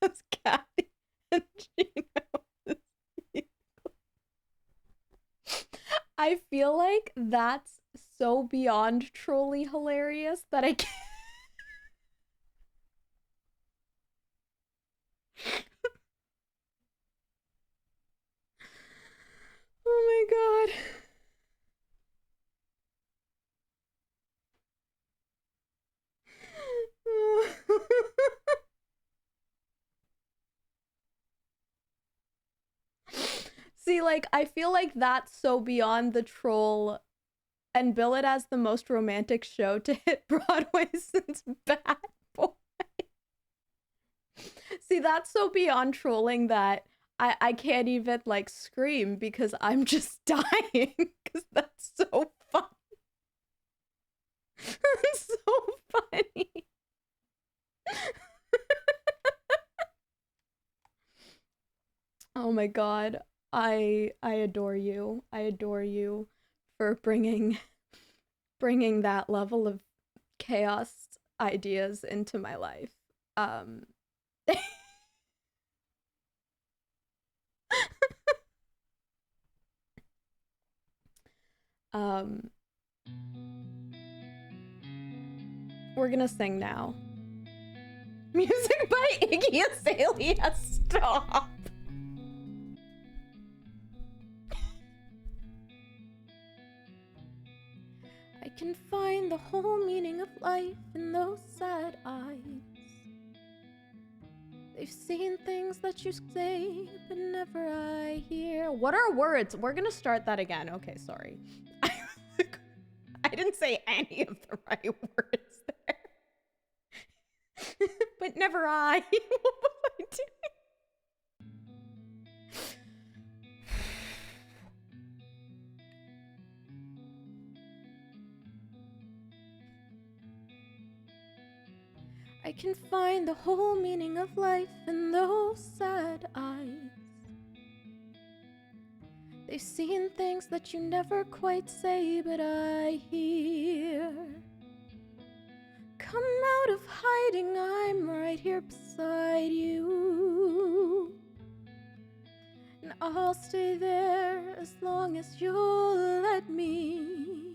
as Kathy and Gino. I feel like that's so beyond trolly hilarious that I can't. Oh my god. See, like, I feel like that's so beyond the troll and bill it as the most romantic show to hit Broadway since Bad Boy. See, that's so beyond trolling that I can't even, like, scream because I'm just dying because that's so funny. It's so funny. Oh my god. I adore you. I adore you for bringing that level of chaos ideas into my life. Um we're gonna sing now. Music by Iggy Azalea. Stop. I can find the whole meaning of life in those sad eyes. They've seen things that you say, but never I hear. What are words? We're gonna start that again. Okay, sorry. I didn't say any of the right words there. But never I. What was I doing? I can find the whole meaning of life in those sad eyes. They've seen things that you never quite say, but I hear. Come out of hiding, I'm right here beside you. And I'll stay there as long as you'll let me.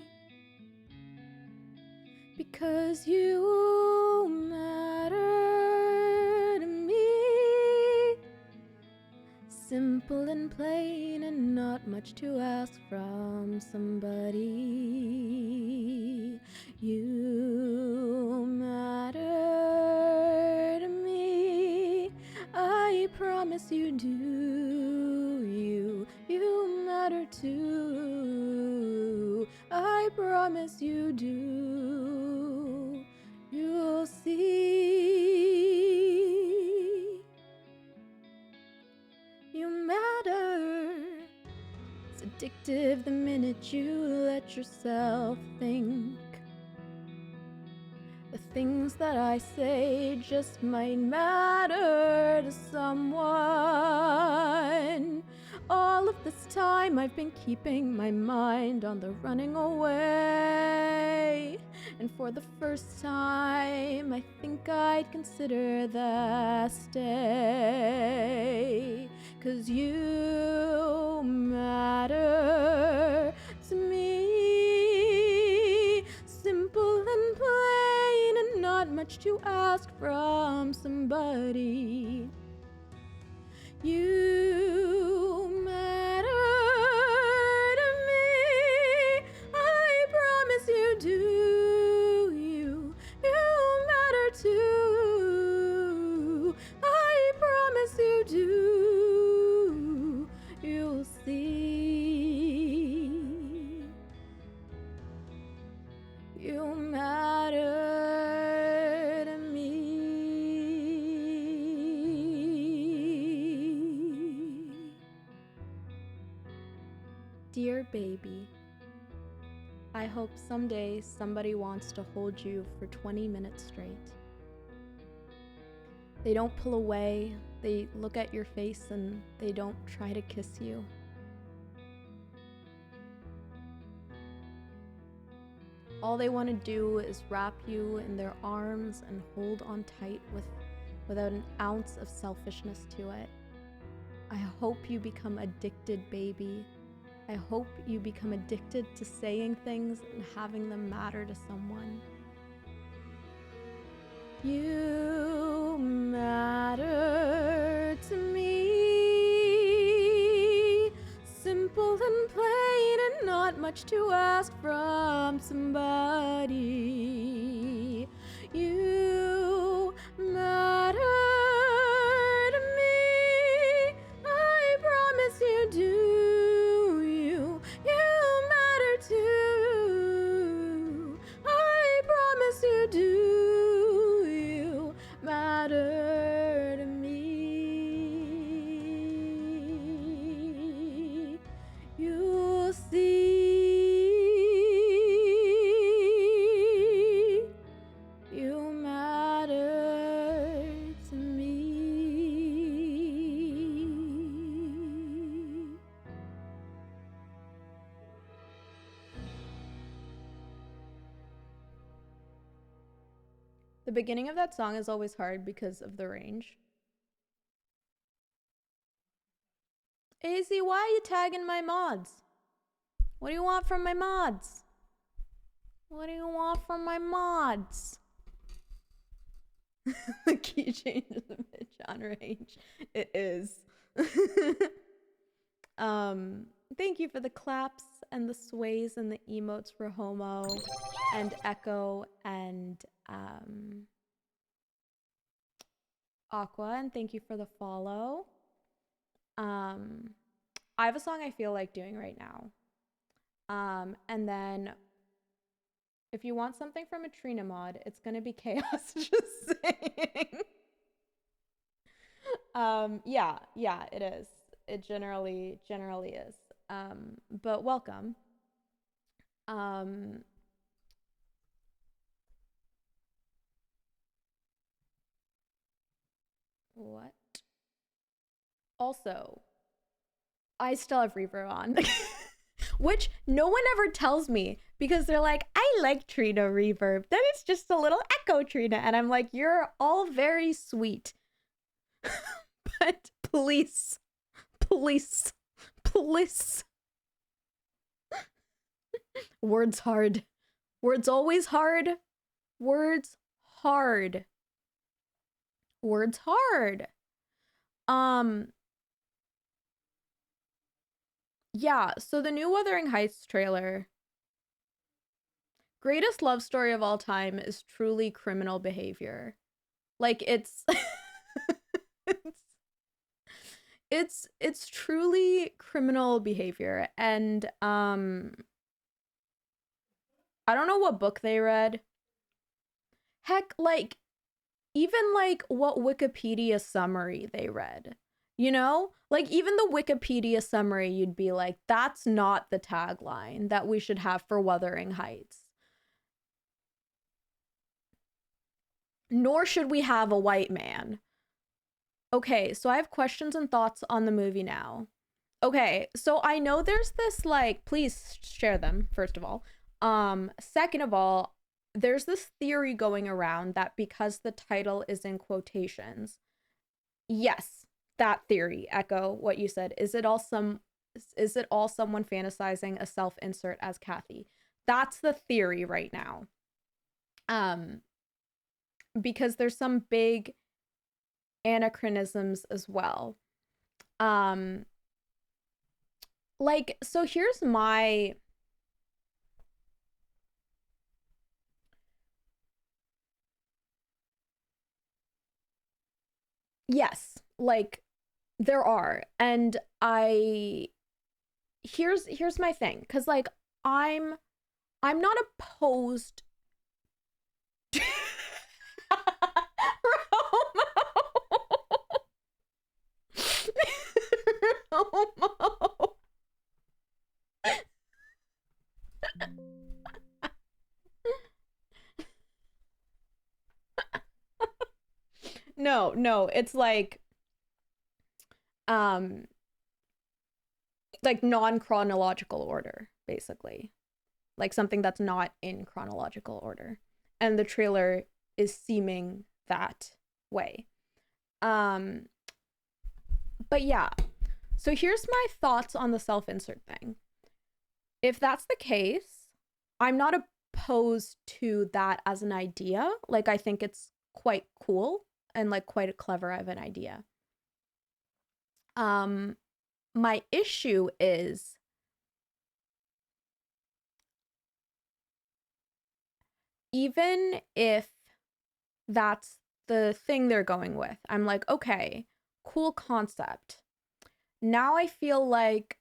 'cause you matter to me. Simple and plain and not much to ask from somebody. You matter to me. I promise you do. You matter too. I promise you do. You'll see. You matter. It's addictive the minute you let yourself think. The things that I say just might matter to someone. All of this time I've been keeping my mind on the running away. And for the first time, I think I'd consider the stay. 'Cause you matter to me. Simple and plain and not much to ask from somebody. You matter to me. I promise you do. You matter too. I promise you do. You'll see. You matter to me. Dear baby, I hope someday somebody wants to hold you for 20 minutes straight. They don't pull away, they look at your face and they don't try to kiss you. All they want to do is wrap you in their arms and hold on tight without an ounce of selfishness to it. I hope you become addicted, baby. I hope you become addicted to saying things and having them matter to someone. You matter to me. Simple and plain and not much to ask from somebody. You matter to me. I promise you do. You matter too. I promise you do. You matter to me. You'll see. You matter to me. The beginning of that song is always hard because of the range. AZ, why are you tagging my mods? What do you want from my mods? What do you want from my mods? The key change is a bit genre range. It is. Thank you for the claps and the sways and the emotes for Homo and Echo and Aqua, and thank you for the follow. I have a song I feel like doing right now. And then if you want something from a Trina mod, it's gonna be Chaos. Just saying. Yeah, it is. It generally is. But welcome. What? Also, I still have reverb on. Which no one ever tells me because they're like, I like Trina reverb. Then it's just a little echo Trina. And I'm like, you're all very sweet. But please. Words hard. Words always hard. Words hard. Words hard. Um, yeah, so the new Wuthering Heights trailer, greatest love story of all time is truly criminal behavior. Like it's it's truly criminal behavior. And I don't know what book they read. Heck, like even like what Wikipedia summary they read. You know? Like even the Wikipedia summary, you'd be like, that's not the tagline that we should have for Wuthering Heights. Nor should we have a white man. Okay, so I have questions and thoughts on the movie now. Okay, so I know there's this like, please share them, first of all. Second of all, there's this theory going around that because the title is in quotations, yes, that theory, echo what you said. Is it all someone fantasizing a self-insert as Kathy? That's the theory right now. Because there's some big anachronisms as well. Like, so here's my yes, like there are. And here's my thing, because like I'm not opposed Romo. No, it's um like non-chronological order, basically. Like something that's not in chronological order. And the trailer is seeming that way. But yeah. So here's my thoughts on the self-insert thing. If that's the case, I'm not opposed to that as an idea. Like I think it's quite cool and like quite a clever of an idea. My issue is even if that's the thing they're going with, I'm like, okay, cool concept. Now I feel like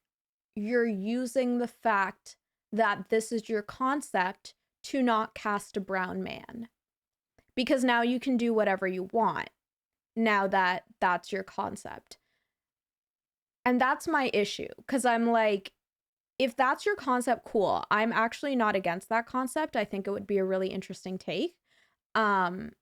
you're using the fact that this is your concept to not cast a brown man. Because now you can do whatever you want now that that's your concept. And that's my issue, because I'm like, if that's your concept, cool. I'm actually not against that concept. I think it would be a really interesting take. However,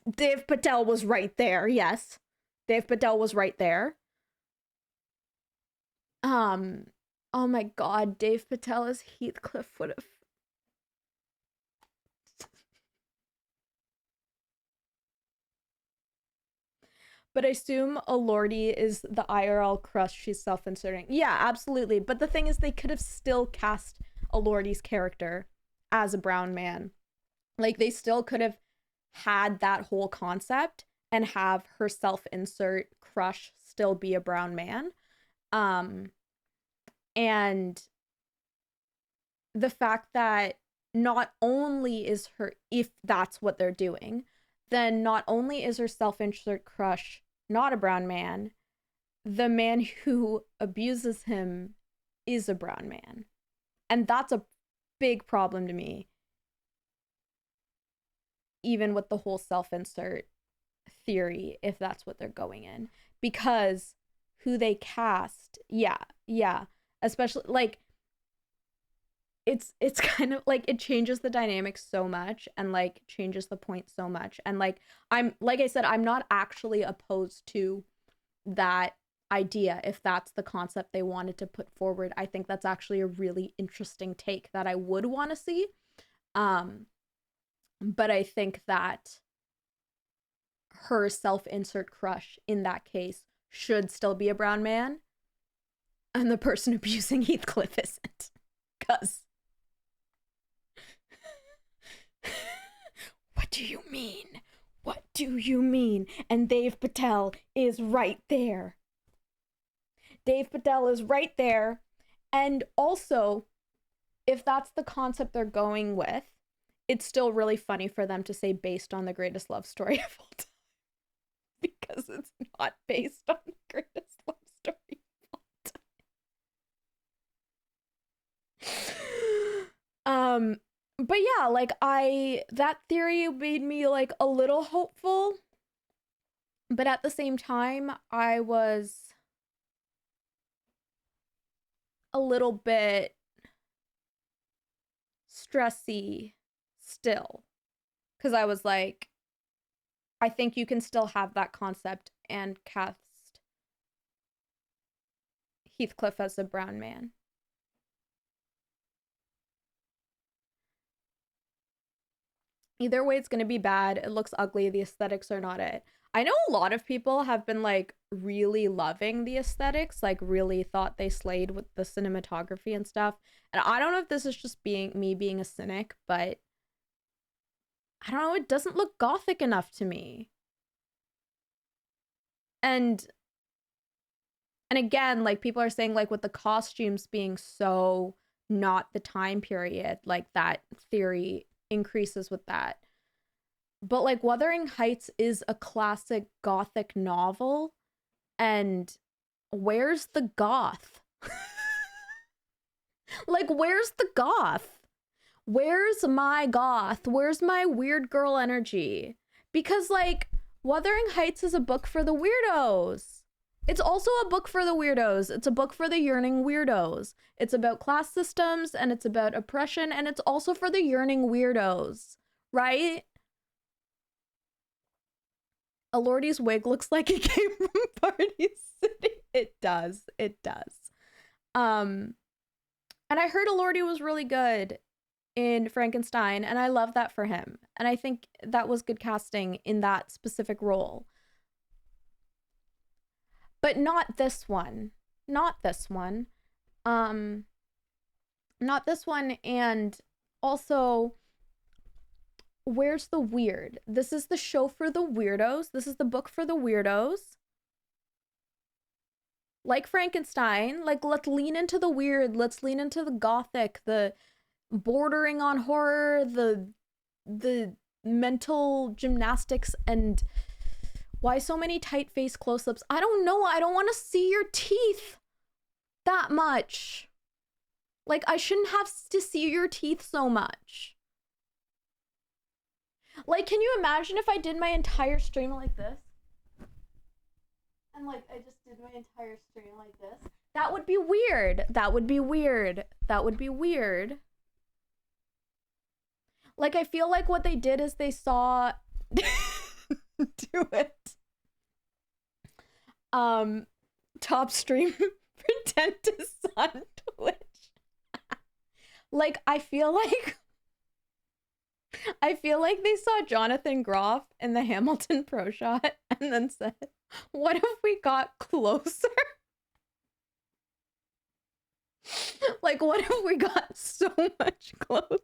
Dev Patel was right there. Yes. Dev Patel was right there. Oh my god, Dave Patel as Heathcliff would have. But I assume a Lordy is the IRL crush she's self-inserting. Yeah, absolutely. But the thing is, they could have still cast a Lordy's character as a brown man. Like, they still could have had that whole concept and have her self-insert crush still be a brown man. And the fact that not only is her, if that's what they're doing, then not only is her self-insert crush not a brown man, the man who abuses him is a brown man. And that's a big problem to me, even with the whole self-insert theory, if that's what they're going in. Because who they cast, yeah. Especially, like, it's kind of like it changes the dynamic so much and like changes the point so much. And like like I said, I'm not actually opposed to that idea if that's the concept they wanted to put forward. I think that's actually a really interesting take that I would want to see. But I think that her self-insert crush in that case should still be a brown man. And the person abusing Heathcliff isn't. Cause what do you mean? What do you mean? And Dave Patel is right there. Dave Patel is right there. And also, if that's the concept they're going with, it's still really funny for them to say based on the greatest love story of all time. Because it's not based on the greatest love story of all time. But yeah, like that theory made me like a little hopeful. But at the same time, I was a little bit stressy still. Because I was like, I think you can still have that concept and cast Heathcliff as a brown man. Either way, it's going to be bad. It looks ugly. The aesthetics are not it. I know a lot of people have been like really loving the aesthetics, like really thought they slayed with the cinematography and stuff. And I don't know if this is just me being a cynic, but I don't know, it doesn't look gothic enough to me. And again, like people are saying like with the costumes being so not the time period, like that theory increases with that. But like Wuthering Heights is a classic gothic novel, and where's the goth? Like where's the goth? Where's my goth? Where's my weird girl energy? Because like Wuthering Heights is a book for the weirdos. It's also a book for the weirdos. It's a book for the yearning weirdos. It's about class systems and it's about oppression, and it's also for the yearning weirdos, right? Elordi's wig looks like it came from Party City. It does. It does. And I heard Elordi was really good in Frankenstein, and I love that for him. And I think that was good casting in that specific role. But not this one. Not this one. Not this one, and also, where's the weird? This is the show for the weirdos. This is the book for the weirdos. Like Frankenstein, like let's lean into the weird, let's lean into the gothic, the bordering on horror, the mental gymnastics, and why so many tight face close-ups? I don't know. I don't want to see your teeth that much. Like, I shouldn't have to see your teeth so much. Like, can you imagine if I did my entire stream like this? And like, I just did my entire stream like this? That would be weird. That would be weird. That would be weird. Like, I feel like what they did is they saw... Do it. Top stream pretend to sun Twitch. Like, I feel like they saw Jonathan Groff in the Hamilton Pro Shot and then said, what if we got closer? Like, what if we got so much closer?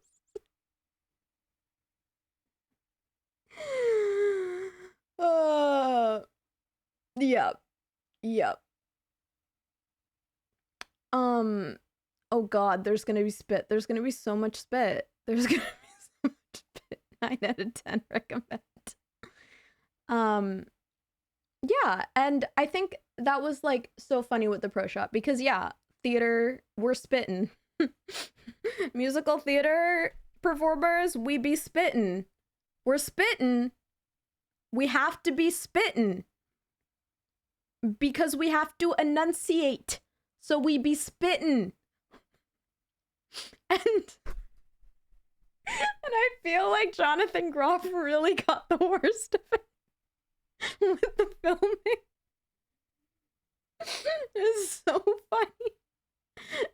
Yep. Oh god, there's gonna be spit. There's gonna be so much spit. There's gonna be so much spit. 9 out of 10 recommend. Yeah, and I think that was like so funny with the pro shop because yeah, theater, we're spitting. Musical theater performers, we be spitting. We're spitting. We have to be spitting. Because we have to enunciate. So we be spitting. And I feel like Jonathan Groff really got the worst of it with the filming. It is so funny.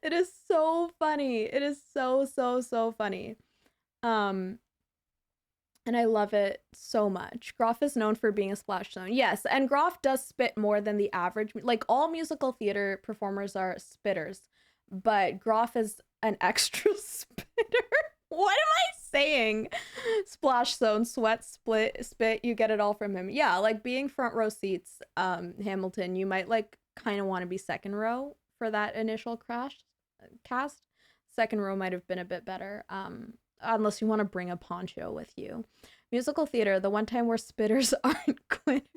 It is so funny. It is so funny. And and I love it so much. Groff is known for being a splash zone. Yes, and Groff does spit more than the average. Like, all musical theater performers are spitters, but Groff is an extra spitter. What am I saying? Splash zone, sweat, spit, you get it all from him. Yeah, like being front row seats, Hamilton, you might like kind of want to be second row for that initial cast. Second row might have been a bit better. Unless you want to bring a poncho with you. Musical theater, the one time where spitters aren't quitters.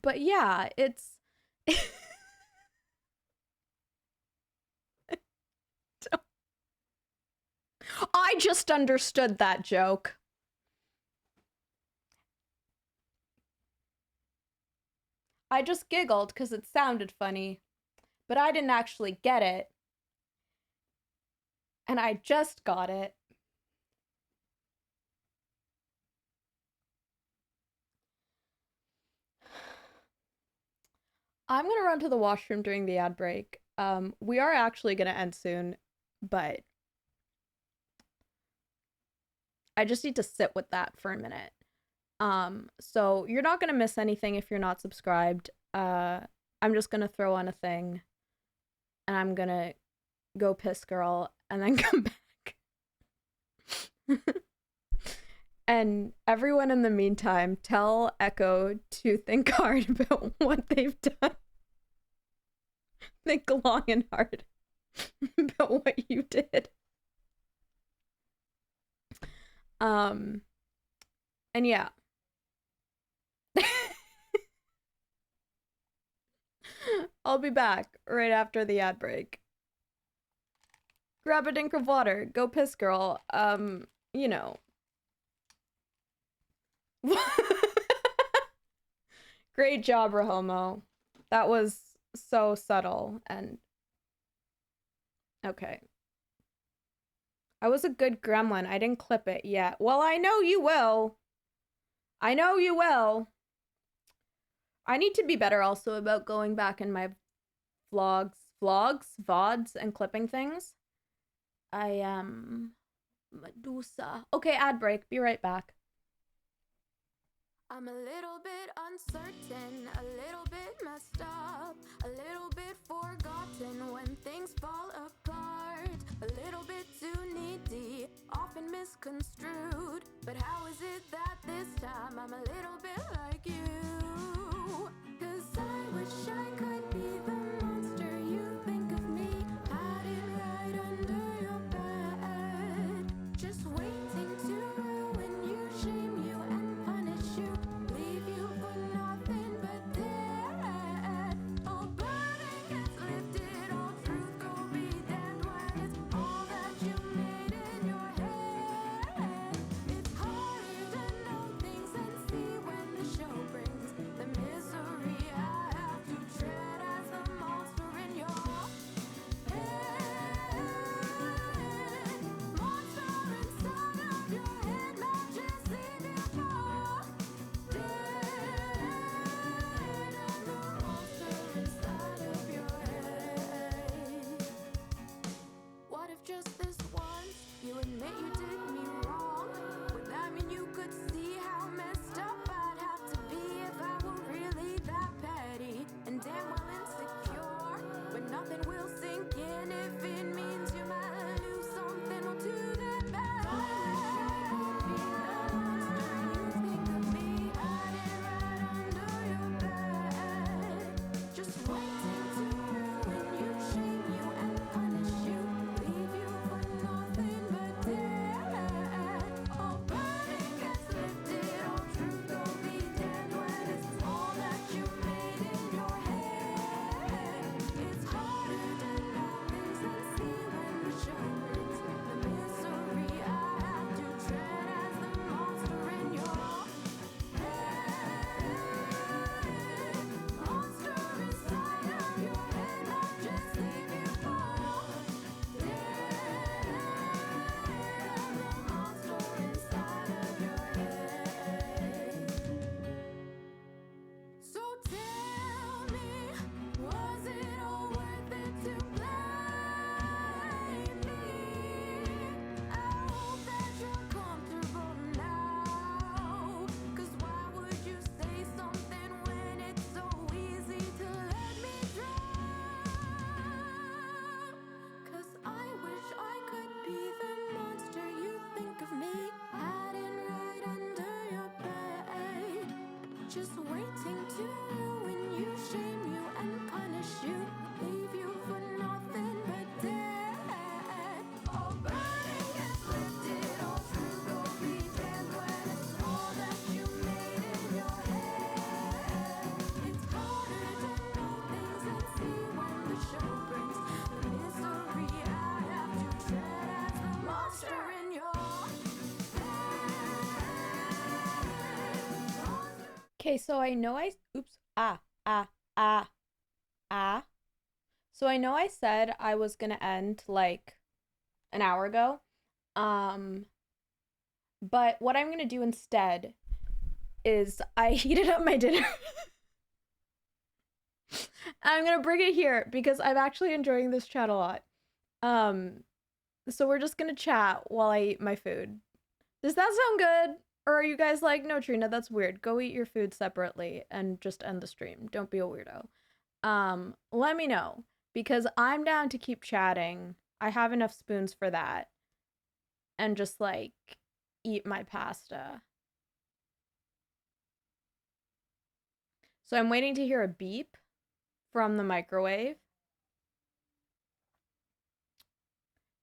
But yeah, it's I just understood that joke. I just giggled because it sounded funny, but I didn't actually get it. And I just got it. I'm gonna run to the washroom during the ad break. We are actually gonna end soon, but I just need to sit with that for a minute. So you're not gonna miss anything if you're not subscribed. I'm just gonna throw on a thing, and I'm gonna go piss girl, and then come back. And everyone in the meantime, tell Echo to think hard about what they've done. Think long and hard about what you did. And yeah. I'll be back right after the ad break. Grab a drink of water. Go piss, girl. You know. Great job, Rahomo. That was so subtle and... Okay. I was a good gremlin. I didn't clip it yet. Well, I know you will. I know you will. I need to be better also about going back in my vlogs, VODs, and clipping things. I am Medusa. Okay, ad break. Be right back. I'm a little bit uncertain, a little bit messed up, a little bit forgotten when things fall apart, a little bit too needy, often misconstrued. But how is it that this time I'm a little bit like you? 'Cause I wish I could be the monster you think of me, hiding right under your bed, just waiting to ruin you, shame you, and punish you, leave you for nothing but dead. All burden gets lifted, all truth go be damned when it's all that you made in your head. It's hard Okay, so I know oops, ah. So I know I said I was gonna end like an hour ago. Um, but what I'm gonna do instead is I heated up my dinner. I'm gonna bring it here because I'm actually enjoying this chat a lot. Um, so we're just gonna chat while I eat my food. Does that sound good? Or are you guys like, no, Trina, that's weird. Go eat your food separately and just end the stream. Don't be a weirdo. Let me know because I'm down to keep chatting. I have enough spoons for that. And just like eat my pasta. So I'm waiting to hear a beep from the microwave.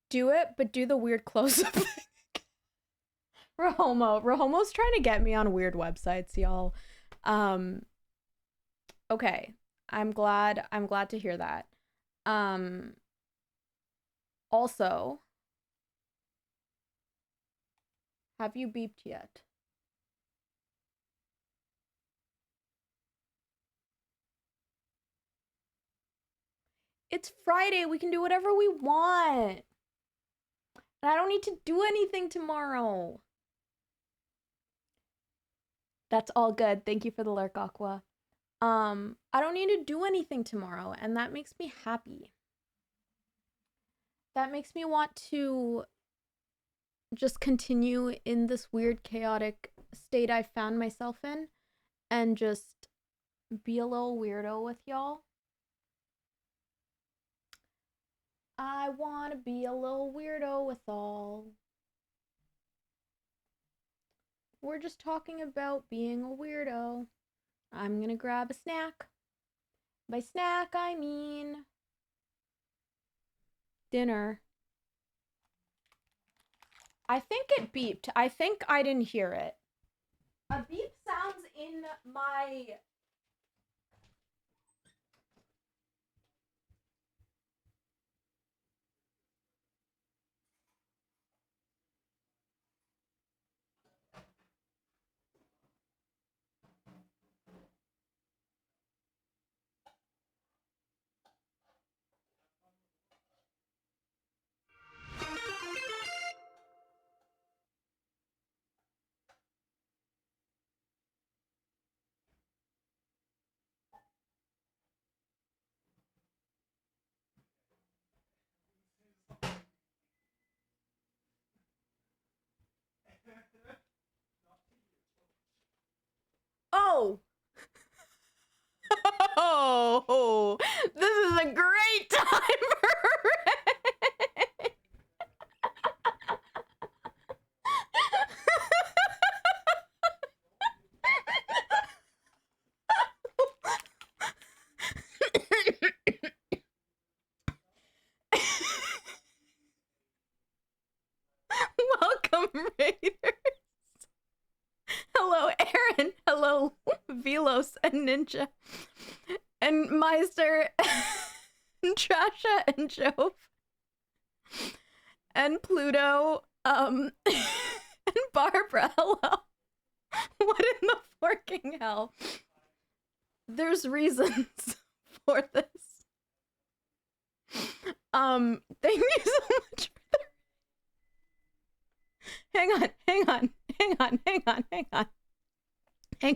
Do it, but do the weird close-up thing. Rahomo's trying to get me on weird websites, y'all. Okay. I'm glad to hear that. Also, have you beeped yet? It's Friday. We can do whatever we want. And I don't need to do anything tomorrow. That's all good. Thank you for the lurk, Aqua. I don't need to do anything tomorrow, and that makes me happy. That makes me want to just continue in this weird, chaotic state I found myself in and just be a little weirdo with y'all. I want to be a little weirdo with all. We're just talking about being a weirdo. I'm gonna grab a snack. By snack, I mean dinner. I think it beeped. I think I didn't hear it. A beep sounds in my... Oh! Oh! This is a great time for it! Welcome, Raiders! Hello, Aaron. Hello, Velos and Ninja. And Meister. And Trasha and Jove. And Pluto. And Barbara. Hello. What in the forking hell? There's reasons for this. Thank you so much for the... Hang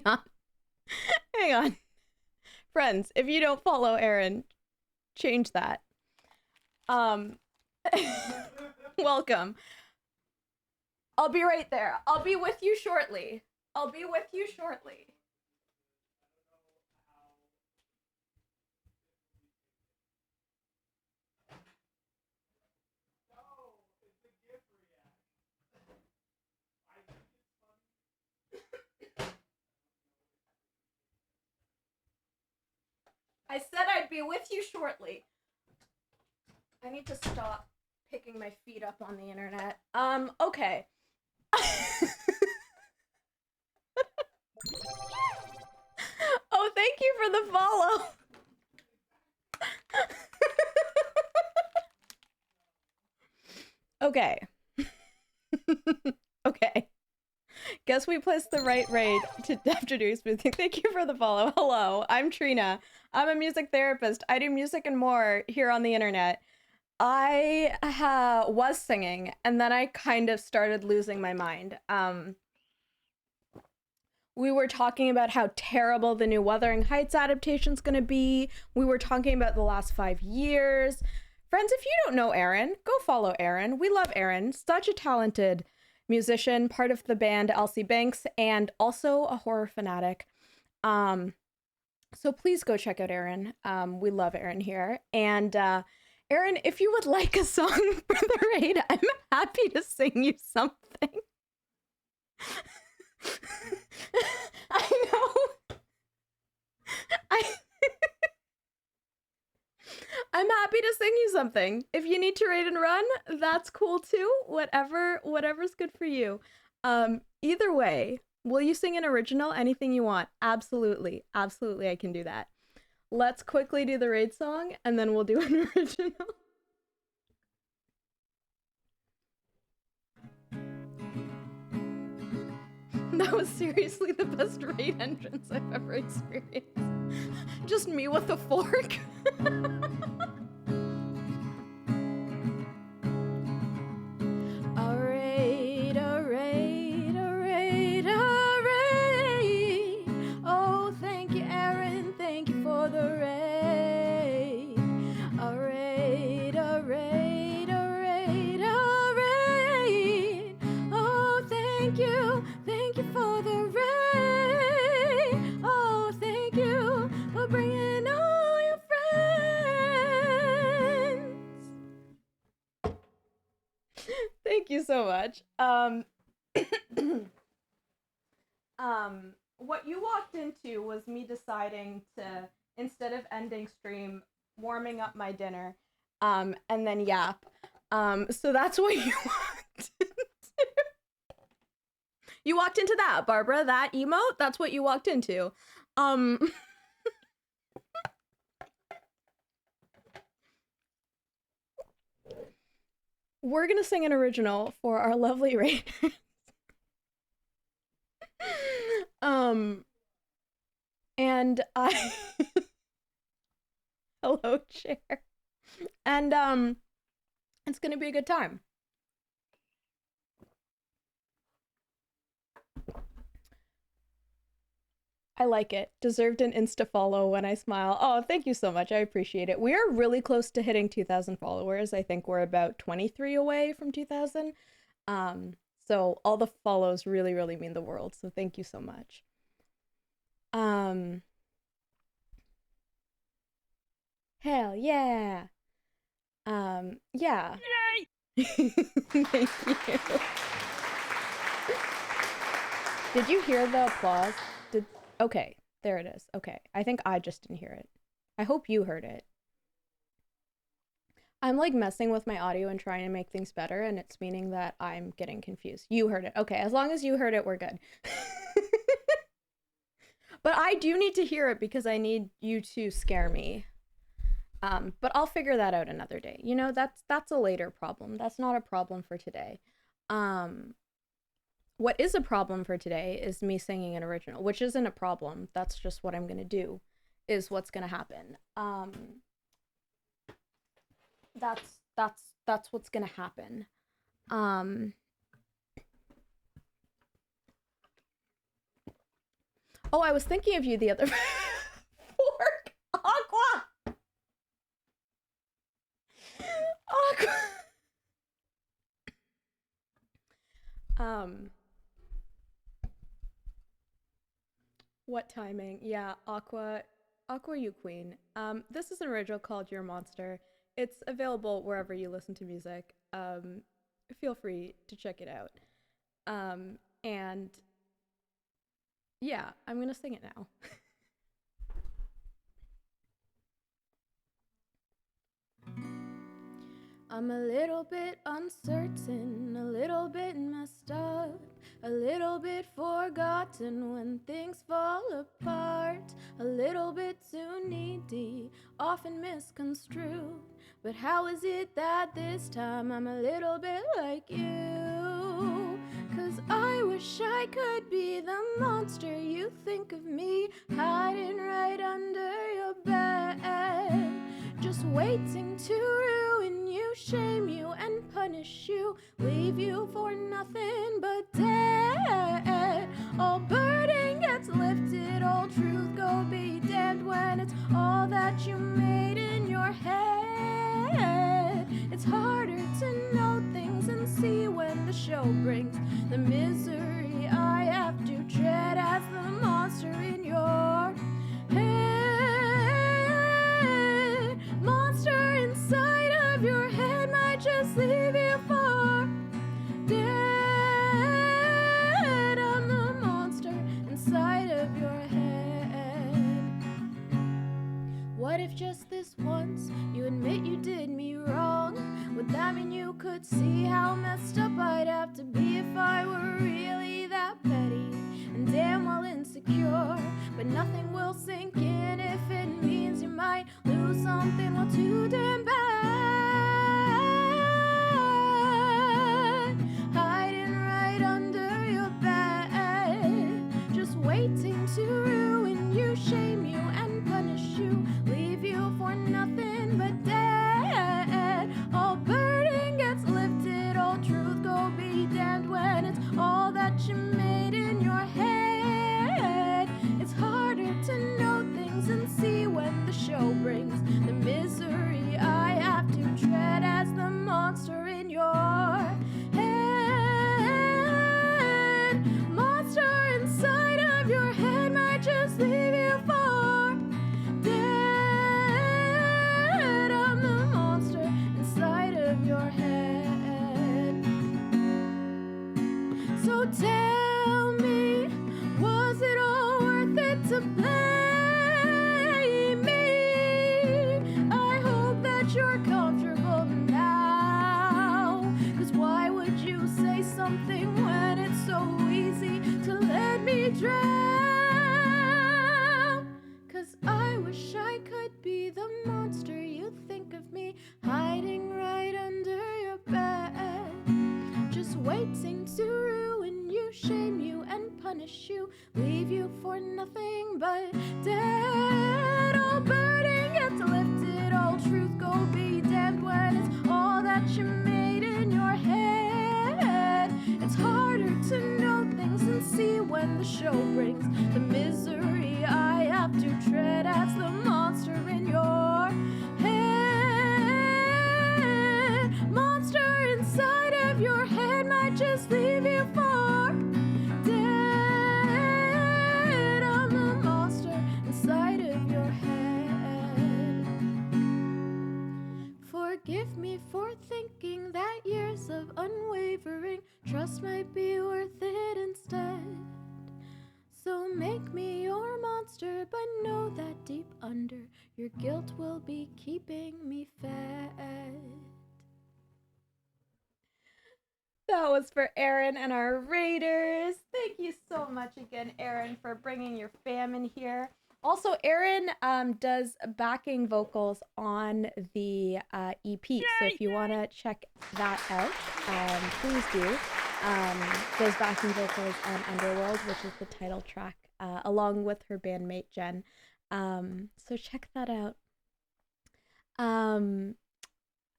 on. Friends, if you don't follow Aaron, change that. Welcome. I'll be right there. I'll be with you shortly. I said I'd be with you shortly. I need to stop picking my feet up on the internet. Okay. Oh, thank you for the follow. Okay. Okay. Guess we placed the right raid to after doing smoothing. Thank you for the follow. Hello, I'm Trina. I'm a music therapist. I do music and more here on the internet. I was singing, and then I kind of started losing my mind. We were talking about how terrible the new Wuthering Heights adaptation's gonna be. We were talking about the last 5 years. Friends, if you don't know Aaron, go follow Aaron. We love Aaron. Such a talented musician, part of the band Elsie Banks, and also a horror fanatic. So please go check out Aaron. We love Aaron here. And Aaron, if you would like a song for the raid, I'm happy to sing you something. I know. I'm happy to sing you something. If you need to raid and run, that's cool too. Whatever's good for you. Either way, will you sing an original? Anything you want. Absolutely. Absolutely, I can do that. Let's quickly do the raid song, and then we'll do an original. That was seriously the best raid entrance I've ever experienced. Just me with a fork. Oh, thank you, Aaron. Thank you for the raid. A raid. Oh, thank you. Thank you for the raid. Oh, thank you for bringing all your friends. Thank you so much. What you walked into was me deciding to, instead of ending stream, warming up my dinner, and then yap. So that's what you walked into. You walked into that, Barbara, that emote, that's what you walked into. We're gonna sing an original for our lovely raiders. And I hello chair. And it's gonna be a good time. I like it. Deserved an insta follow when I smile. Oh, thank you so much. I appreciate it. We are really close to hitting 2,000 followers. I think we're about 23 away from 2,000. So all the follows really, really mean the world. So thank you so much. Hell yeah. Yeah. Yay! Thank you. Did you hear the applause? Okay, there it is. Okay, I think I just didn't hear it. I hope you heard it. I'm like messing with my audio and trying to make things better, and it's meaning that I'm getting confused. You heard it. Okay, as long as you heard it, we're good. But I do need to hear it because I need you to scare me. But I'll figure that out another day. You know, that's a later problem. That's not a problem for today. What is a problem for today is me singing an original, which isn't a problem. That's just what I'm gonna do, is what's gonna happen. That's what's gonna happen. Oh, I was thinking of you the other fork. Aqua. What timing? Yeah, Aqua, you queen. This is an original called Your Monster. It's available wherever you listen to music. Feel free to check it out. And yeah, I'm gonna sing it now. I'm a little bit uncertain, a little bit messed up, a little bit forgotten when things fall apart, a little bit too needy, often misconstrued. But how is it that this time I'm a little bit like you? 'cause I wish I could be the monster you think of me, hiding right under your bed, just waiting to ruin you, shame you, and punish you, leave you for nothing but dead. All burden gets lifted, all truth go be damned, when it's all that you made in your head. It's harder to know things and see when the show brings the misery I have to tread as the monster in your head. Monster inside of your head might just leave you for dead. I'm the monster inside of your head. What if just this once you admit you did me wrong? Would that mean you could see how messed up I'd have to be if I were really that petty and damn well insecure? But nothing will sink in if it means you might lose something well too damn bad. Hiding right under your bed, just waiting to ruin you, shame you, and punish you, leave you for nothing but dead. All burden gets lifted, all truth go be damned, when it's all that you made in your head. It's harder to know things and see when the show brings the misery I have to tread as the monster in your head. Monster inside of your head might just leave you for dead. I'm the monster inside of your head. So tell me, was it all worth it to blame me? I hope that you're comfortable now, 'cause why would you say something when it's so easy to let me drown? 'Cause I wish I could be the monster you think of me, hiding right under your bed, just waiting to ruin you, shame you, and punish you, leave you for nothing but dead. All burden gets lifted, all truth go be damned, when it's all that you made in your head. It's harder to know things and see when the show brings the misery I have to tread as the monster in your head. Monster inside of your head might just leave you for dead. I'm the monster inside of your head. Forgive me for thinking that years of unwavering trust might be worth it instead. So make me your monster, but know that deep under your guilt will be keeping me fed. That was for Aaron and our Raiders. Thank you so much again, Aaron, for bringing your fam in here. Also, Aaron does backing vocals on the EP, so if you want to check that out, please do. Those backing vocals on Underworld, which is the title track, along with her bandmate Jen. So check that out.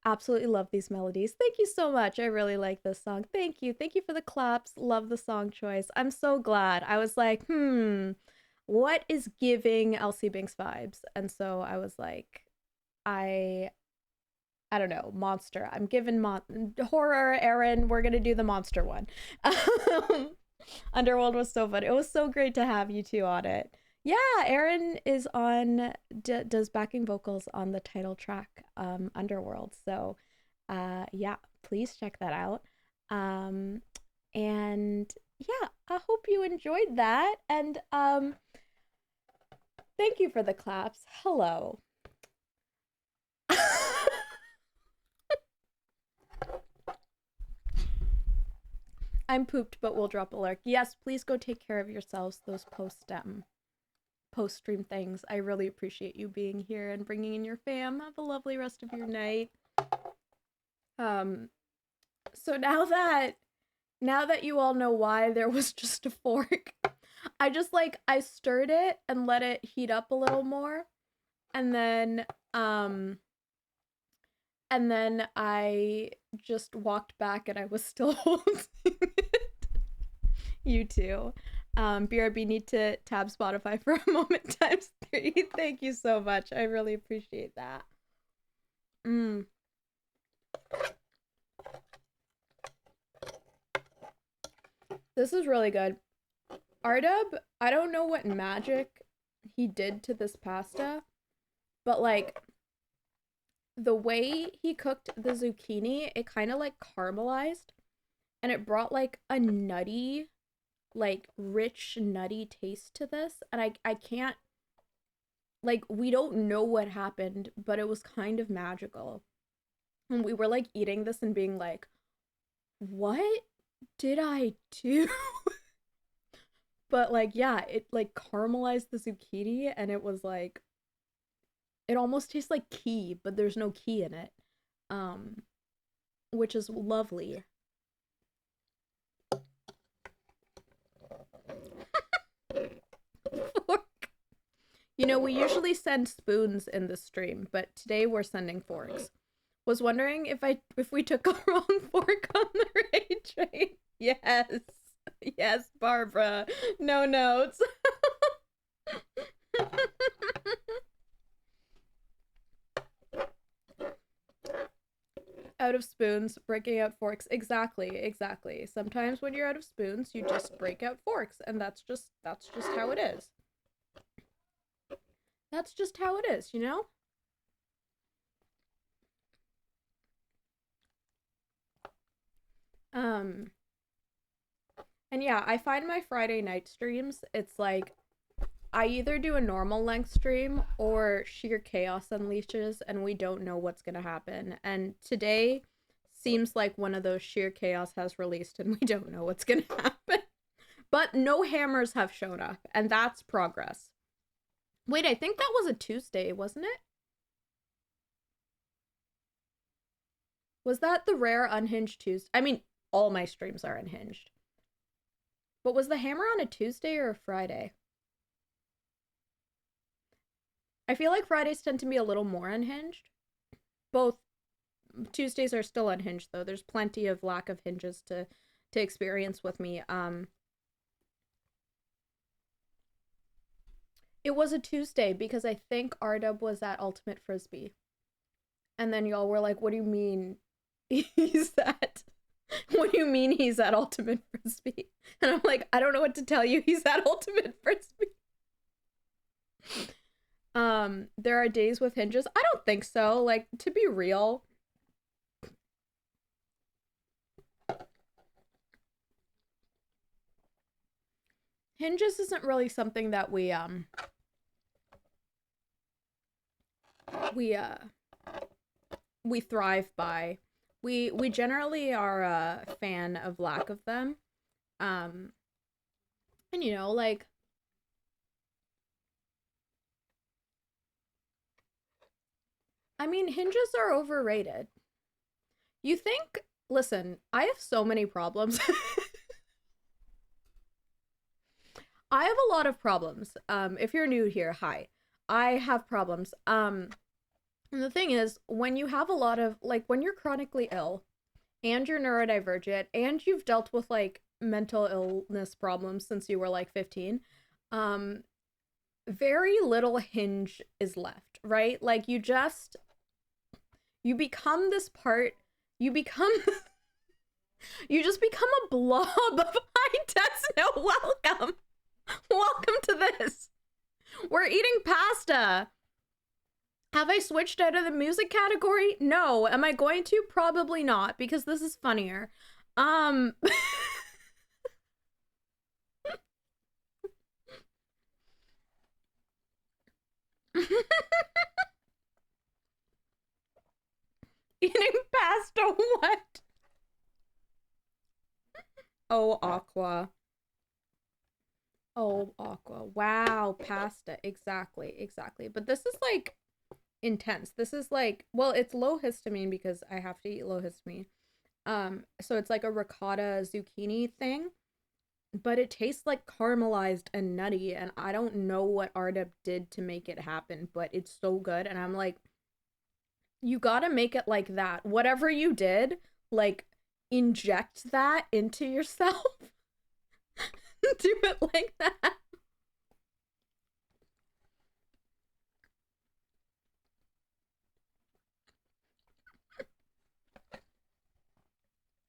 Absolutely love these melodies. Thank you so much. I really like this song. Thank you. Thank you for the claps. Love the song choice. I'm so glad. I was like, what is giving Elsie Binks vibes? And so I was like, I don't know, monster. I'm giving horror, Aaron. We're going to do the monster one. Underworld was so fun. It was so great to have you two on it. Yeah, Aaron is on, does backing vocals on the title track, Underworld. So, yeah, please check that out. And yeah, I hope you enjoyed that. And thank you for the claps. Hello. I'm pooped, but we'll drop a lurk. Yes, please go take care of yourselves, those post-stream things. I really appreciate you being here and bringing in your fam. Have a lovely rest of your night. So now that Now that you all know why there was just a fork, I stirred it and let it heat up a little more, and then I just walked back and I was still holding it. You too. BRB, need to tab Spotify for a moment ×3. Thank you so much. I really appreciate that. This is really good. Ardub, I don't know what magic he did to this pasta, but like the way he cooked the zucchini, it kind of like caramelized and it brought like a nutty, like rich nutty taste to this, and I can't, like, we don't know what happened, but it was kind of magical. And we were like eating this and being like, what did I do? But like, yeah, it like caramelized the zucchini and it was like, it almost tastes like key, but there's no key in it. Which is lovely. Fork. You know, we usually send spoons in the stream, but today we're sending forks. Was wondering if we took a wrong fork on the raid train. Yes. Yes, Barbara. No notes. Out of spoons, breaking out forks. Exactly. Sometimes when you're out of spoons, you just break out forks, and that's just how it is. That's just how it is, you know? And yeah, I find my Friday night streams, it's like I either do a normal length stream or sheer chaos unleashes and we don't know what's gonna happen. And today seems like one of those sheer chaos has released and we don't know what's gonna happen. But no hammers have shown up, and that's progress. Wait, I think that was a Tuesday, wasn't it? Was that the rare unhinged Tuesday? I mean, all my streams are unhinged. But was the hammer on a Tuesday or a Friday? I feel like Fridays tend to be a little more unhinged. Both Tuesdays are still unhinged though. There's plenty of lack of hinges to experience with me. It was a Tuesday because I think Ardub was at Ultimate Frisbee. And then y'all were like, what do you mean he's at? What do you mean he's at Ultimate Frisbee? And I'm like, I don't know what to tell you. He's at Ultimate Frisbee. There are days with hinges. I don't think so. Like, to be real. Hinges isn't really something that we thrive by. We generally are a fan of lack of them. And you know, like, I mean, hinges are overrated. You think, listen, I have so many problems. I have a lot of problems. If you're new here, hi. I have problems. And the thing is, when you have a lot of, like, when you're chronically ill and you're neurodivergent and you've dealt with, like, mental illness problems since you were, like, 15, very little hinge is left, right? Like, you become this part, you just become a blob of high Tesno. Welcome. Welcome to this. We're eating pasta. Have I switched out of the music category? No. Am I going to? Probably not, because this is funnier. Eating pasta, what? Oh, Aqua. Oh, Aqua. Wow, pasta. Exactly. But this is like intense. This is like, well, it's low histamine because I have to eat low histamine. So it's like a ricotta zucchini thing, but it tastes like caramelized and nutty, and I don't know what Ardeb did to make it happen, but it's so good. And I'm like, you gotta make it like that. Whatever you did, like, inject that into yourself. Do it like that.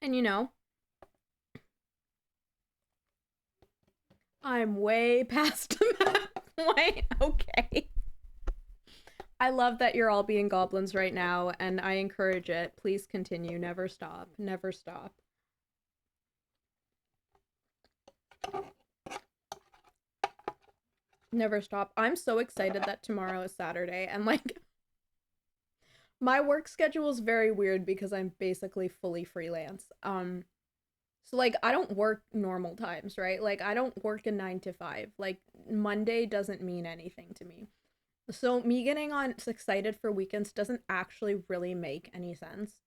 And you know, I'm way past that point. Okay. I love that you're all being goblins right now, and I encourage it. Please continue. Never stop. Never stop. Never stop. I'm so excited that tomorrow is Saturday, and like, my work schedule is very weird because I'm basically fully freelance. So like, I don't work normal times, right? Like, I don't work a 9 to 5. Like, Monday doesn't mean anything to me. So me getting on excited for weekends doesn't actually really make any sense.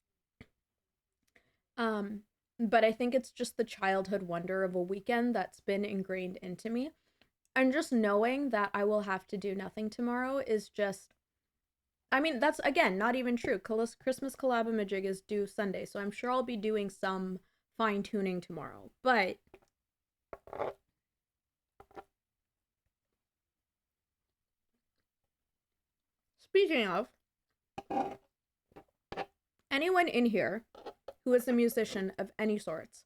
Um, but I think it's just the childhood wonder of a weekend that's been ingrained into me. And just knowing that I will have to do nothing tomorrow is just, I mean, that's again not even true. Christmas collab-a-majig is due Sunday, so I'm sure I'll be doing some fine tuning tomorrow. But speaking of, anyone in here who is a musician of any sorts,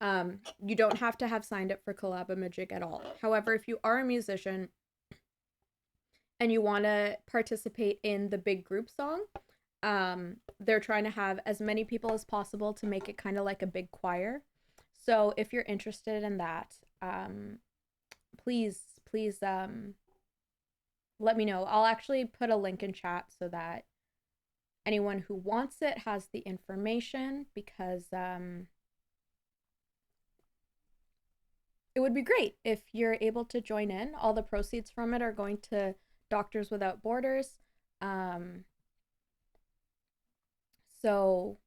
you don't have to have signed up for collab-a-majig at all. However, if you are a musician and you want to participate in the big group song, they're trying to have as many people as possible to make it kind of like a big choir. So if you're interested in that, please let me know. I'll actually put a link in chat so that anyone who wants it has the information, because it would be great if you're able to join in. All the proceeds from it are going to Doctors Without Borders. So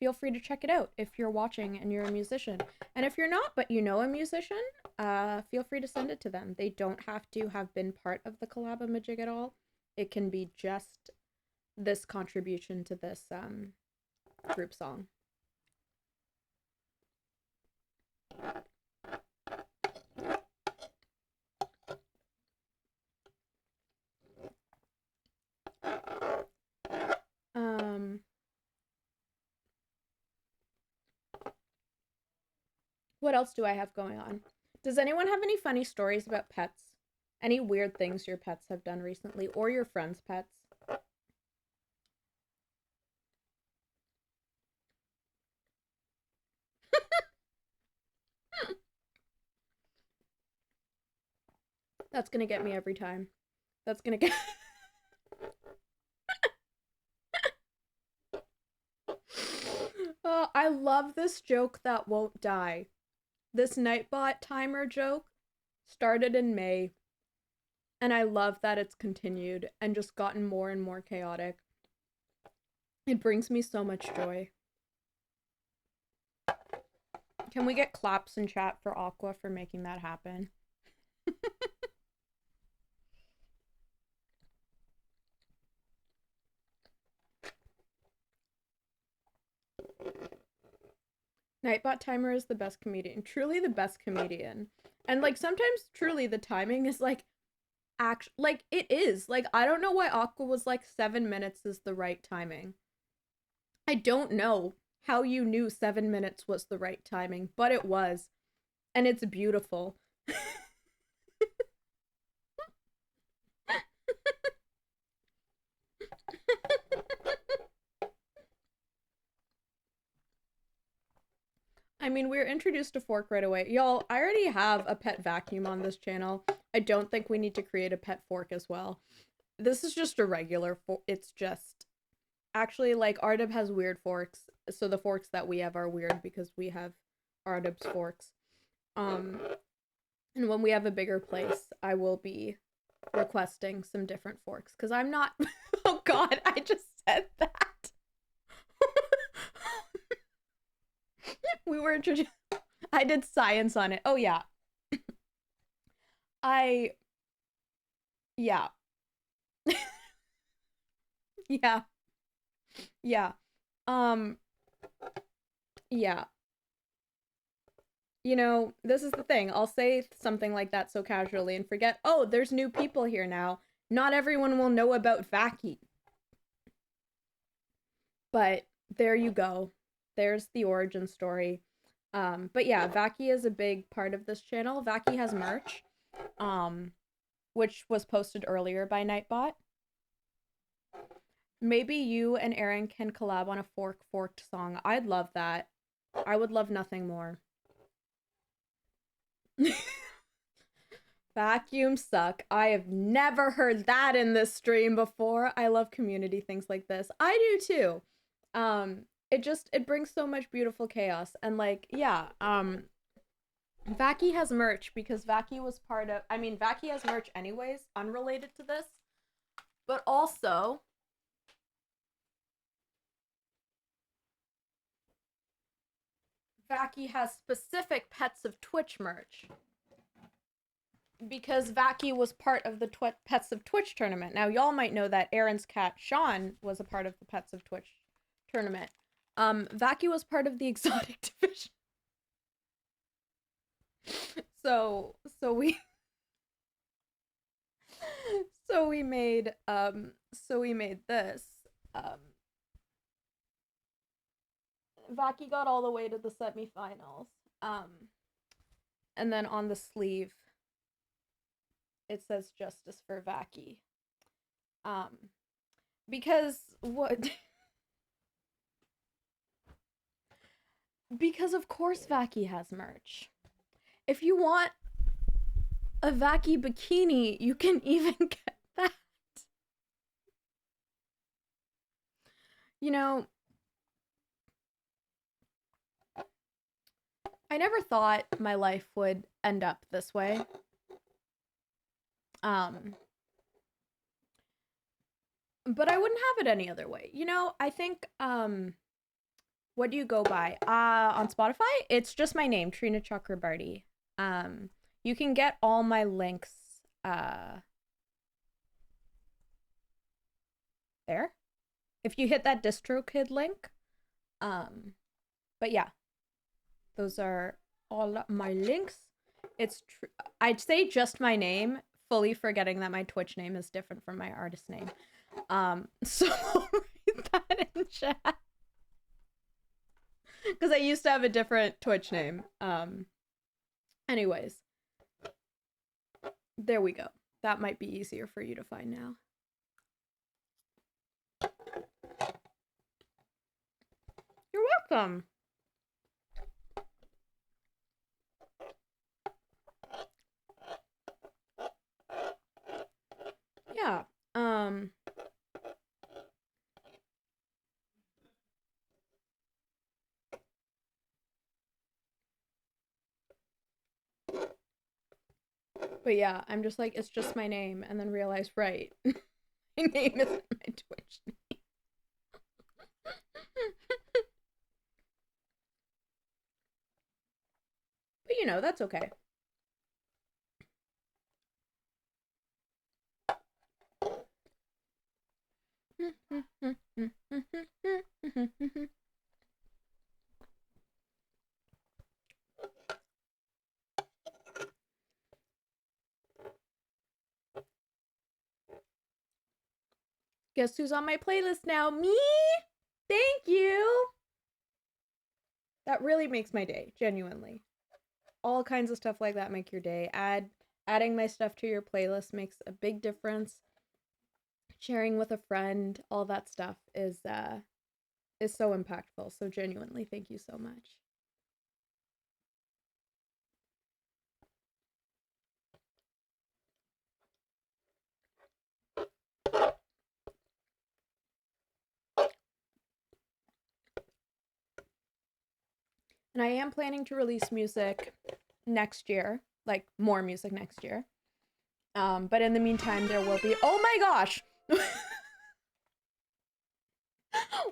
feel free to check it out if you're watching and you're a musician. And if you're not, but you know a musician, feel free to send it to them. They don't have to have been part of the collab-a-majig at all. It can be just this contribution to this group song. What else do I have going on? Does anyone have any funny stories about pets? Any weird things your pets have done recently, or your friends' pets? That's gonna get me every time. That's gonna get... I love this joke that won't die. This Nightbot timer joke started in May, and I love that it's continued and just gotten more and more chaotic. It brings me so much joy. Can we get claps in chat for Aqua for making that happen? Nightbot Timer is the best comedian. Truly the best comedian. And like sometimes truly the timing is like like it is. Like I don't know why Aqua was like 7 minutes is the right timing. I don't know how you knew 7 minutes was the right timing, but it was. And it's beautiful. I mean, we were introduced to fork right away. Y'all, I already have a pet vacuum on this channel. I don't think we need to create a pet fork as well. This is just a regular fork. It's just... Actually, like, Ardeb has weird forks. So the forks that we have are weird because we have Ardeb's forks. And when we have a bigger place, I will be requesting some different forks. Because I'm not... Oh god, I just said that. were introduced. I did science on it. Oh yeah. Yeah. Yeah. Yeah. Um, yeah. You know, this is the thing. I'll say something like that so casually and forget, oh, there's new people here now. Not everyone will know about Vaki. But there you go. There's the origin story. But yeah, Vaki is a big part of this channel. Vaki has merch, which was posted earlier by Nightbot. Maybe you and Aaron can collab on a forked song. I'd love that. I would love nothing more. Vacuums suck. I have never heard that in this stream before. I love community things like this. I do too. It brings so much beautiful chaos. And like, yeah, Vaki has merch because Vaki was part of, Vaki has merch anyways, unrelated to this. But also, Vaki has specific Pets of Twitch merch. Because Vaki was part of the Pets of Twitch tournament. Now, y'all might know that Aaron's cat, Sean, was a part of the Pets of Twitch tournament. Vaki was part of the exotic division. So we made this. Vaki got all the way to the semifinals. And then on the sleeve it says justice for Vaki. Because what? Because of course Vaki has merch. If you want a Vaki bikini, you can even get that. You know, I never thought my life would end up this way. But I wouldn't have it any other way. You know, I think, what do you go by? On Spotify, it's just my name, Trina Chakrabarty. You can get all my links, there. If you hit that DistroKid link. But yeah, those are all my links. I'd say just my name, fully forgetting that my Twitch name is different from my artist name. So I'll write that in chat. Because I used to have a different Twitch name. Anyways. There we go. That might be easier for you to find now. You're welcome. Yeah. But yeah, I'm just like, it's just my name, and then realize, right, my name isn't my Twitch name. But you know, that's okay. Guess who's on my playlist now? Me? Thank you! That really makes my day, genuinely. All kinds of stuff like that make your day. Adding my stuff to your playlist makes a big difference. Sharing with a friend, all that stuff is so impactful. So genuinely, thank you so much. And I am planning to release music next year, like more music next year. But in the meantime, there will be, oh my gosh!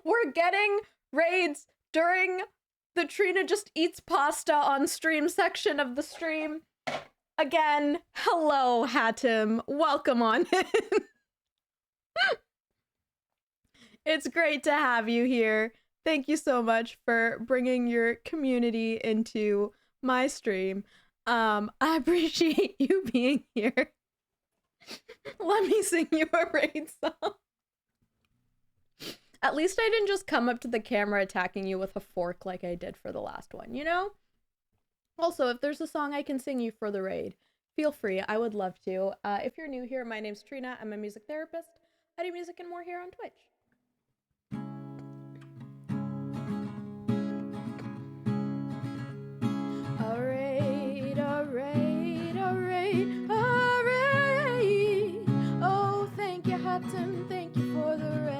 We're getting raids during the Trina just eats pasta on stream section of the stream. Again, hello, Hatim. Welcome on in. It's great to have you here. Thank you so much for bringing your community into my stream. I appreciate you being here. Let me sing you a raid song. At least I didn't just come up to the camera attacking you with a fork like I did for the last one, you know? Also, if there's a song I can sing you for the raid, feel free. I would love to. If you're new here, my name's Trina. I'm a music therapist. I do music and more here on Twitch. Alright, alright, alright, alright. Oh, thank you, Hudson. Thank you for the raid.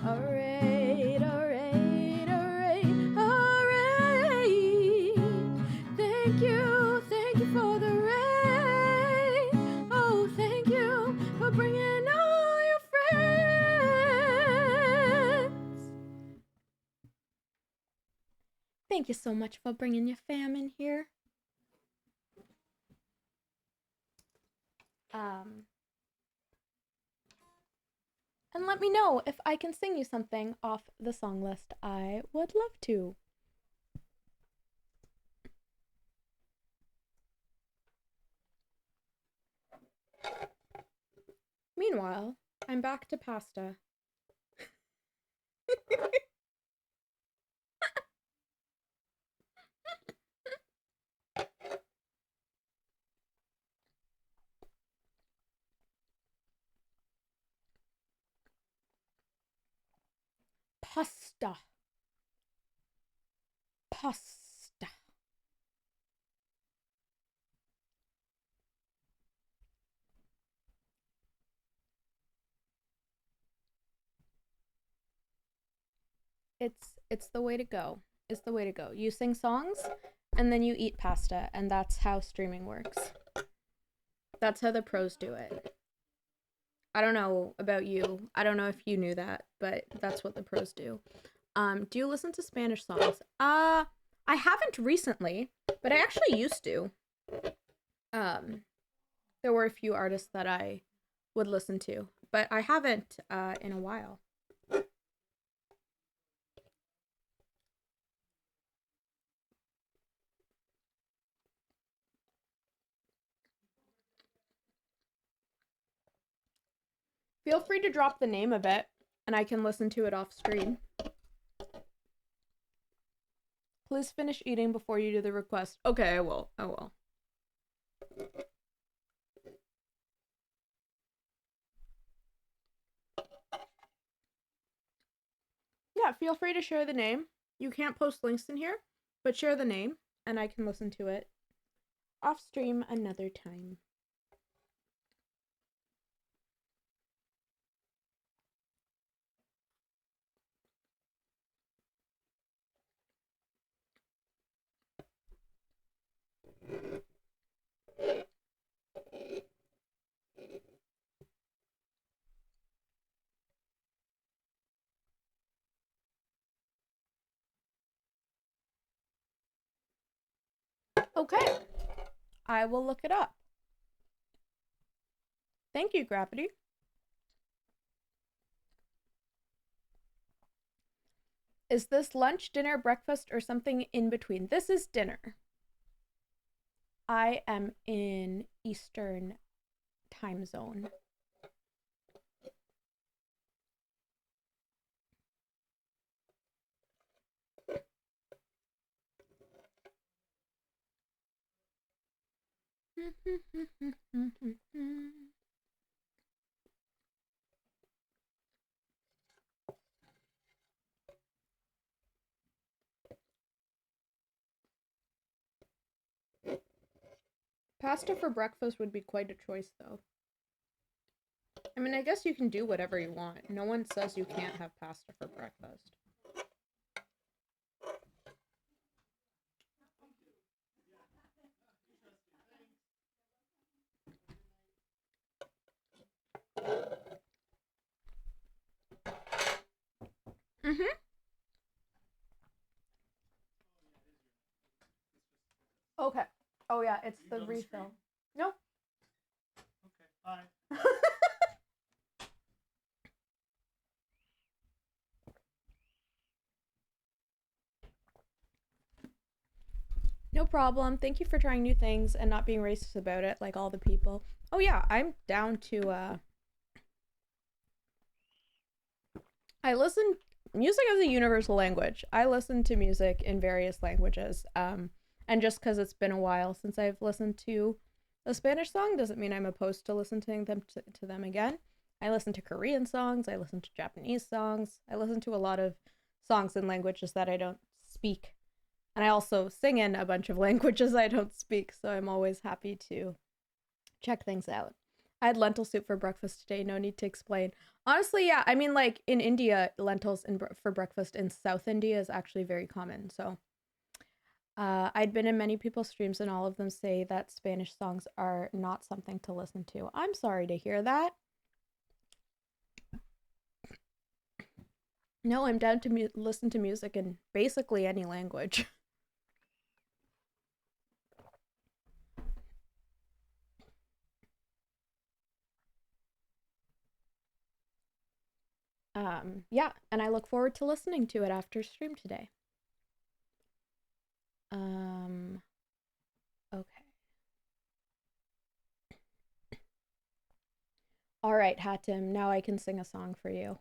Alright, alright, alright, alright. Thank you for the raid. Oh, thank you for bringing all your friends. Thank you so much for bringing your fam in here. And let me know if I can sing you something off the song list. I would love to. Meanwhile, I'm back to pasta. Pasta. Pasta. It's the way to go. It's the way to go. You sing songs and then you eat pasta, and that's how streaming works. That's how the pros do it. I don't know about you. I don't know if you knew that, but that's what the pros do. Do you listen to Spanish songs? I haven't recently, but I actually used to. There were a few artists that I would listen to, but I haven't in a while. Feel free to drop the name of it, and I can listen to it off screen. Please finish eating before you do the request. Okay, I will. I will. Yeah, feel free to share the name. You can't post links in here, but share the name, and I can listen to it off stream another time. Okay, I will look it up. Thank you, Gravity. Is this lunch, dinner, breakfast, or something in between? This is dinner. I am in Eastern time zone. Pasta for breakfast would be quite a choice, though. I mean, I guess you can do whatever you want. No one says you can't have pasta for breakfast. Okay. Oh yeah, it's You the done refill. stream? Nope. Okay, bye. No problem. Thank you for trying new things and not being racist about it like all the people. Oh yeah, I'm down to I listen music is a universal language. I listen to music in various languages. And just cuz it's been a while since I've listened to a Spanish song doesn't mean I'm opposed to listening to them again. I listen to Korean songs, I listen to Japanese songs. I listen to a lot of songs in languages that I don't speak. And I also sing in a bunch of languages I don't speak, so I'm always happy to check things out. I had lentil soup for breakfast today, no need to explain. Honestly, yeah, I mean, like in India, lentils for breakfast in South India is actually very common. So I'd been in many people's streams, and all of them say that Spanish songs are not something to listen to. I'm sorry to hear that. No, I'm down to listen to music in basically any language. Yeah, and I look forward to listening to it after stream today. Okay. All right, Hatim, now I can sing a song for you.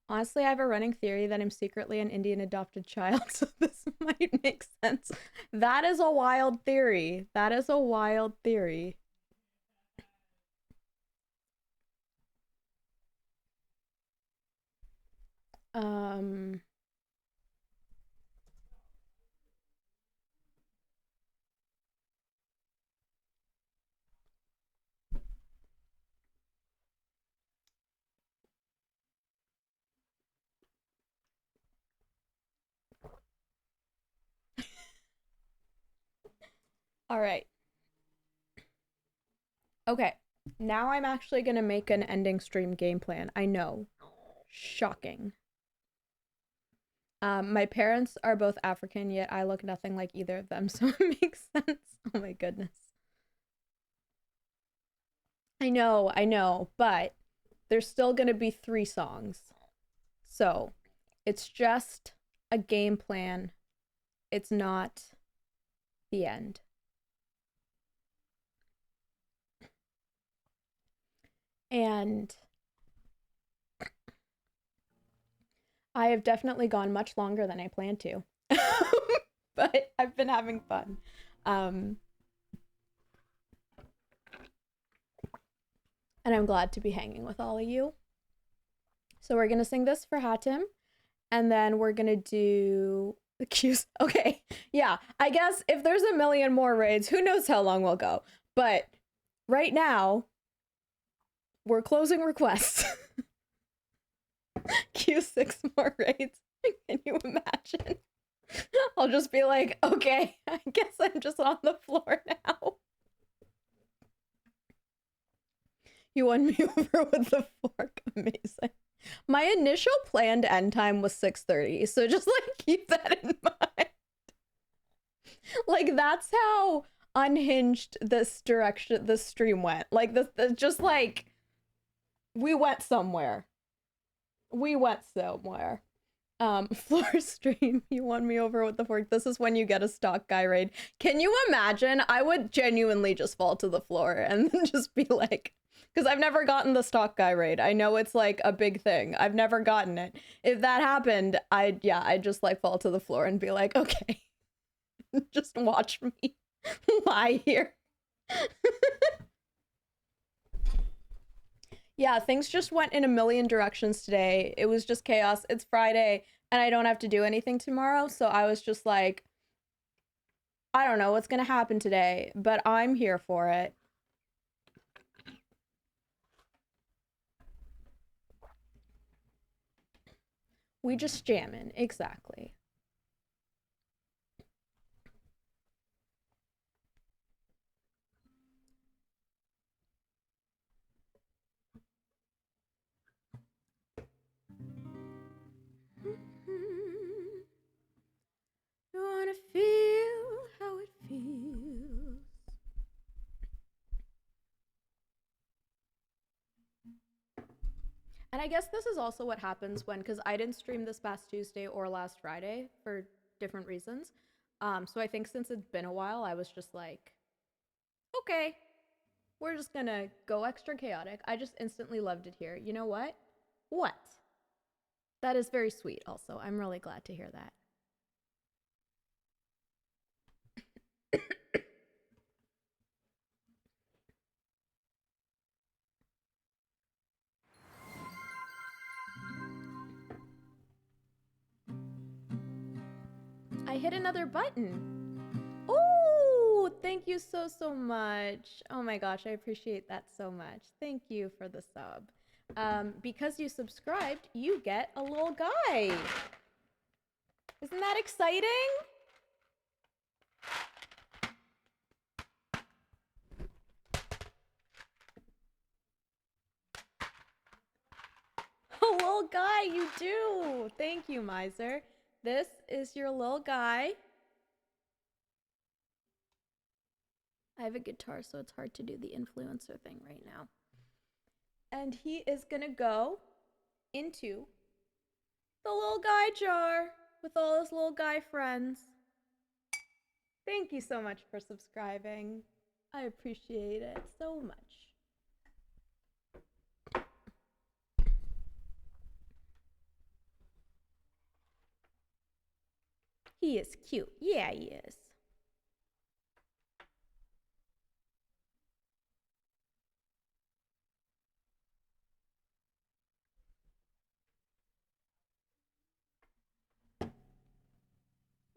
Honestly, I have a running theory that I'm secretly an Indian adopted child, so this might make sense. That is a wild theory. That is a wild theory. Um, all right. Okay. Now I'm actually going to make an ending stream game plan. I know. Shocking. My parents are both African, yet I look nothing like either of them, so it makes sense. Oh my goodness. I know, but there's still gonna be 3 songs. So it's just a game plan. It's not the end. And I have definitely gone much longer than I planned to. But I've been having fun. And I'm glad to be hanging with all of you. So we're gonna sing this for Hatim, and then we're gonna do the cues. Okay, yeah. I guess if there's a million more raids, who knows how long we'll go. But right now, we're closing requests. Cue 6 more raids. Can you imagine? I'll just be like, okay, I guess I'm just on the floor now. You won me over with the fork. Amazing. My initial planned end time was 6:30, so just like keep that in mind. Like that's how unhinged this stream went. Like this just like we went somewhere. We went somewhere. Floor stream, you won me over with the fork. This is when you get a stock guy raid. Can you imagine? I would genuinely just fall to the floor and then just be like, because I've never gotten the stock guy raid. I know it's like a big thing. I've never gotten it. If that happened, I'd just like fall to the floor and be like, okay, just watch me lie here. Yeah, things just went in a million directions today. It was just chaos. It's Friday and I don't have to do anything tomorrow. So I was just like, I don't know what's going to happen today, but I'm here for it. We just jamming. Exactly. want to feel how it feels. And I guess this is also what happens when, because I didn't stream this past Tuesday or last Friday for different reasons. So I think since it's been a while, I was just like, okay, we're just gonna go extra chaotic. I just instantly loved it here. You know what? What? That is very sweet also. I'm really glad to hear that. I hit another button. Oh, thank you so much. Oh my gosh, I appreciate that so much. Thank you for the sub. Because you subscribed, you get a little guy. Isn't that exciting? A little guy, you do. Thank you, Miser. This is your little guy. I have a guitar, so it's hard to do the influencer thing right now. And he is gonna go into the little guy jar with all his little guy friends. Thank you so much for subscribing. I appreciate it so much. He is cute. Yeah, he is.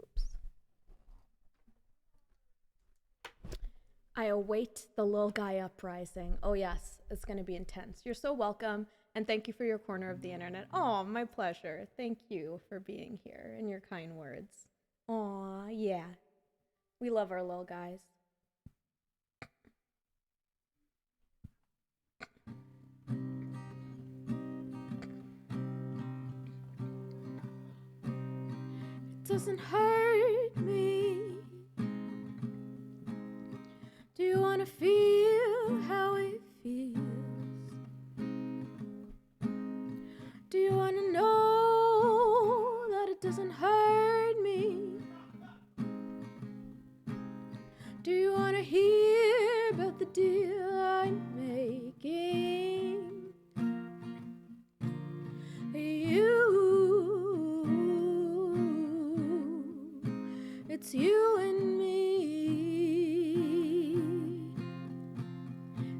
Oops. I await the little guy uprising. Oh yes, it's gonna be intense. You're so welcome, and thank you for your corner of the internet. Oh, my pleasure. Thank you for being here and your kind words. Aw, yeah. We love our little guys. It doesn't hurt me. Do you want to feel how it feels? Do you want to know that it doesn't hurt me? Do you want to hear about the deal I'm making? It's you and me.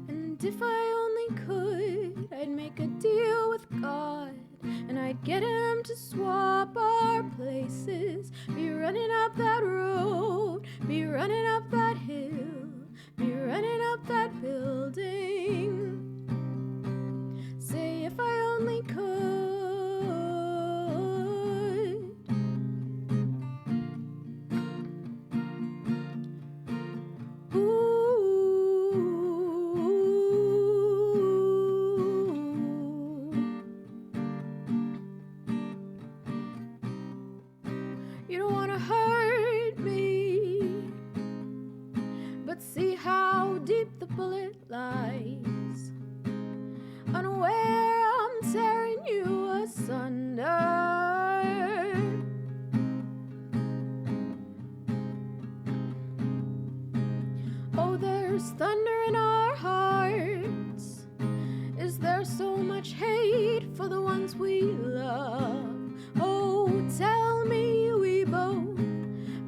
And if I only could, I'd make a deal with God, and I'd get him to swap our places. Be running up that road, be running up that hill, be running up that building. Say if I only could. You don't want to hurt me, but see how deep the bullet lies. Unaware I'm tearing you asunder. Oh, there's thunder in our hearts. Is there so much hate for the ones we love? Oh, tell me we both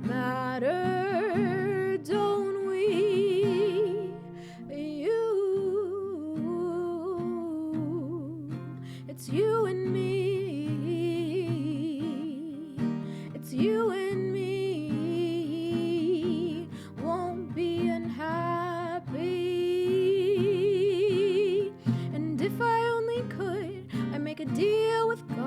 matter, don't we? It's you and me. It's you and me. Won't be unhappy. And if I only could, I'd make a deal with God.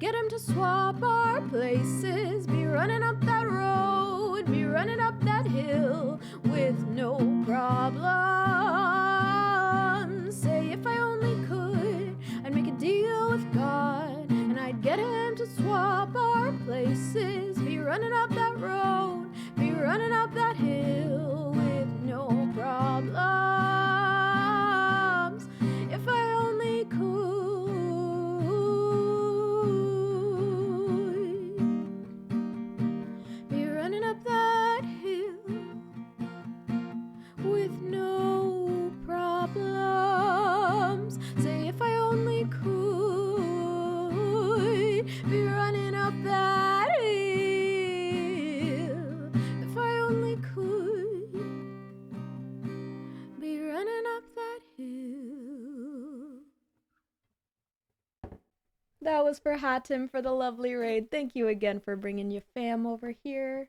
get him to swap our places. Be running up that road, be running up that hill with no problem. Say if I only could, I'd make a deal with God, and I'd get him to swap our places. Be running up that road, be running up that hill with no problems. If I only could be running up that hill with no problems. Say if I only could be running up that hill. If I only could be running up that hill. That was for Hatim for the lovely raid. Thank you again for bringing your fam over here.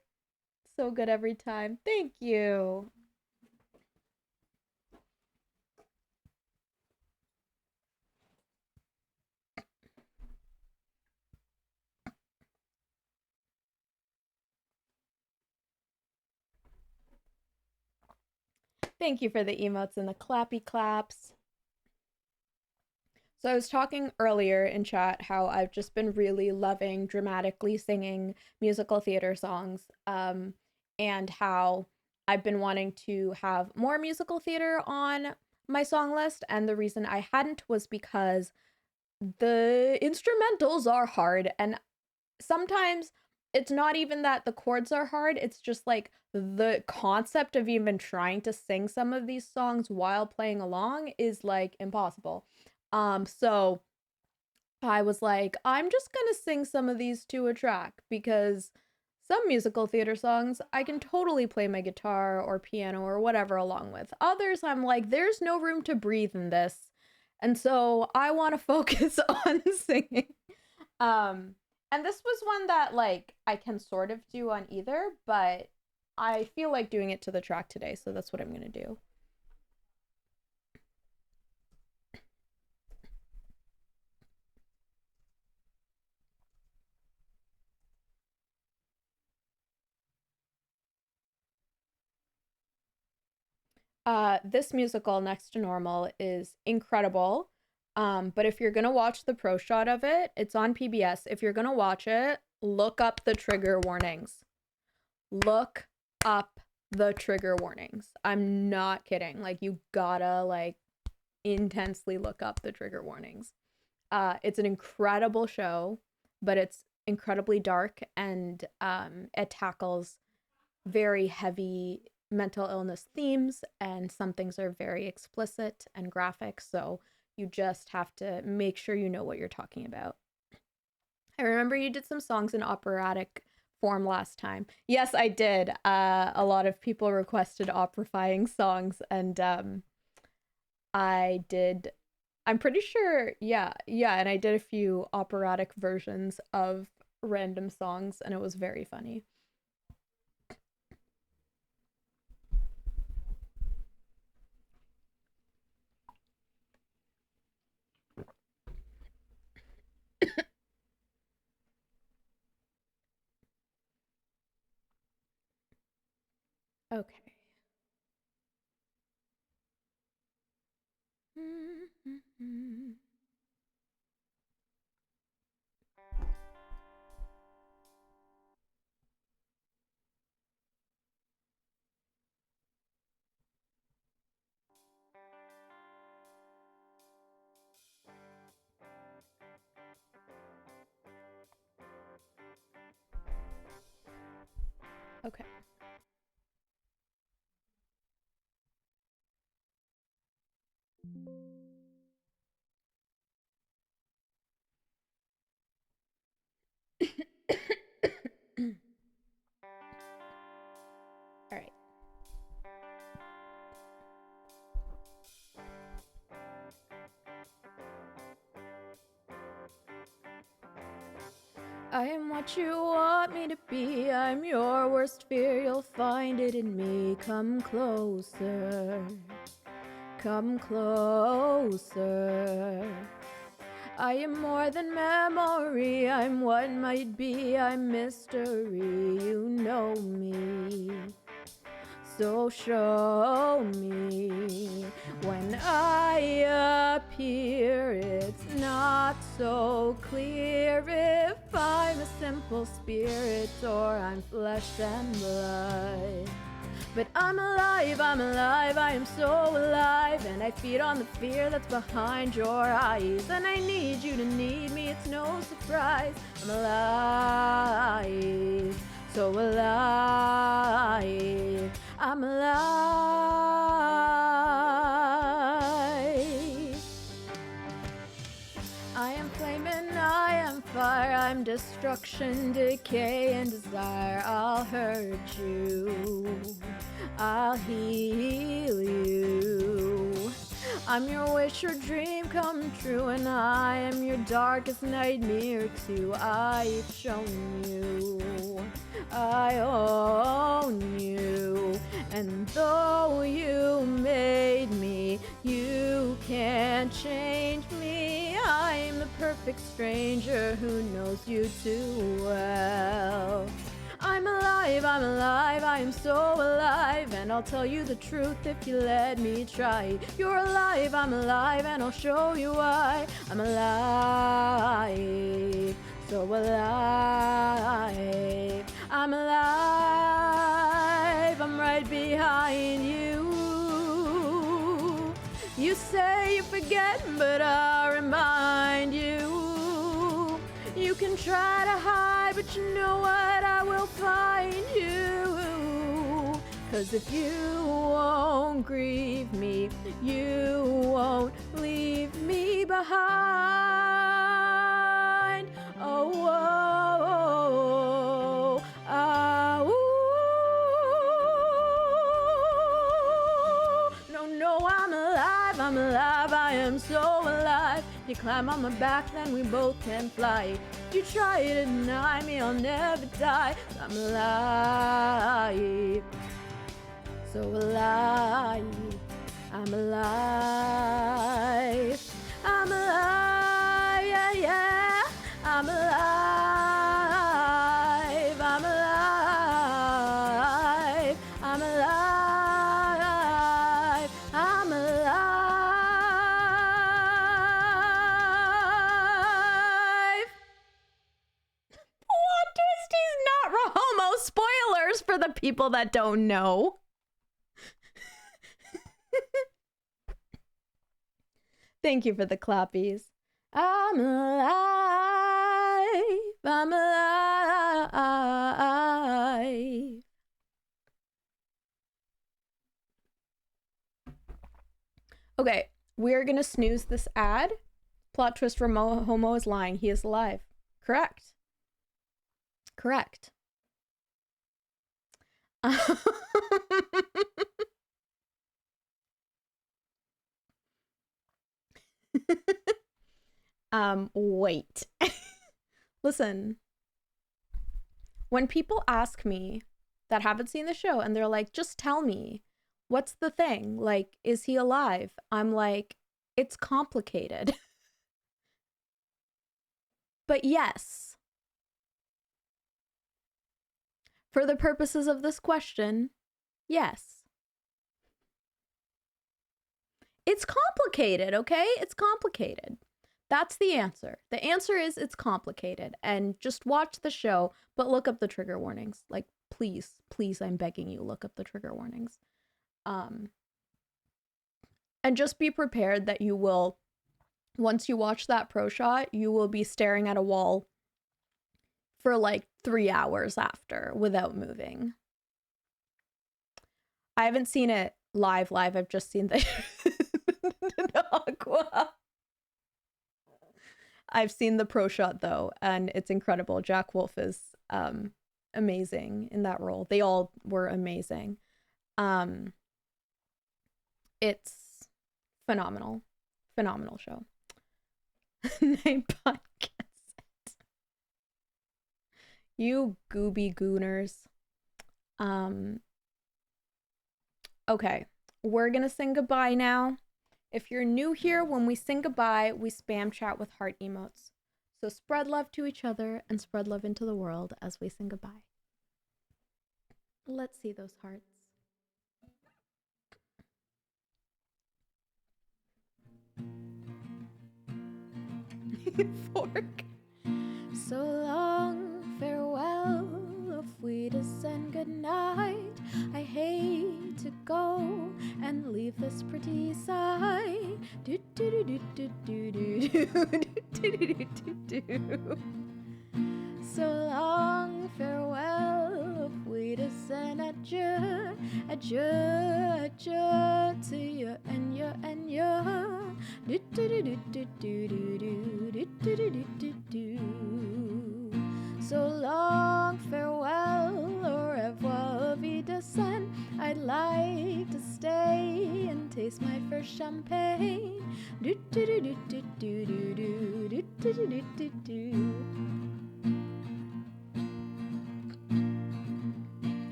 So good every time. Thank you. Thank you for the emotes and the clappy claps. So I was talking earlier in chat how I've just been really loving dramatically singing musical theater songs, and how I've been wanting to have more musical theater on my song list. And the reason I hadn't was because the instrumentals are hard, and sometimes it's not even that the chords are hard, it's just like the concept of even trying to sing some of these songs while playing along is like impossible. So I was like, I'm just gonna sing some of these to a track, because some musical theater songs I can totally play my guitar or piano or whatever along with. Others I'm like, there's no room to breathe in this. And so I want to focus on singing. And this was one that like I can sort of do on either, but I feel like doing it to the track today, so that's what I'm gonna do. This musical, Next to Normal, is incredible. But if you're gonna watch the pro shot of it, it's on PBS. If you're gonna watch it, look up the trigger warnings. Look up the trigger warnings. I'm not kidding. Like, you gotta like intensely look up the trigger warnings. It's an incredible show, but it's incredibly dark, and it tackles very heavy mental illness themes, and some things are very explicit and graphic, so you just have to make sure you know what you're talking about. I remember you did some songs in operatic form last time. Yes, I did. A lot of people requested operifying songs, and I did. I'm pretty sure, yeah, and I did a few operatic versions of random songs, and it was very funny. Okay. Okay. All right. I am what you want me to be. I'm your worst fear. You'll find it in me. Come closer. Come closer. I am more than memory, I'm what might be, I'm mystery, you know me. So show me when I appear, it's not so clear if I'm a simple spirit or I'm flesh and blood. But I'm alive, I am so alive, and I feed on the fear that's behind your eyes. And I need you to need me, it's no surprise. I'm alive, so alive. I'm alive. I am flame and I am fire. I'm destruction, decay, and desire. I'll hurt you. I'll heal you. I'm your wish or dream come true, and I am your darkest nightmare too. I've shown you I own you, and though you made me, you can't change me. I'm the perfect stranger who knows you too well. I'm alive, I am so alive, and I'll tell you the truth if you let me try. You're alive, I'm alive, and I'll show you why. I'm alive, so alive. I'm alive, I'm right behind you. You say you forget, but I'll remind you. You can try to hide, but you know what? I will find you. 'Cause if you won't grieve me, you won't leave me behind. Oh, oh, oh, oh, oh. No, no, I'm alive, I am so alive. You climb on my back, then we both can fly. You try to deny me, I'll never die. I'm alive, so alive. I'm alive, I'm alive, yeah, yeah. I'm alive, I'm alive, I'm alive, I'm alive. Plot twist, he's not Rahomo. Spoilers for the people that don't know. Thank you for the clappies. I'm alive, I'm alive. Okay, we're gonna snooze this ad. Plot twist, Homo is lying. He is alive. Correct. Correct. Wait. Listen. When people ask me that haven't seen the show and they're like, just tell me, what's the thing? Like, is he alive? I'm like, it's complicated. But yes, for the purposes of this question, yes. It's complicated, okay? It's complicated. That's the answer. The answer is it's complicated. And just watch the show, but look up the trigger warnings. Like, please, please, I'm begging you, look up the trigger warnings. And just be prepared that you will, once you watch that pro shot, you will be staring at a wall for like 3 hours after without moving. I haven't seen it live. I've just seen the Aqua. I've seen the pro shot though, and it's incredible. Jack Wolf is amazing in that role. They all were amazing. It's phenomenal. Phenomenal show. Night podcast. You gooby gooners. Okay, we're gonna sing goodbye now. If you're new here, when we sing goodbye, we spam chat with heart emotes. So spread love to each other and spread love into the world as we sing goodbye. Let's see those hearts. Fork. So long, farewell, auf Wiedersehen, good night. I hate to go and leave this pretty side. Do do do do do do do do do do do do. So long, farewell, auf Wiedersehen, adieu, adieu, adieu to you and you and you. Do do do do do do do do do do do do. So long, farewell, au revoir, auf Wiedersehen. I'd like to stay and taste my first champagne. Do do do do do do do do do do do do do.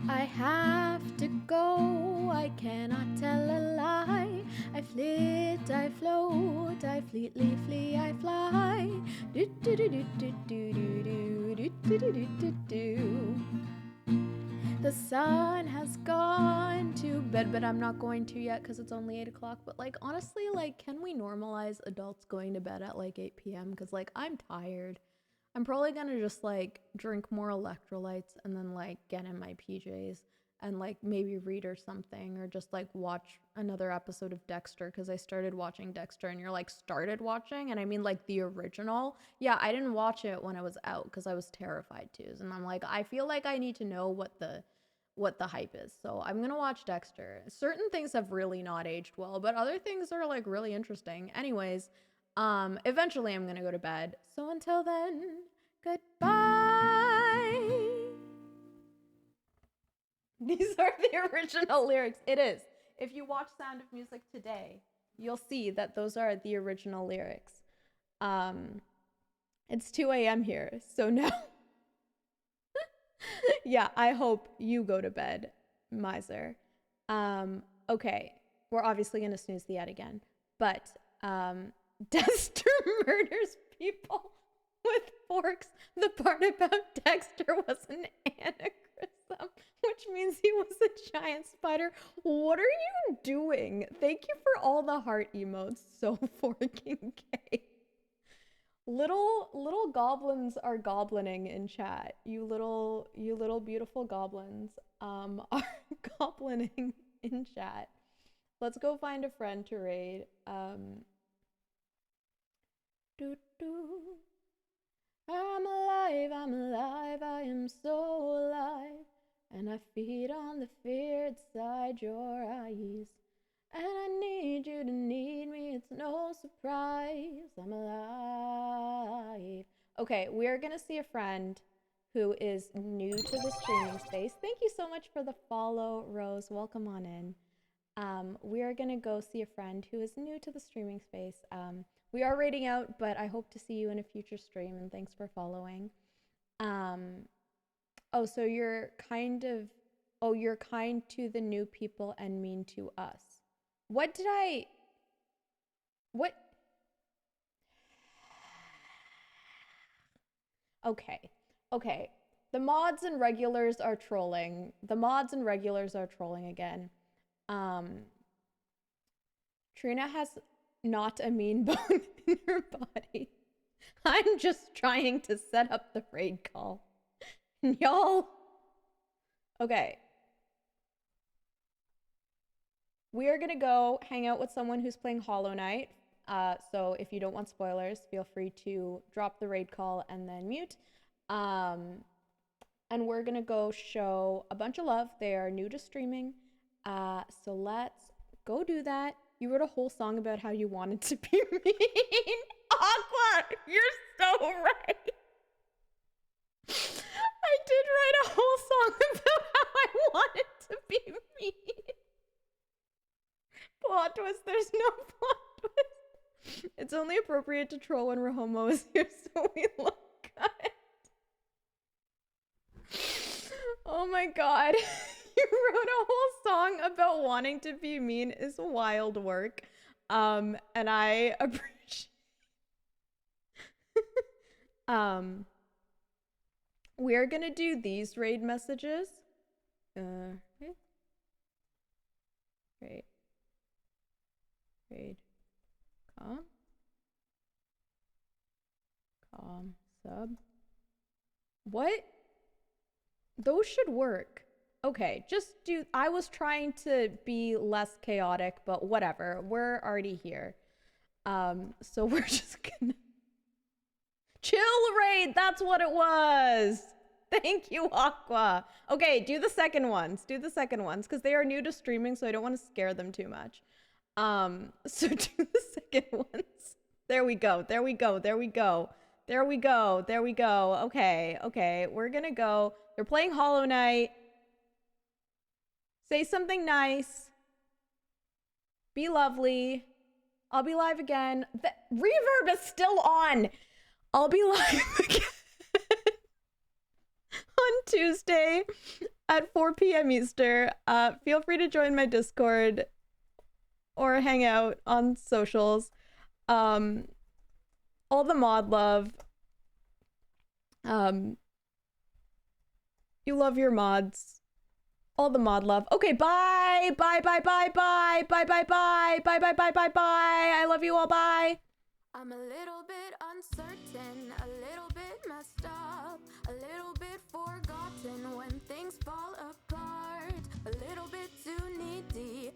I have to go, I cannot tell a lie. I flit, I float, I fleetly flee, I fly. Do do do do do do do do do do do do do. The sun has gone to bed, but I'm not going to yet because it's only 8 o'clock. But like honestly, like can we normalize adults going to bed at like 8 p.m.? Because like I'm tired. I'm probably gonna just like drink more electrolytes and then like get in my PJs and like maybe read or something, or just like watch another episode of Dexter, because I started watching Dexter. And you're like, started watching? And I mean like the original. Yeah, I didn't watch it when I was out because I was terrified to. And I'm like, I feel like I need to know what the hype is. So I'm gonna watch Dexter. Certain things have really not aged well, but other things are like really interesting. Anyways, eventually I'm gonna go to bed. So until then, goodbye. These are the original lyrics. It is. If you watch Sound of Music today, you'll see that those are the original lyrics. It's 2 a.m. here, so now yeah, I hope you go to bed, miser. Okay, we're obviously gonna snooze the ad again, but Dexter murders people with forks. The part about Dexter was an anachronism, which means he was a giant spider. What are you doing? Thank you for all the heart emotes. So forking gay. Little goblins are goblining in chat. You little beautiful goblins are goblining in chat. Let's go find a friend to raid. I'm alive, I am so alive. And I feed on the fear inside your eyes. And I need you to need me, it's no surprise. I'm alive. Okay, we're gonna see a friend who is new to the streaming space. Thank you so much for the follow, Rose. Welcome on in. We are gonna go see a friend who is new to the streaming space. We are raiding out, but I hope to see you in a future stream, and thanks for following. Oh, so you're kind to the new people and mean to us. What? Okay. The mods and regulars are trolling. Again. Trina has not a mean bone in her body. I'm just trying to set up the raid call. Y'all. Okay. We are gonna go hang out with someone who's playing Hollow Knight. So if you don't want spoilers, feel free to drop the raid call and then mute. And we're gonna go show a bunch of love. They are new to streaming. So let's go do that. You wrote a whole song about how you wanted to be mean. Aqua, you're so right. I did write a whole song about how I wanted to be mean. Plot twist, there's no plot twist. It's only appropriate to troll when Rahomo is here, so we look good. Oh my god. You wrote a whole song about wanting to be mean is wild work. And I appreciate we're gonna do these raid messages. Raid. Sub. What? Those should work. Okay, just do. I was trying to be less chaotic, but whatever. We're already here. So we're just gonna chill raid. That's what it was. Thank you, Aqua. Okay, do the second ones. Do the second ones because they are new to streaming, so I don't want to scare them too much. So do the second ones. There we go. There we go. There we go. There we go. There we go. Okay. Okay. We're gonna go. They're playing Hollow Knight. Say something nice. Be lovely. I'll be live again. The reverb is still on. I'll be live again on Tuesday at 4 p.m. Eastern. Feel free to join my Discord or hang out on socials. All the mod love. You love your mods. All the mod love. Okay, bye. Bye, bye, bye, bye. Bye, bye, bye. Bye, bye, bye, bye, bye. I love you all. Bye. I'm a little bit uncertain, a little bit messed up, a little bit forgotten when things fall apart, a little bit too needy,